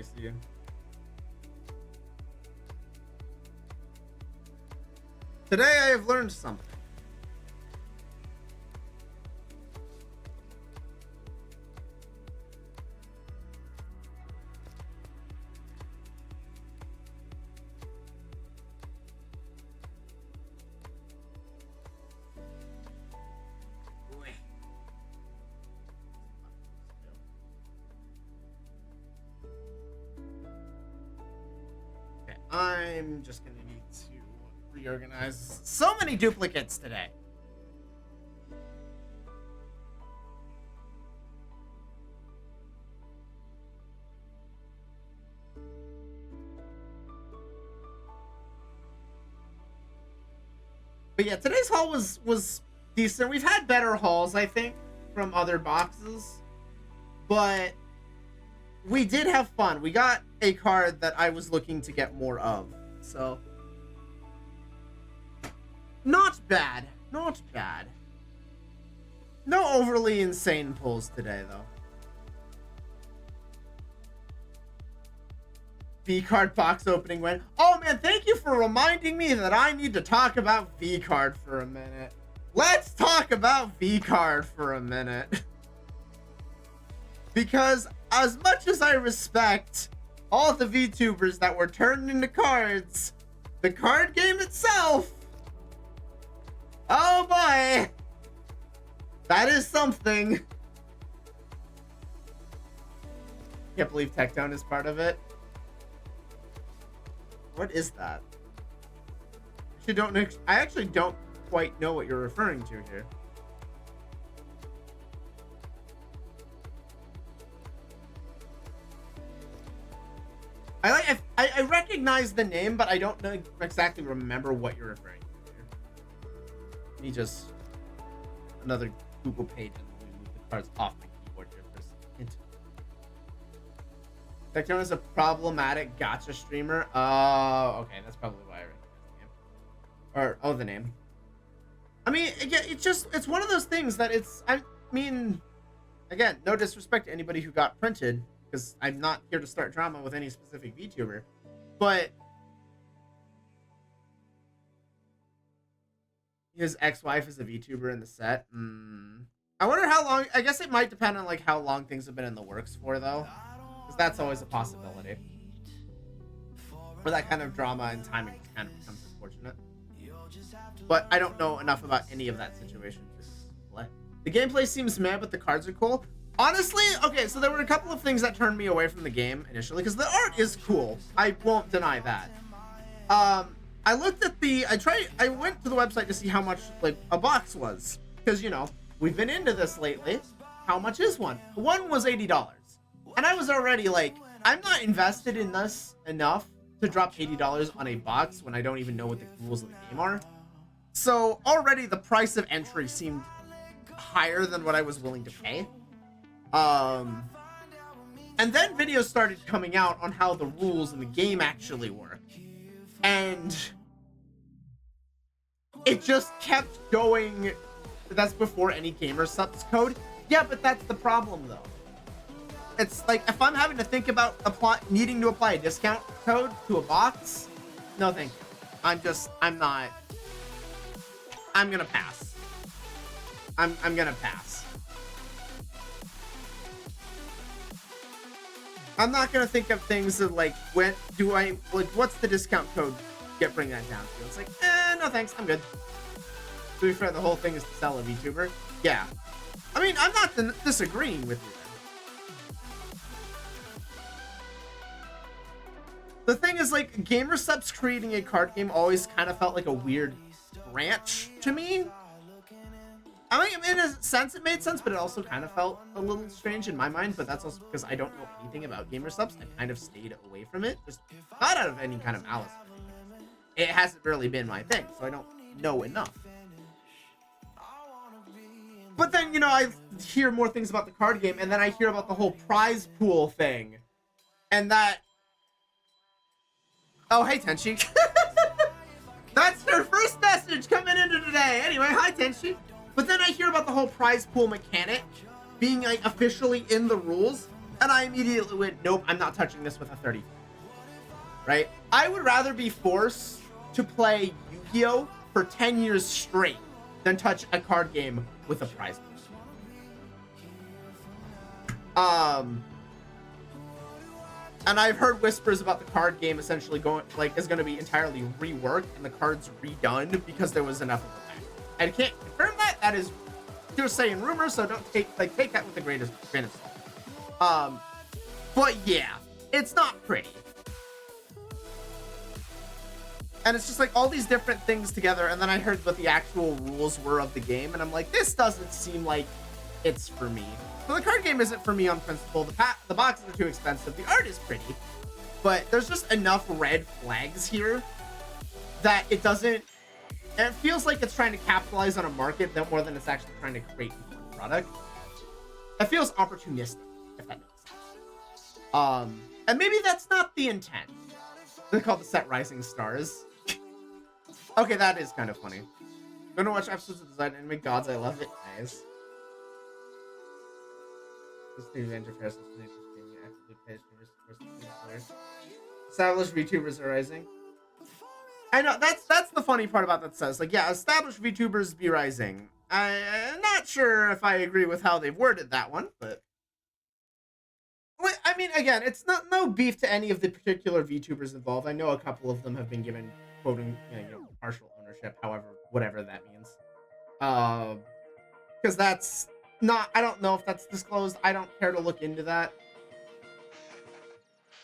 Today I have learned something. Okay, I'm just gonna need to reorganize. So many duplicates today. But yeah, today's haul was decent. We've had better hauls, I think, from other boxes, but we did have fun. We got a card that I was looking to get more of, so not bad. Not bad. No overly insane pulls today, though. V-card box opening went. Oh man, thank you for reminding me that I need to talk about V-card for a minute. Let's talk about V-card for a minute. Because as much as I respect all the VTubers that were turned into cards, the card game itself, oh boy, that is something. Can't believe Tectone is part of it. What is that? I actually don't quite know what you're referring to here. I recognize the name, but I don't know exactly remember what you're referring to here. Let me just another Google page and move the cards off my keyboard here for a second. Tectone is a problematic gacha streamer. Oh, okay, that's probably why I recognize the name. Or the name. I mean, again, it's one of those things that I mean, again, no disrespect to anybody who got printed, because I'm not here to start drama with any specific VTuber, but his ex-wife is a VTuber in the set. I wonder how long. I guess it might depend on like how long things have been in the works for, though, because that's always a possibility. For that kind of drama and timing kind of becomes unfortunate. But I don't know enough about any of that situation to play. The gameplay seems meh, but the cards are cool. Honestly, okay, so there were a couple of things that turned me away from the game initially, because the art is cool. I won't deny that. I looked at I went to the website to see how much, like, a box was. Because, you know, we've been into this lately. How much is one? One was $80. And I was already like, I'm not invested in this enough to drop $80 on a box when I don't even know what the rules of the game are. So already the price of entry seemed higher than what I was willing to pay. And then videos started coming out on how the rules in the game actually work. And it just kept going. That's before any gamer subs code. Yeah, but that's the problem though. It's like, if I'm having to think about needing to apply a discount code to a box, no thank you. I'm gonna pass. I'm gonna pass. I'm not gonna think of things that, like, what's the discount code bring that down to? It's like, no thanks, I'm good. To be fair, the whole thing is to sell a VTuber. Yeah. I mean, I'm not disagreeing with you. The thing is, like, gamer subs creating a card game always kind of felt like a weird branch to me. I mean, in a sense, it made sense, but it also kind of felt a little strange in my mind. But that's also because I don't know anything about gamer subs. I kind of stayed away from it, just not out of any kind of malice. It hasn't really been my thing, so I don't know enough. But then, you know, I hear more things about the card game, and then I hear about the whole prize pool thing, and that. Oh, hey, Tenchi. That's her first message coming into today. Anyway, hi, Tenchi. But then I hear about the whole prize pool mechanic being, like, officially in the rules, and I immediately went, nope, I'm not touching this with a 30. Right? I would rather be forced to play Yu-Gi-Oh! For 10 years straight than touch a card game with a prize pool. And I've heard whispers about the card game essentially is going to be entirely reworked and the cards redone because there was enough of it. I can't confirm that. That is just saying rumors, so don't take that with the greatest grain of salt. But yeah, it's not pretty. And it's just like all these different things together, and then I heard what the actual rules were of the game, and I'm like, this doesn't seem like it's for me. So the card game isn't for me on principle. The boxes are too expensive. The art is pretty, but there's just enough red flags here that it doesn't. It feels like it's trying to capitalize on a market more than it's actually trying to create a product. It feels opportunistic, if that makes sense. And maybe that's not the intent. They call the set Rising Stars. Okay, that is kind of funny. I'm gonna watch episodes of Design Anime Gods. I love it. Nice. This new interface is being actively paid for established VTubers are rising. I know that's the funny part about that says, like, yeah, established VTubers be rising. I'm not sure if I agree with how they've worded that one, but I mean, again, it's no beef to any of the particular VTubers involved. I know a couple of them have been given quoting, partial ownership, whatever that means. Because that's not, I don't know if that's disclosed. I don't care to look into that.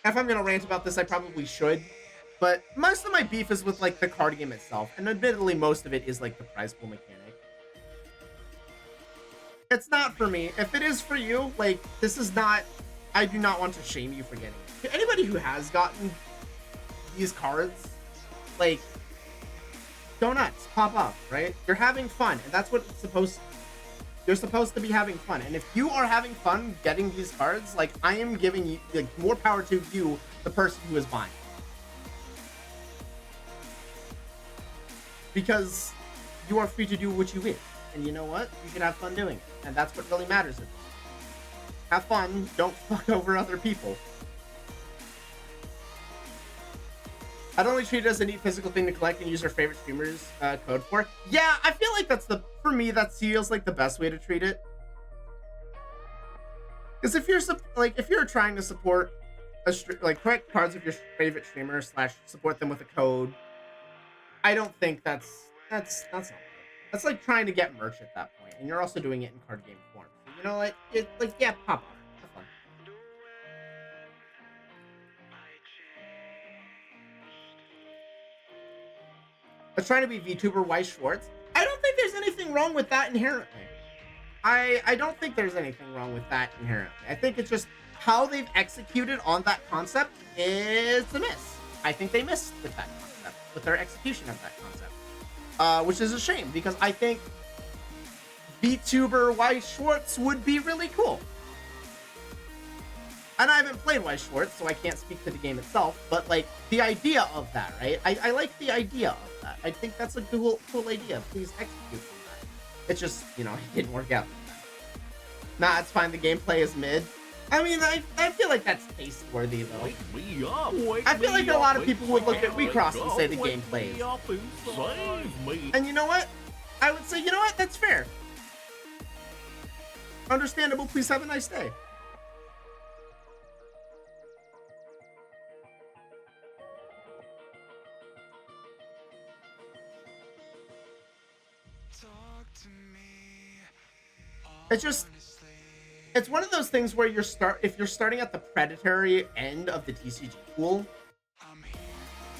If I'm gonna rant about this, I probably should. But most of my beef is with, like, the card game itself. And admittedly, most of it is, like, the prize pool mechanic. It's not for me. If it is for you, like, this is not... I do not want to shame you for getting it. To anybody who has gotten these cards, like, go nuts. Pop up, right? You're having fun. And that's what it's supposed to be. You're supposed to be having fun. And if you are having fun getting these cards, like, I am giving you, like, more power to you, the person who is buying. Because you are free to do what you wish. And you know what? You can have fun doing it. And that's what really matters. Have fun. Don't fuck over other people. I'd only treat it as a neat physical thing to collect and use our favorite streamers' code for. Yeah, I feel like for me, that feels like the best way to treat it. Because if you're trying to support collect cards of your favorite streamer / support them with a code, I don't think that's not good. That's like trying to get merch at that point, and you're also doing it in card game form. So, you know, yeah, pop art. Have fun. Let's try to be VTuber Weiss Schwartz. I don't think there's anything wrong with that inherently. I don't think there's anything wrong with that inherently. I think it's just how they've executed on that concept is a miss. I think they missed with that concept, with their execution of that concept, which is a shame because I think VTuber Weiss Schwartz would be really cool. And I haven't played Weiss Schwartz, so I can't speak to the game itself, but like the idea of that, right? I like the idea of that. I think that's a cool idea. Please execute on that. It's just, you know, it didn't work out. Nah, it's fine. The gameplay is mid. I mean, I feel like that's taste-worthy, though. I feel like a lot of people would look at WeCross and say the gameplay is. And you know what? I would say, you know what? That's fair. Understandable. Please have a nice day. It's just, it's one of those things where if you're starting at the predatory end of the TCG pool,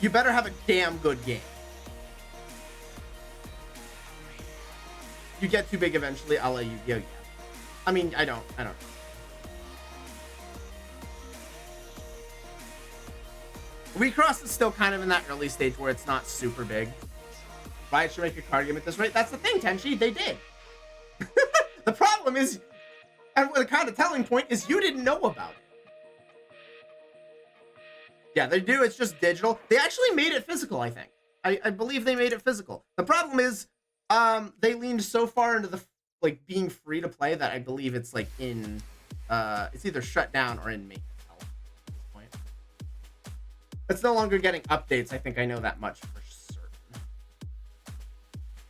you better have a damn good game. You get too big eventually, I'll let you go. I mean, I don't. Recross is still kind of in that early stage where it's not super big. Riot should make a card game at this rate. That's the thing, Tenchi, they did. The problem is, and the kind of telling point is you didn't know about it. Yeah, they do. It's just digital. They actually made it physical, I think. I believe they made it physical. The problem is, they leaned so far into the like being free to play that I believe it's like in, it's either shut down or in maintenance at this point. It's no longer getting updates. I think I know that much for certain.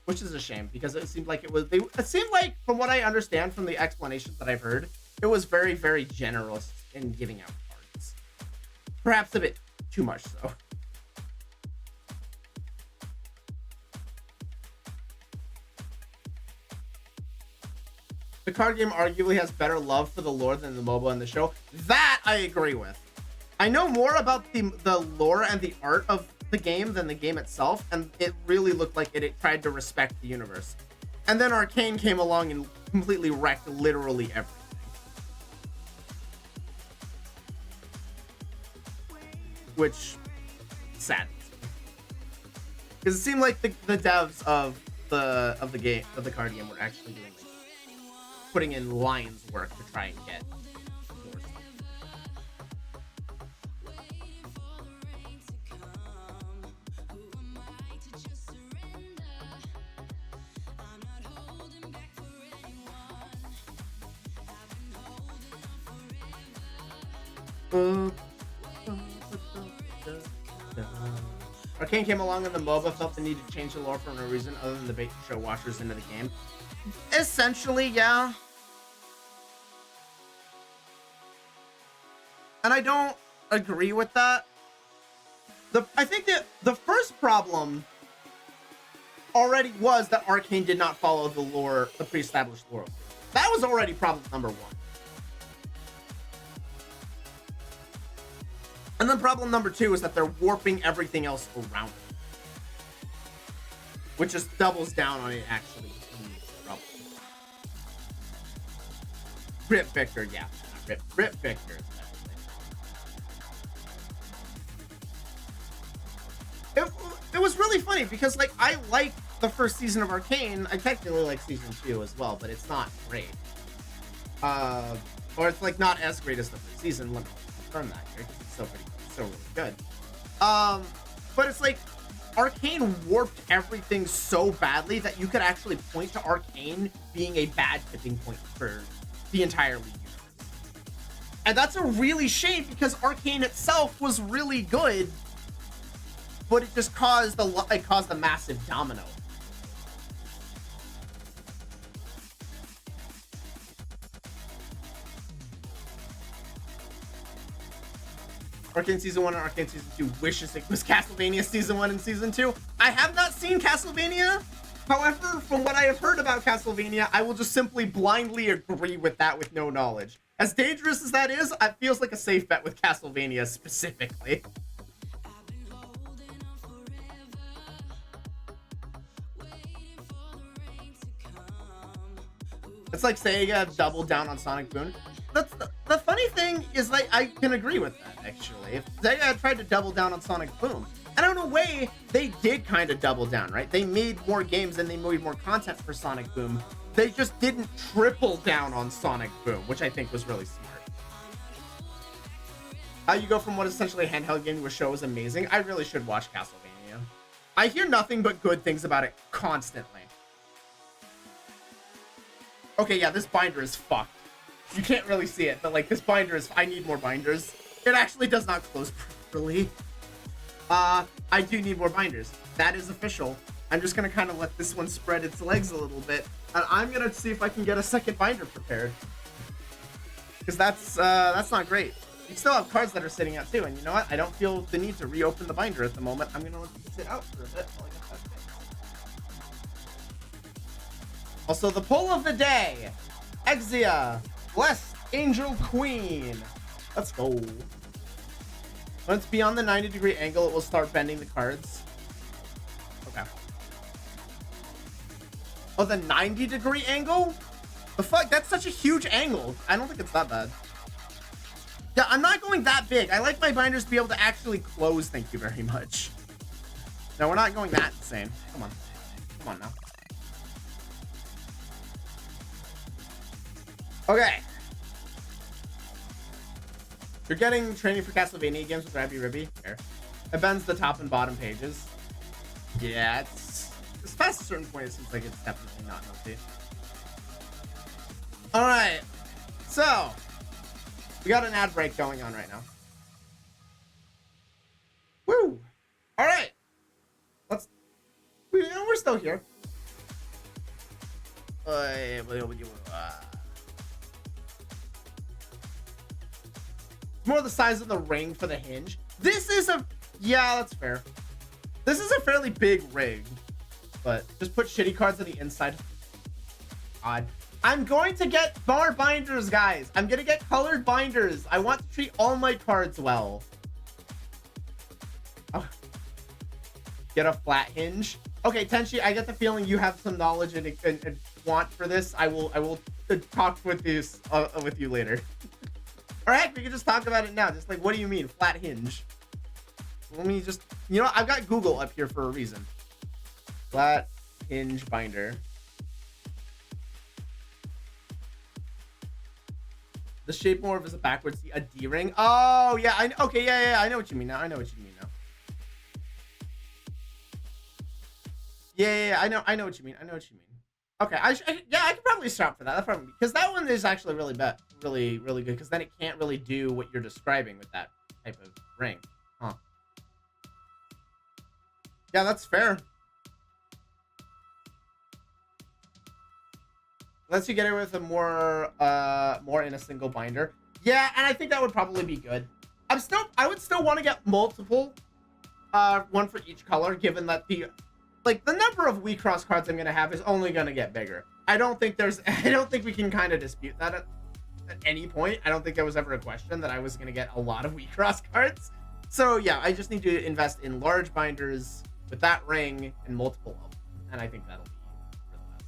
Which is a shame because it seemed like it seemed like, from what I understand from the explanations that I've heard, it was very, very generous in giving out cards. Perhaps a bit too much so. The card game arguably has better love for the lore than the MOBA in the show. That I agree with. I know more about the lore and the art of the game than the game itself, and it really looked like it tried to respect the universe. And then Arcane came along and completely wrecked literally everything. Which saddens me. Because it seemed like the devs of the card game were actually doing like, putting in lion's work to try and get more stuff. Arcane came along and the MOBA felt the need to change the lore for no reason other than the bait to show watchers into the game. Essentially, yeah. And I don't agree with that. I think that the first problem already was that Arcane did not follow the lore, the pre-established lore. That was already problem number one. And then problem number two is that they're warping everything else around it. Which just doubles down on it actually being trouble. Rip Victor, yeah. Rip Victor. It was really funny because like I like the first season of Arcane. I technically like season 2 as well, but it's not great. Or it's like not as great as the first season. Let me confirm that here because it's so really good. But it's like Arcane warped everything so badly that you could actually point to Arcane being a bad tipping point for the entire League universe. And that's a really shame because Arcane itself was really good, but it just caused a massive domino. Arcane Season 1 and Arcane Season 2 wishes it was Castlevania Season 1 and Season 2. I have not seen Castlevania, However, from what I have heard about Castlevania, I will just simply blindly agree with that with no knowledge. As dangerous as that is, it feels like a safe bet with Castlevania specifically. It's like Sega doubled down on Sonic Boom. The funny thing is, like, I can agree with that, actually. If Sega had tried to double down on Sonic Boom, and in a way, they did kind of double down, right? They made more games and they made more content for Sonic Boom. They just didn't triple down on Sonic Boom, which I think was really smart. How you go from what is essentially a handheld game to a show is amazing. I really should watch Castlevania. I hear nothing but good things about it constantly. Okay, yeah, this binder is fucked. You can't really see it, but like this binder is, I need more binders. It actually does not close properly. I do need more binders. That is official. I'm just gonna kind of let this one spread its legs a little bit, and I'm gonna see if I can get a second binder prepared. Because that's not great. We still have cards that are sitting out too, and you know what? I don't feel the need to reopen the binder at the moment. I'm gonna let it sit out for a bit while I get that fixed. Also, the poll of the day. Exia, Blessed Angel Queen. Let's go. When it's beyond the 90-degree angle, it will start bending the cards. Okay. Oh, the 90-degree angle? The fuck? That's such a huge angle. I don't think it's that bad. Yeah, I'm not going that big. I like my binders to be able to actually close. Thank you very much. No, we're not going that insane. Come on. Come on now. Okay. You're getting training for Castlevania games with Rabby Ribby. Here. It bends the top and bottom pages. Yeah, it's past a certain point, it seems like it's definitely not healthy. Alright. So, we got an ad break going on right now. Woo! Alright. We're still here. More the size of the ring for the hinge. This is yeah, that's fair. This is a fairly big ring, but just put shitty cards on the inside. Odd. I'm going to get bar binders, guys. I'm gonna get colored binders. I want to treat all my cards well. Oh. Get a flat hinge. Okay, Tenchi, I get the feeling you have some knowledge and want for this. I will talk with you later. All right, we can just talk about it now. Just like, what do you mean, flat hinge? Let me just, you know, I've got Google up here for a reason. Flat hinge binder. The shape more of is a backwards C, a D ring. Oh yeah, okay, yeah, I know what you mean now. I know what you mean now. Yeah, I know what you mean. Okay, I could probably stop for that. That's probably because that one is actually really good. Because then it can't really do what you're describing with that type of ring, huh? Yeah, that's fair. Lets you get it with a more in a single binder. Yeah, and I think that would probably be good. I would still want to get multiple, one for each color, given that the number of Wii Cross cards I'm gonna have is only gonna get bigger. I don't think we can kind of dispute that at any point. I don't think there was ever a question that I was gonna get a lot of Wii Cross cards. So yeah, I just need to invest in large binders with that ring and multiple of them, and I think that'll be for the best.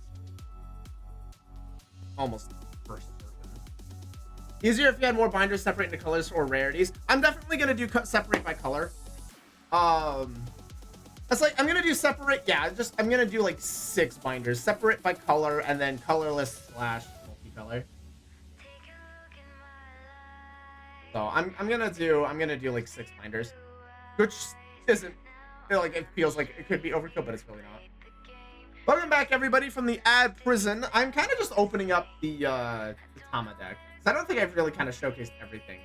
Almost first certain. Easier if you had more binders separate into colors or rarities. I'm definitely gonna do separate by color. That's like, I'm gonna do separate, yeah, I'm gonna do like 6 binders, separate by color, and then colorless / multicolor. So I'm gonna do like 6 binders, which isn't, like, it feels like it could be overkill, but it's really not. Welcome back, everybody, from the ad prison. I'm kind of just opening up the Tama deck, because I don't think I've really kind of showcased everything.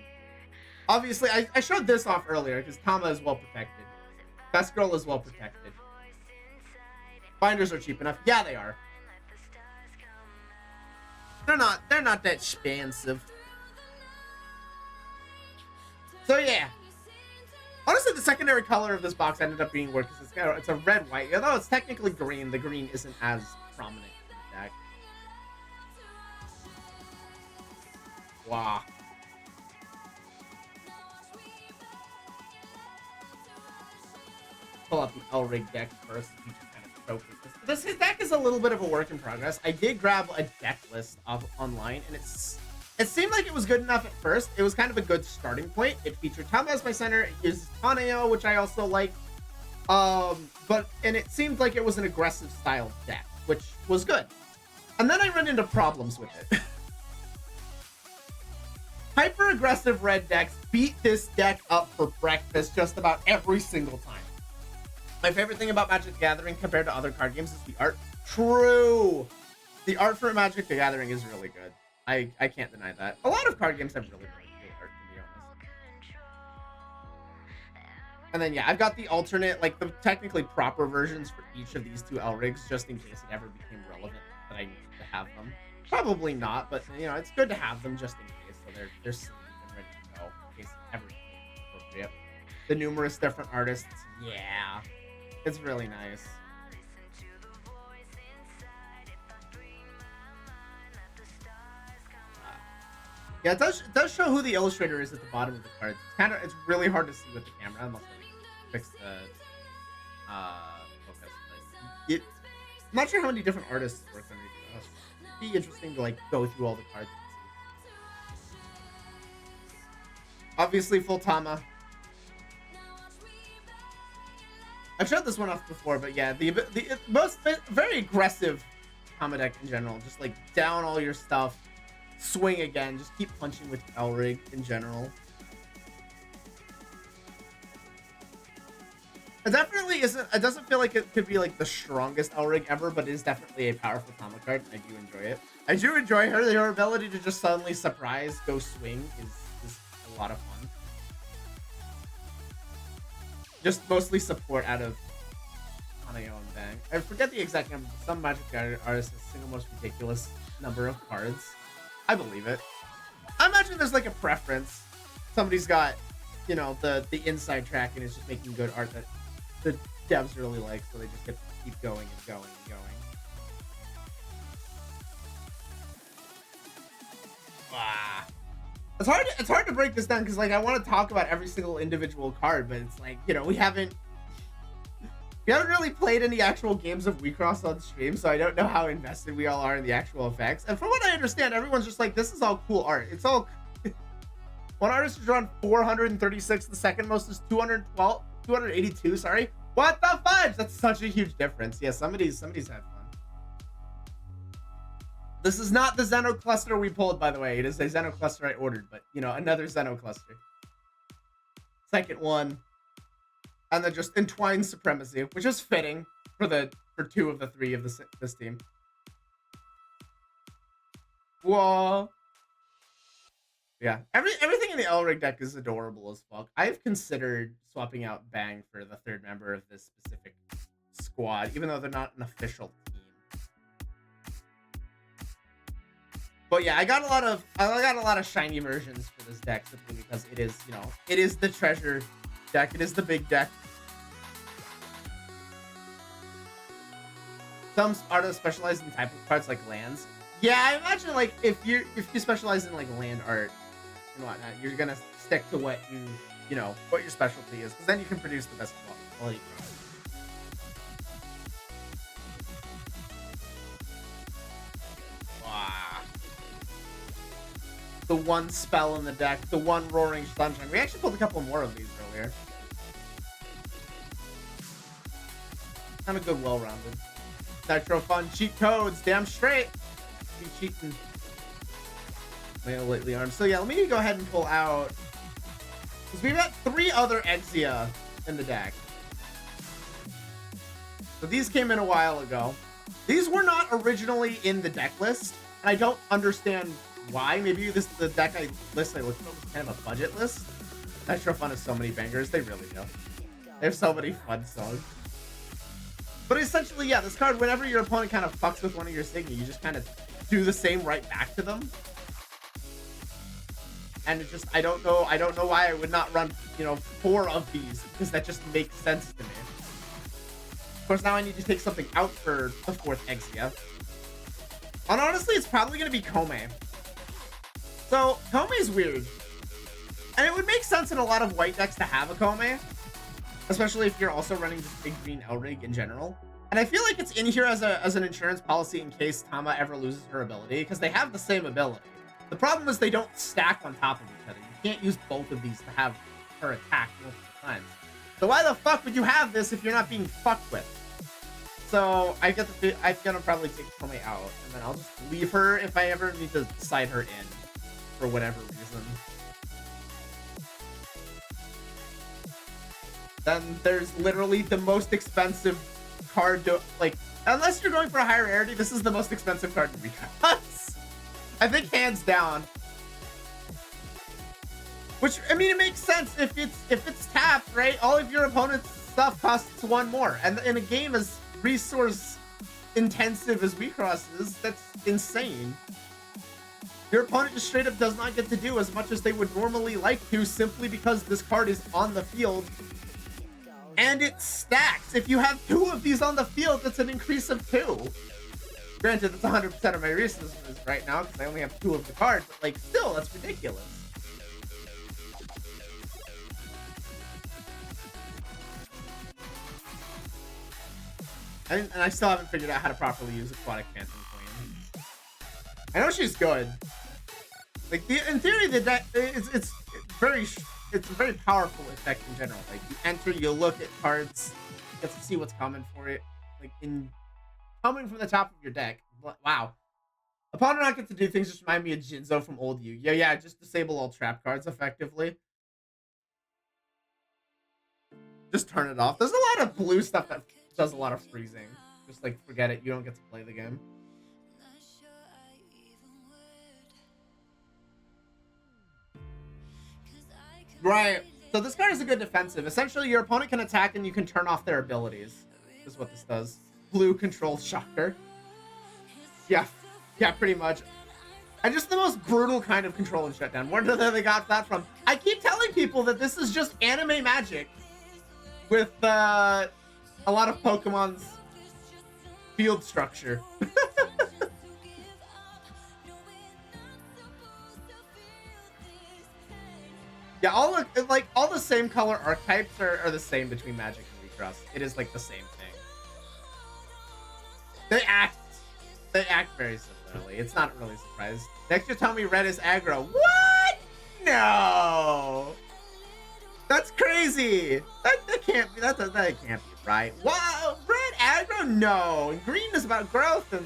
Obviously, I showed this off earlier, because Tama is well protected. Best Girl is well protected. Binders are cheap enough. Yeah, they are. They're not that expensive. So yeah. Honestly, the secondary color of this box ended up being weird because it's a red-white. Although it's technically green, the green isn't as prominent in the deck. Wow. Pull up the Elrig deck first. You just kind of showcase this. His deck is a little bit of a work in progress. I did grab a deck list online, and it seemed like it was good enough at first. It was kind of a good starting point. It featured Tama as my center. It uses Kaneo, which I also like. And it seemed like it was an aggressive style deck, which was good. And then I ran into problems with it. Hyper aggressive red decks beat this deck up for breakfast just about every single time. My favorite thing about Magic the Gathering compared to other card games is the art. True. The art for Magic the Gathering is really good. I can't deny that. A lot of card games have really good art, to be honest. And then, yeah, I've got the alternate, like, the technically proper versions for each of these two Elrigs, just in case it ever became relevant that I needed to have them. Probably not, but, you know, it's good to have them just in case, so they're sleeved and ready to go, in case it ever became appropriate. The numerous different artists, yeah. It's really nice. Yeah, it does show who the illustrator is at the bottom of the card. It's really hard to see with the camera unless I fix the focus. But I'm not sure how many different artists work on it. It'd be interesting to like go through all the cards and see. Obviously, full Tama. I've showed this one off before, but yeah, the most very aggressive Tama deck in general. Just like down all your stuff, swing again, just keep punching with Elrig in general. It definitely isn't. It doesn't feel like it could be like the strongest Elrig ever, but it is definitely a powerful Tama card. I do enjoy it. I do enjoy her ability to just suddenly surprise, go swing is a lot of fun. Just mostly support out of Kaneo and Bang. I forget the exact number. Some Magic artist has the single most ridiculous number of cards. I believe it. I imagine there's like a preference. Somebody's got, you know, the inside track and is just making good art that the devs really like, so they just get to keep going and going and going. Ah. It's hard to break this down because like I want to talk about every single individual card, but it's like, you know, we haven't really played any actual games of WeCross on stream, so I don't know how invested we all are in the actual effects. And from what I understand, everyone's just like, this is all cool art. It's all one artist is drawn 436, the second most is 282, sorry. What the fudge? That's such a huge difference. Yeah, somebody's had fun. This is not the Xeno cluster we pulled, by the way. It is a Xeno cluster I ordered, but, you know, another Xeno cluster. Second one. And then just entwined supremacy, which is fitting for two of the three of this team. Whoa. Yeah, everything in the Elrig deck is adorable as fuck. I've considered swapping out Bang for the third member of this specific squad, even though they're not an official team. But yeah, I got a lot of shiny versions for this deck simply because it is, you know, it is the treasure deck. It is the big deck. Some artists specialize in type of cards like lands. Yeah, I imagine like if you specialize in like land art and whatnot, you're gonna stick to what you know what your specialty is, because then you can produce the best quality. The one spell in the deck, the one Roaring Sunshine. We actually pulled a couple more of these earlier. Kind of good, well-rounded. Nitro Fun cheat codes, damn straight. Be cheating. Mail lately armed. So yeah, let me go ahead and pull out, because we've got 3 other Exia in the deck. So these came in a while ago. These were not originally in the deck list, and I don't understand why. Maybe this is the deck list I looked at was kind of a budget list. Nitro Fun has so many bangers, they really do. They have so many fun songs. But essentially, yeah, this card, whenever your opponent kind of fucks with one of your Signy, you just kind of do the same right back to them. And it just, I don't know why I would not run, you know, 4 of these, because that just makes sense to me. Of course, now I need to take something out for the 4th Exia. And honestly, it's probably going to be Kome. So, Kome's weird. And it would make sense in a lot of white decks to have a Kome. Especially if you're also running this big green Elrig in general. And I feel like it's in here as an insurance policy in case Tama ever loses her ability, because they have the same ability. The problem is they don't stack on top of each other. You can't use both of these to have her attack multiple times. So why the fuck would you have this if you're not being fucked with? So I'm gonna probably take Kome out, and then I'll just leave her if I ever need to side her in for whatever reason. Then there's literally the most expensive card to, like, unless you're going for a higher rarity, this is the most expensive card to recast. I think hands down. Which, I mean, it makes sense if it's tapped, right? All of your opponent's stuff costs 1 more. And in a game as resource intensive as Recross is, that's insane. Your opponent just straight up does not get to do as much as they would normally like to, simply because this card is on the field. And it stacks. If you have 2 of these on the field, that's an increase of 2. Granted, that's 100% of my resources right now because I only have 2 of the cards, but like, still, that's ridiculous. And I still haven't figured out how to properly use Aquatic Phantom Queen. I know she's good. Like, in theory, the deck it's a very powerful effect in general. Like, you enter, you look at cards, you get to see what's coming for it. Like, coming from the top of your deck. Wow. Upon not get to do things just remind me of Jinzo from old Yu. Yeah, just disable all trap cards effectively. Just turn it off. There's a lot of blue stuff that does a lot of freezing. Just like, forget it. You don't get to play the game. Right. So this card is a good defensive. Essentially, your opponent can attack and you can turn off their abilities. Is what this does. Blue control shocker. Yeah, pretty much. And just the most brutal kind of control and shutdown. Where did they got that from? I keep telling people that this is just anime magic with a lot of Pokemon's field structure. Yeah, all the same color archetypes are the same between Magic and Recross. It is like the same thing. They act very similarly. It's not really surprised. Next you tell me red is aggro. What? No. That's crazy. That can't be that can't be right. Wow, red aggro? No. And green is about growth and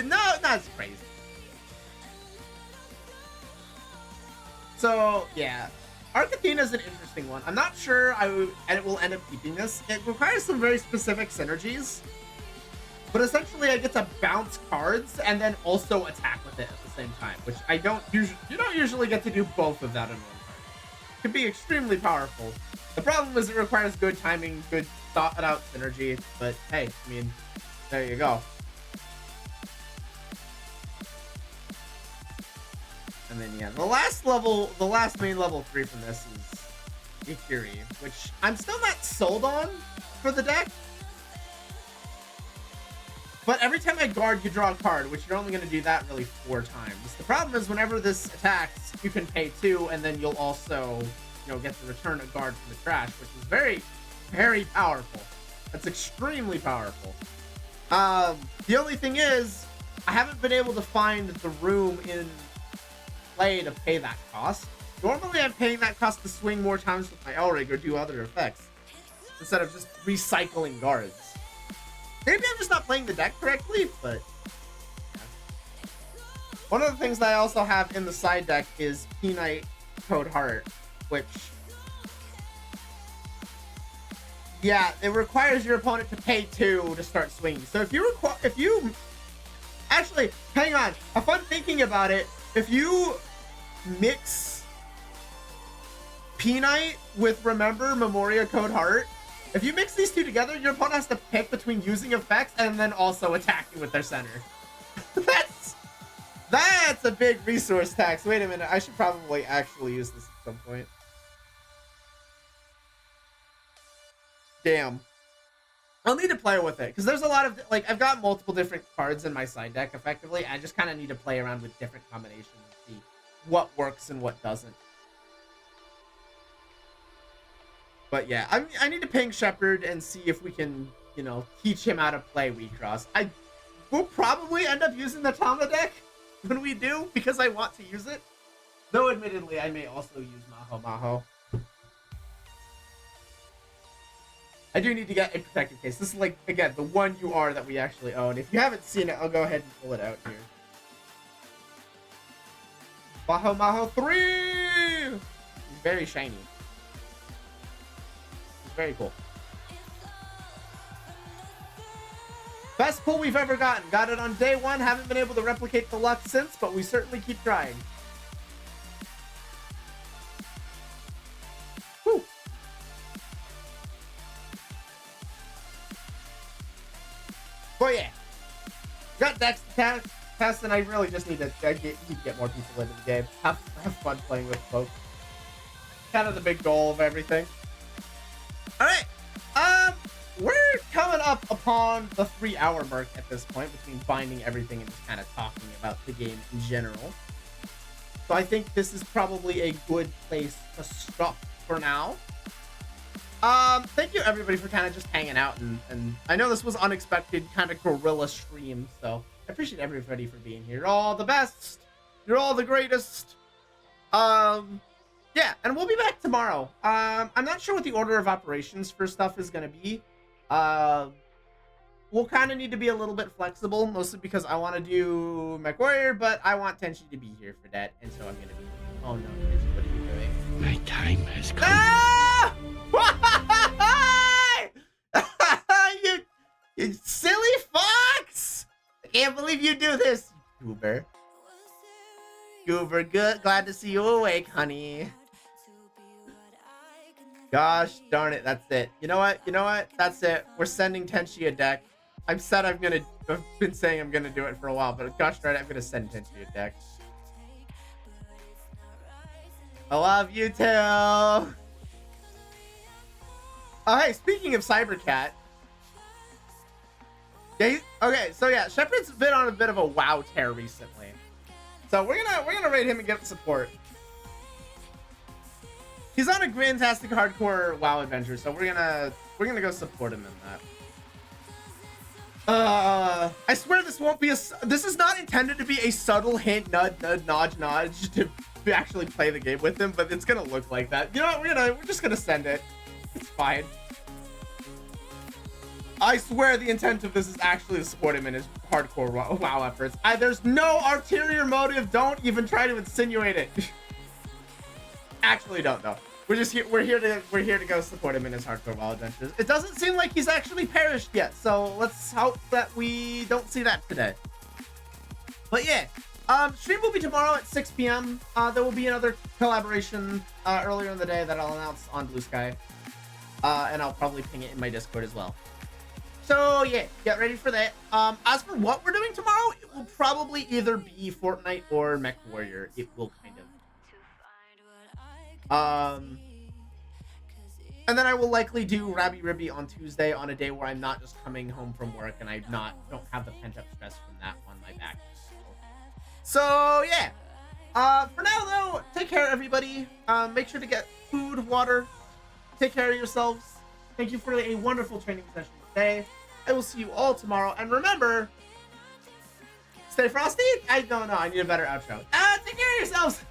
no, that's crazy. So yeah, Arcathena is an interesting one. I'm not sure it will end up keeping this. It requires some very specific synergies, but essentially I get to bounce cards and then also attack with it at the same time, which you don't usually get to do both of that in one card. It can be extremely powerful. The problem is it requires good timing, good thought out synergy, but hey, I mean, there you go. And then yeah, the last main level 3 from this is Ikiri, which I'm still not sold on for the deck. But every time I guard, you draw a card, which you're only going to do that really 4 times. The problem is whenever this attacks, you can pay 2, and then you'll also, get to return a guard from the trash, which is very, very powerful. That's extremely powerful. The only thing is, I haven't been able to find the room in play to pay that cost. Normally I'm paying that cost to swing more times with my Elrig or do other effects instead of just recycling guards. Maybe I'm just not playing the deck correctly, but yeah. One of the things that I also have in the side deck is P-Knight Code Heart, which yeah, it requires your opponent to pay 2 to start swinging. So if you actually, hang on, have fun thinking about it. If you mix P-Knight with, remember, Memoria Code Heart, if you mix these 2 together, your opponent has to pick between using effects and then also attacking with their center. That's a big resource tax. Wait a minute. I should probably actually use this at some point. Damn. I'll need to play with it because there's a lot of like I've got multiple different cards in my side deck effectively. I just kind of need to play around with different combinations and see what works and what doesn't. But yeah, I need to ping Shepard and see if we can, you know, teach him how to play Recross. I will probably end up using the Tama deck when we do because I want to use it. Though admittedly, I may also use Maho. I do need to get a protective case. This is like, again, the one UR that we actually own. If you haven't seen it, I'll go ahead and pull it out here. Maho 3! He's very shiny. It's very cool. Best pull we've ever gotten. Got it on day one. Haven't been able to replicate the luck since, but we certainly keep trying. Whew. But yeah, got Dex test, and I really just need to get more people into the game. Have fun playing with folks. Kind of the big goal of everything. All right, we're coming up upon the 3-hour mark at this point between finding everything and just kind of talking about the game in general. So I think this is probably a good place to stop for now. Thank you everybody for kind of just hanging out and I know this was unexpected kind of guerrilla stream, so I appreciate everybody for being here. You're all the best. You're all the greatest. Yeah, and we'll be back tomorrow. I'm not sure what the order of operations for stuff is gonna be. We'll kind of need to be a little bit flexible, mostly because I want to do MechWarrior, but I want Tenchi to be here for that, and so I'm gonna be. Oh no, Tenchi, what are you doing? My time has come. Ah! you silly fox! I can't believe you do this, Goober. Goober, good. Glad to see you awake, honey. Gosh darn it, that's it. You know what? That's it. We're sending Tenchi a deck. I've been saying I'm gonna do it for a while, but gosh darn it, I'm gonna send Tenchi a deck. I love you too. Oh, hey, speaking of Cybercat. Yeah, okay, so yeah, Shepard's been on a bit of a WoW tear recently. So we're gonna raid him and get support. He's on a fantastic hardcore WoW adventure, so we're gonna go support him in that. I swear this won't be this is not intended to be a subtle hint, nudge to actually play the game with him, but it's gonna look like that. You know what? We're just gonna send it. It's fine. I swear the intent of this is actually to support him in his hardcore WoW efforts. There's no ulterior motive. Don't even try to insinuate it. Actually, don't though. We're just here. We're here to go support him in his hardcore WoW adventures. It doesn't seem like he's actually perished yet, so let's hope that we don't see that today. But yeah, stream will be tomorrow at 6 p.m. There will be another collaboration earlier in the day that I'll announce on Blue Sky, and I'll probably ping it in my Discord as well. So yeah, get ready for that. As for what we're doing tomorrow, it will probably either be Fortnite or MechWarrior. It will kind of. And then I will likely do Rabby Ribby on Tuesday on a day where I'm not just coming home from work and I don't have the pent up stress from that on my back. So yeah. For now though, take care everybody. Make sure to get food, water. Take care of yourselves. Thank you for a wonderful training session today. I will see you all tomorrow. And remember, stay frosty. I don't know. I need a better outro. Take care of yourselves.